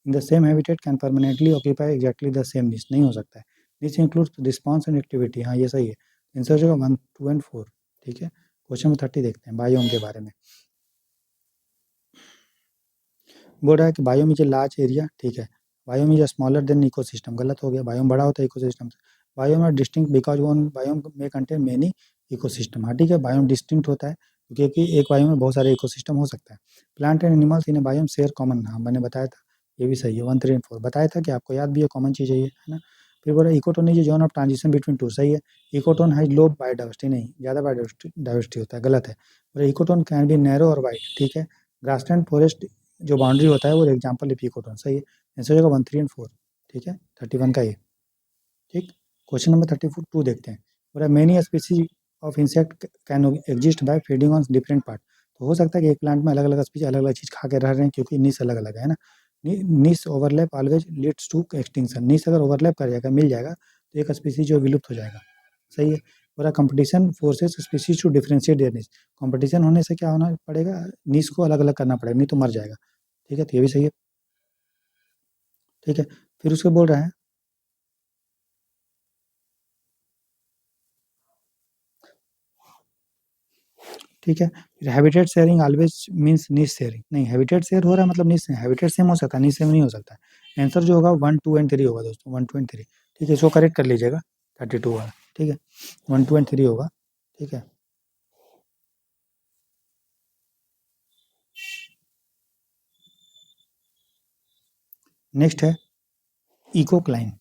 Speaker 1: in the same habitat can permanently occupy exactly the same नीच, नहीं हो सकता है। नीच इंक्लूड्स रिस्पॉन्स एंड एक्टिविटी, हाँ ये सही है, आंसर जो 1, 2 एंड 4, ठीक है। क्वेश्चन नंबर 30 देखते हैं बायोम के बारे में। बोल रहा है कि biome is a large area, ठीक है, biome is smaller than ecosystem, गलत हो गया, बायोम बड़ा होता है इकोसिस्टम से। Biome are distinct because one biome में कंटेन मेनी इकोसिस्टम। हाँ ठीक है, बायोम डिस्टिंक्ट होता है क्योंकि एक बायोम में बहुत सारे इकोसिस्टम हो सकता है। Plant and animals in A biome share common, हाँ मैंने बताया था, ये भी सही है, 1, 3 एंड 4 बताया था कि आपको याद भी है, कॉमन चीज़ है ये, है ना। फिर बोला ecotone is zone of transition between two, सही है। इकोटोन है लो बायोडाइवर्सिटी, नहीं ज़्यादा बायोडाइवर्सिटी होता है, गलत है। बोला इकोटोन कैन बी नैरो और वाइड, ठीक है। ग्रासलैंड फॉरेस्ट जो बाउंड्री होता है वो एग्जाम्पल है इकोटोन, सही है। आंसर हो जाएगा 1, 3 एंड 4, ठीक है, 31 का ये, ठीक। क्वेश्चन नंबर 32 देखते हैं। बोला many species of insect can exist by feeding on different part. तो हो सकता है कि एक प्लांट में अलग अलग स्पीसीज अलग अलग चीज़ खा के रह रहे हैं क्योंकि नीस अलग अलग है ना। Niche overlap always leads to extinction, niche अगर ओवरलैप कर जाएगा, मिल जाएगा, तो एक स्पीसीज जो विलुप्त हो जाएगा, सही है। बोला competition forces species to differentiate their niche, competition होने से क्या होना पड़ेगा, नीस को अलग अलग करना पड़ेगा, नहीं तो मर जाएगा, ठीक है, तो ये भी सही है, ठीक है। फिर उसके बोल रहा है ठीक है। फिर हैबिटेट शेयरिंग ऑलवेज मीन्स नीश शेयरिंग, नहीं हैबिटेट शेयर हो रहा है मतलब नीश, हैबिटेट सेम हो सकता है, नीश सेम नहीं हो सकता है। आंसर जो होगा 1, 2 एंड 3 होगा दोस्तों, 1, 2 एंड 3, ठीक है, इसको करेक्ट कर लीजिएगा, 32 वाला, ठीक है, 1, 2 एंड 3 होगा, ठीक है। नेक्स्ट है इकोक्लाइन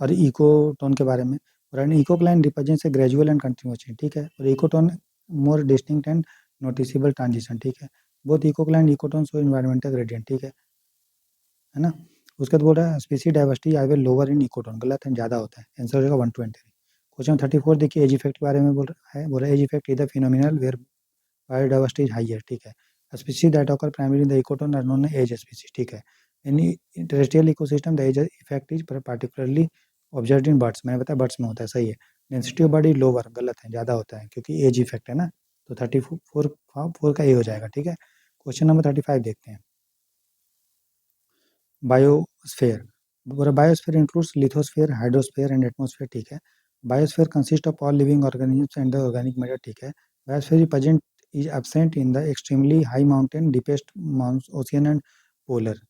Speaker 1: और इकोटोन के बारे में। और इकोक्लाइन represents A gradual and continuous change, ठीक है, और ecotone more distinct and noticeable transition, ठीक है। बोथ इकोक्लाइन इकोटोन सो इन्वायरमेंटल ग्रेडियंट, ठीक है ना। उसके बाद बोल रहा है स्पीसी diversity I will lower in ecotone, गलत है, ज़्यादा होता है, आंसर हो जाएगा 1, 2 एंड 3। क्वेश्चन 34 देखिए, एज इफेक्ट के बारे में बोल रहा है, बोला edge effect is the phenomenal where biodiversity is higher, ठीक है। Species that occur primary in the ecotone are known as species, ठीक है। In terrestrial ecosystem the edge effect is particularly observed in birds, मैंने बताया birds में होता है, सही है। डेंसिटी ऑफ बॉडी लोअर, गलत है, ज़्यादा होता है क्योंकि एज इफेक्ट है ना, तो 34 का ए हो जाएगा, ठीक है। क्वेश्चन नंबर 35 देखते हैं। बायोस्फेयर, पूरा biosphere includes lithosphere, hydrosphere and atmosphere, ठीक है। Biosphere consist of all living organisms and the organic matter, ठीक है। Biosphere present is absent in the extremely high mountain deepest ocean and polar,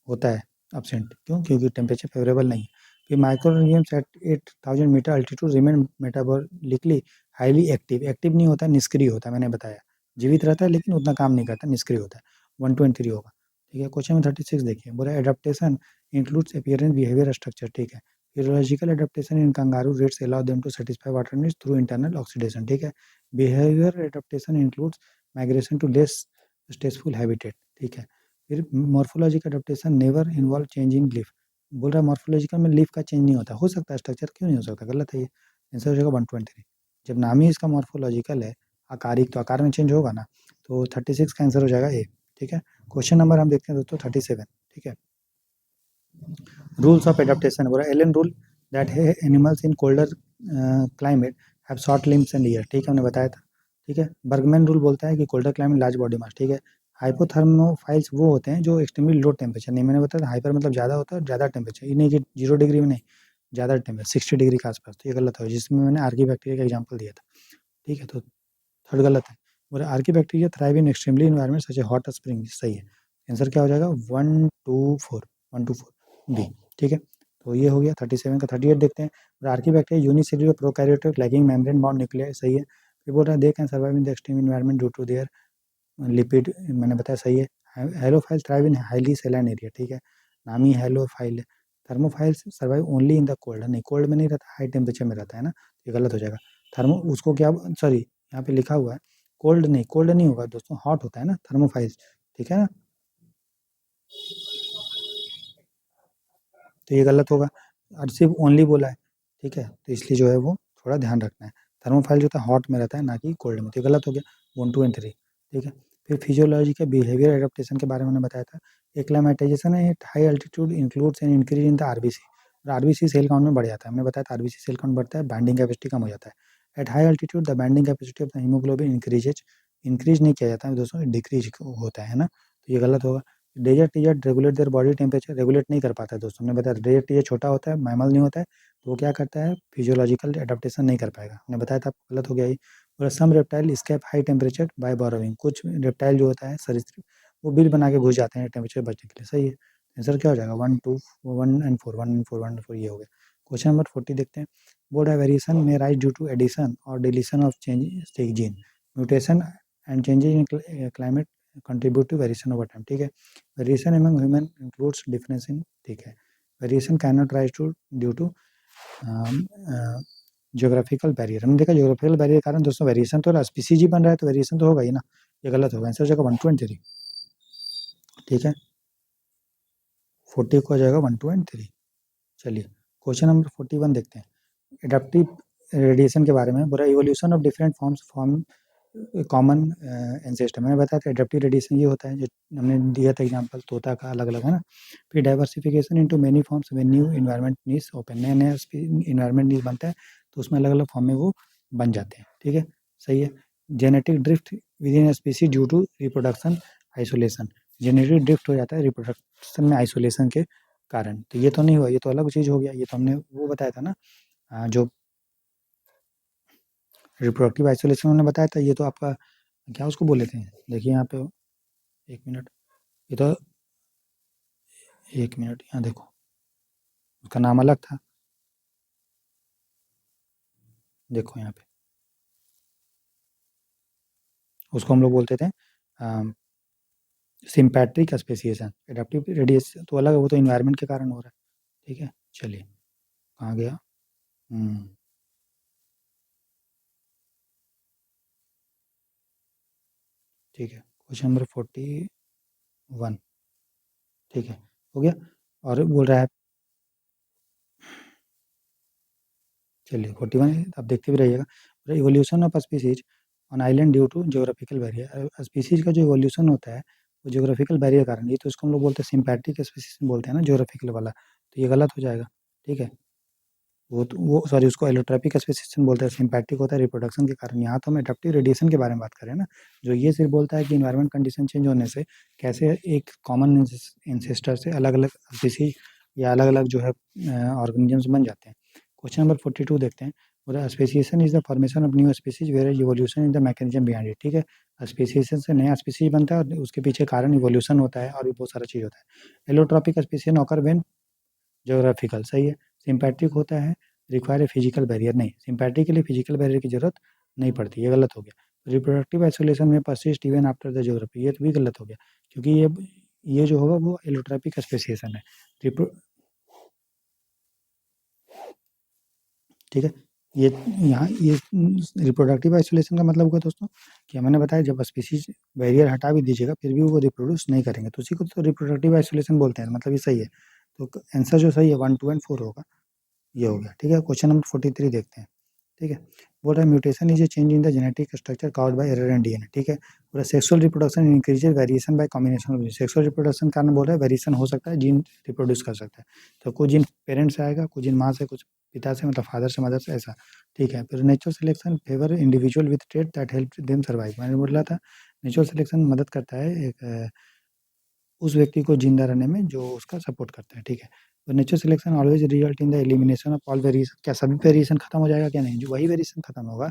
Speaker 1: होता है absent, क्यों, क्योंकि temperature favourable नहीं है। फिर microorganisms at 8000 metre altitude remain metabolically highly active, active नहीं होता, निष्क्रिय होता है, मैंने बताया, जीवित रहता है लेकिन उतना काम नहीं करता, निष्क्रिय होता है, 1, 2 एंड 3 होगा, ठीक है। क्वेश्चन में 36 देखिए, बोला adaptation includes appearance behaviour structure, ठीक है। Physiological adaptation in kangaroo rats allow them to satisfy water needs through internal oxidation, ठीक है। Behaviour adaptation includes migration to less stressful habitat, ठीक है। फिर morphological adaptation never involve change in leaf, बोल रहा है मॉर्फोलॉजिकल में लीफ का चेंज नहीं होता, हो सकता है स्ट्रक्चर, क्यों नहीं हो सकता, गलत है ये, आंसर हो जाएगा 1, 2 एंड 3। जब नाम ही इसका मॉर्फोलॉजिकल है, आकारिक, तो आकार में चेंज होगा ना, तो 36 का आंसर हो जाएगा ए, ठीक है। क्वेश्चन नंबर हम देखते हैं दोस्तों 37, ठीक है। रूल्स ऑफ एडाप्टेशन, बोला एलन रूल दैट है animals in colder climate have short limbs and year, ठीक है, हमने बताया था, ठीक है। बर्गमैन रूल बोलता है कि colder climate large body mass, ठीक है। हाइपोथर्मोफाइल्स वो होते हैं जो एक्सट्रीमली लो टेम्परेचर, नहीं मैंने बताया हाइपर मतलब ज़्यादा होता है और ज़्यादा टेम्परेचर, ये नहीं कि 0 डिग्री में नहीं, ज़्यादा टेम्परेचर 60 डिग्री के आसपास, तो ये गलत है, जिसमें मैंने आर्की बैक्टीरिया का एग्जाम्पल दिया था, ठीक है, तो थर्ड गलत है। बोले Archie bacteria thrive in extremely environment such A hot spring, सही है। आंसर क्या हो जाएगा 1, 2, 4 बी, ठीक है। तो ये हो गया 37 का। 38 देखते हैं, और archaebacteria unicellular prokaryotic lacking membrane bound nuclear, सही है। फिर बोल रहा है they can survive in the extreme environment due to their lipid, मैंने बताया, सही है। Halophile thrive in highly saline area, ठीक है, नाम ही हेलोफाइल है। Thermophiles survive only in the cold, नहीं कोल्ड में नहीं रहता, हाई टेम्परेचर में रहता है ना, ये गलत हो जाएगा। थर्मो उसको क्या, सॉरी यहाँ पे लिखा हुआ है कोल्ड, नहीं कोल्ड नहीं होगा दोस्तों, हॉट होता है ना थर्मोफाइल्स, ठीक है ना, तो ये गलत होगा, और सिर्फ ओनली बोला है, ठीक है, तो इसलिए जो है वो थोड़ा ध्यान रखना है। थर्मोफाइल जो था हॉट में रहता है ना कि कोल्ड में, तो ये गलत हो गया 1, 2 एंड 3, ठीक है। फिर फिजियोलॉजी के बिहेवियर एडेप्टेशन के बारे में मैंने बताया था। एक्लेमेटाइजेशन है high altitude includes an increase in the RBC, और आरबीसी सेल काउंट में बढ़ जाता है, हमने बताया था आरबीसी सेल काउंट बढ़ता है, बाइंडिंग कैपेसिटी कम हो जाता है। At high altitude the binding capacity of the haemoglobin increases, increase नहीं किया जाता है दोस्तों, डिक्रीज होता है ना, तो ये गलत होगा। Desert desert regulate their body temperature, regulate नहीं कर पाता है दोस्तों, हमने बताया डेजर्ट टीजर छोटा होता है, मैमल नहीं होता है, तो वो क्या करता है फिजियोलॉजिकल एडाप्टेशन नहीं कर पाएगा, हमने बताया था, गलत हो गया ये। और some reptile escape high temperature by burrowing, कुछ रेप्टाइल जो होता है सरीसृप, वो बिल बना के घुस जाते हैं टेम्परेचर बचने के लिए, सही है। आंसर क्या हो जाएगा 1, 2, 1 एंड 4, 1 एंड 4, 1 एंड 4, ये हो गया। क्वेश्चन नंबर 40 देखते हैं। बोर्ड है वेरिएशन में राइज ड्यू टू एडिशन और deletion of change gene, mutation and changes in climate contribute to variation over time. ठीक है, variation among human includes difference in, ठीक है, variation can not rise to due to geographical barrier. हमने देखा geographical barrier के कारण दोस्तों variation तो स्पीसीज ही बन रहा है, तो वेरिएशन तो होगा ही ना, ये गलत होगा। आंसर हो जाएगा 1, 2 एंड 3। ठीक है, 40 को हो जाएगा 1, 2 एंड 3। चलिए क्वेश्चन नंबर 41 देखते हैं। एडाप्टिव रेडिएशन के बारे में बोला, evolution of different forms form common ancestor. मैंने बताया था एडाप्टिव रेडिएशन ये होता है, जो हमने दिया था एग्जांपल तोता का, अलग अलग है ना। फिर diversification into many forms when new environment needs open, नया नया एनवायरनमेंट नीड्स बनता है तो उसमें अलग अलग फॉर्म में वो बन जाते हैं। ठीक है, सही है। Genetic drift with in species due to reproduction isolation, genetic drift हो जाता है रिप्रोडक्शन में आइसोलेशन के कारण। तो ये तो नहीं हुआ, ये तो अलग चीज़ हो गया, ये तो हमने वो बताया था ना, जो रिप्रोडक्टिव आइसोलेशन हमने बताया था, ये तो आपका क्या उसको बोले थे, देखिए यहाँ पे, 1 मिनट, ये तो 1 मिनट यहाँ देखो, उसका नाम अलग था, देखो यहाँ पे, उसको हम लोग बोलते थे सिम्पैट्रिक स्पेसिएशन। एडाप्टिव रेडिएशन तो अलग है, वो तो इन्वायरमेंट के कारण हो रहा है। ठीक है, चलिए कहाँ गया, ठीक है, क्वेश्चन नंबर 41, ठीक है, हो गया। और बोल रहा है, चलिए 41 आप देखते भी रहिएगा। Evolution of species on island due to geographical barrier, species का जो इवोल्यूशन होता है वो जियोग्राफिकल बैरियर कारण, ये तो इसको हम लोग बोलते हैं सिम्पैट्रिक स्पीसीज बोलते हैं ना, जियोग्राफिकल वाला, तो ये गलत हो जाएगा। ठीक है, वो सॉरी, उसको एलोट्रॉपिक स्पेसिएशन बोलते हैं, सिम्पैटिक होता है रिप्रोडक्शन के कारण। यहाँ तो हम एडाप्टिव रेडिएशन के बारे में बात करें ना, जो ये सिर्फ बोलता है कि इन्वायरमेंट कंडीशन चेंज होने से कैसे एक कॉमन एंसेस्टर से अलग अलग स्पीसीज या अलग अलग जो है ऑर्गेनिजम्स बन जाते हैं। क्वेश्चन नंबर 42 देखते हैं। बोला speciation is the formation of new species where evolution is the mechanism behind it. ठीक है, स्पेसिएशन से नया स्पीसीज बनता है और उसके पीछे कारण इवोल्यूशन होता है और भी बहुत सारा चीज़ होता है। Allotropic speciation occur when geographical, सही है। सिंपैट्रिक होता है रिक्वायर ए फिजिकल बैरियर, नहीं, सिंपैट्रिक के लिए फिजिकल बैरियर की जरूरत नहीं पड़ती, ये गलत हो गया। रिप्रोडक्टिव आइसोलेशन में persist even after the geography, ये भी गलत हो गया, क्योंकि ये जो होगा वो एलोट्रॉपिक स्पेसिएशन है। रिप्रो ठीक है, ये यहाँ ये रिप्रोडक्टिव आइसोलेशन का मतलब होगा दोस्तों कि मैंने बताया जब स्पीसीज बैरियर हटा भी दीजिएगा फिर भी वो रिप्रोड्यूस नहीं करेंगे, तो उसी को तो रिप्रोडक्टिव आइसोलेशन बोलते हैं, मतलब ये सही है। तो आंसर जो सही है 1, 2 एंड 4 होगा, ये हो गया। ठीक है, क्वेश्चन नंबर 43 देखते हैं। ठीक है, बोल रहा है mutation is a change in the genetic structure caused by error in DNA. ठीक है, बोला sexual reproduction increases variation bye combination of, sexual reproduction कारण बोल रहा है वेरिएशन हो सकता है, जीन रिप्रोड्यूस कर सकता है, तो कुछ जीन पेरेंट्स से आएगा, कुछ जीन माँ से, कुछ पिता से, मतलब फादर से, मदर से, ऐसा। ठीक है, फिर natural selection favour individual with trait that help them survive. मैंने बोला था नेचुरल सिलेक्शन मदद करता है एक उस व्यक्ति को जिंदा रहने में जो उसका सपोर्ट करता है। ठीक है, तो natural selection always result in the elimination of all variation, क्या सभी वेरिएशन खत्म हो जाएगा, क्या नहीं, जो वही वेरिएशन खत्म होगा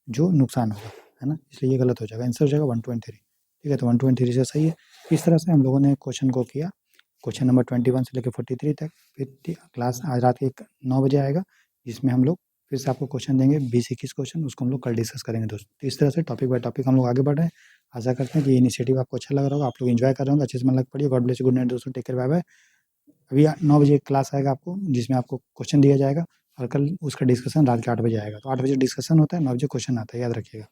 Speaker 1: जो नुकसान होगा, है ना, इसलिए ये गलत हो जाएगा। आंसर हो जाएगा 1, 2 एंड 3। ठीक है, तो 1, 2 एंड 3 से सही है। इस तरह से हम लोगों ने क्वेश्चन को किया, क्वेश्चन नंबर 21 से लेकर 43 तक। फिर क्लास आज रात के 9 बजे आएगा, जिसमें हम लोग फिर से आपको क्वेश्चन देंगे 20-21 क्वेश्चन, उसको हम लोग कल डिस्कस करेंगे दोस्तों। तो इस तरह से टॉपिक बाय टॉपिक हम लोग आगे बढ़ रहे हैं। आशा करते हैं कि ये इनिशिएटिव आपको अच्छा लग रहा होगा, आप लोग एंजॉय कर रहे होंगे, अच्छे से मन लग पड़िए। God bless you, good night दोस्तों, टेक केयर, बाय बाय। अभी 9 बजे क्लास आएगा आपको, जिसमें आपको क्वेश्चन दिया जाएगा, और कल उसका डिस्कशन रात के 8 बजे आएगा। तो 8 बजे डिस्कशन होता है, 9 बजे क्वेश्चन आता है, याद रखिएगा।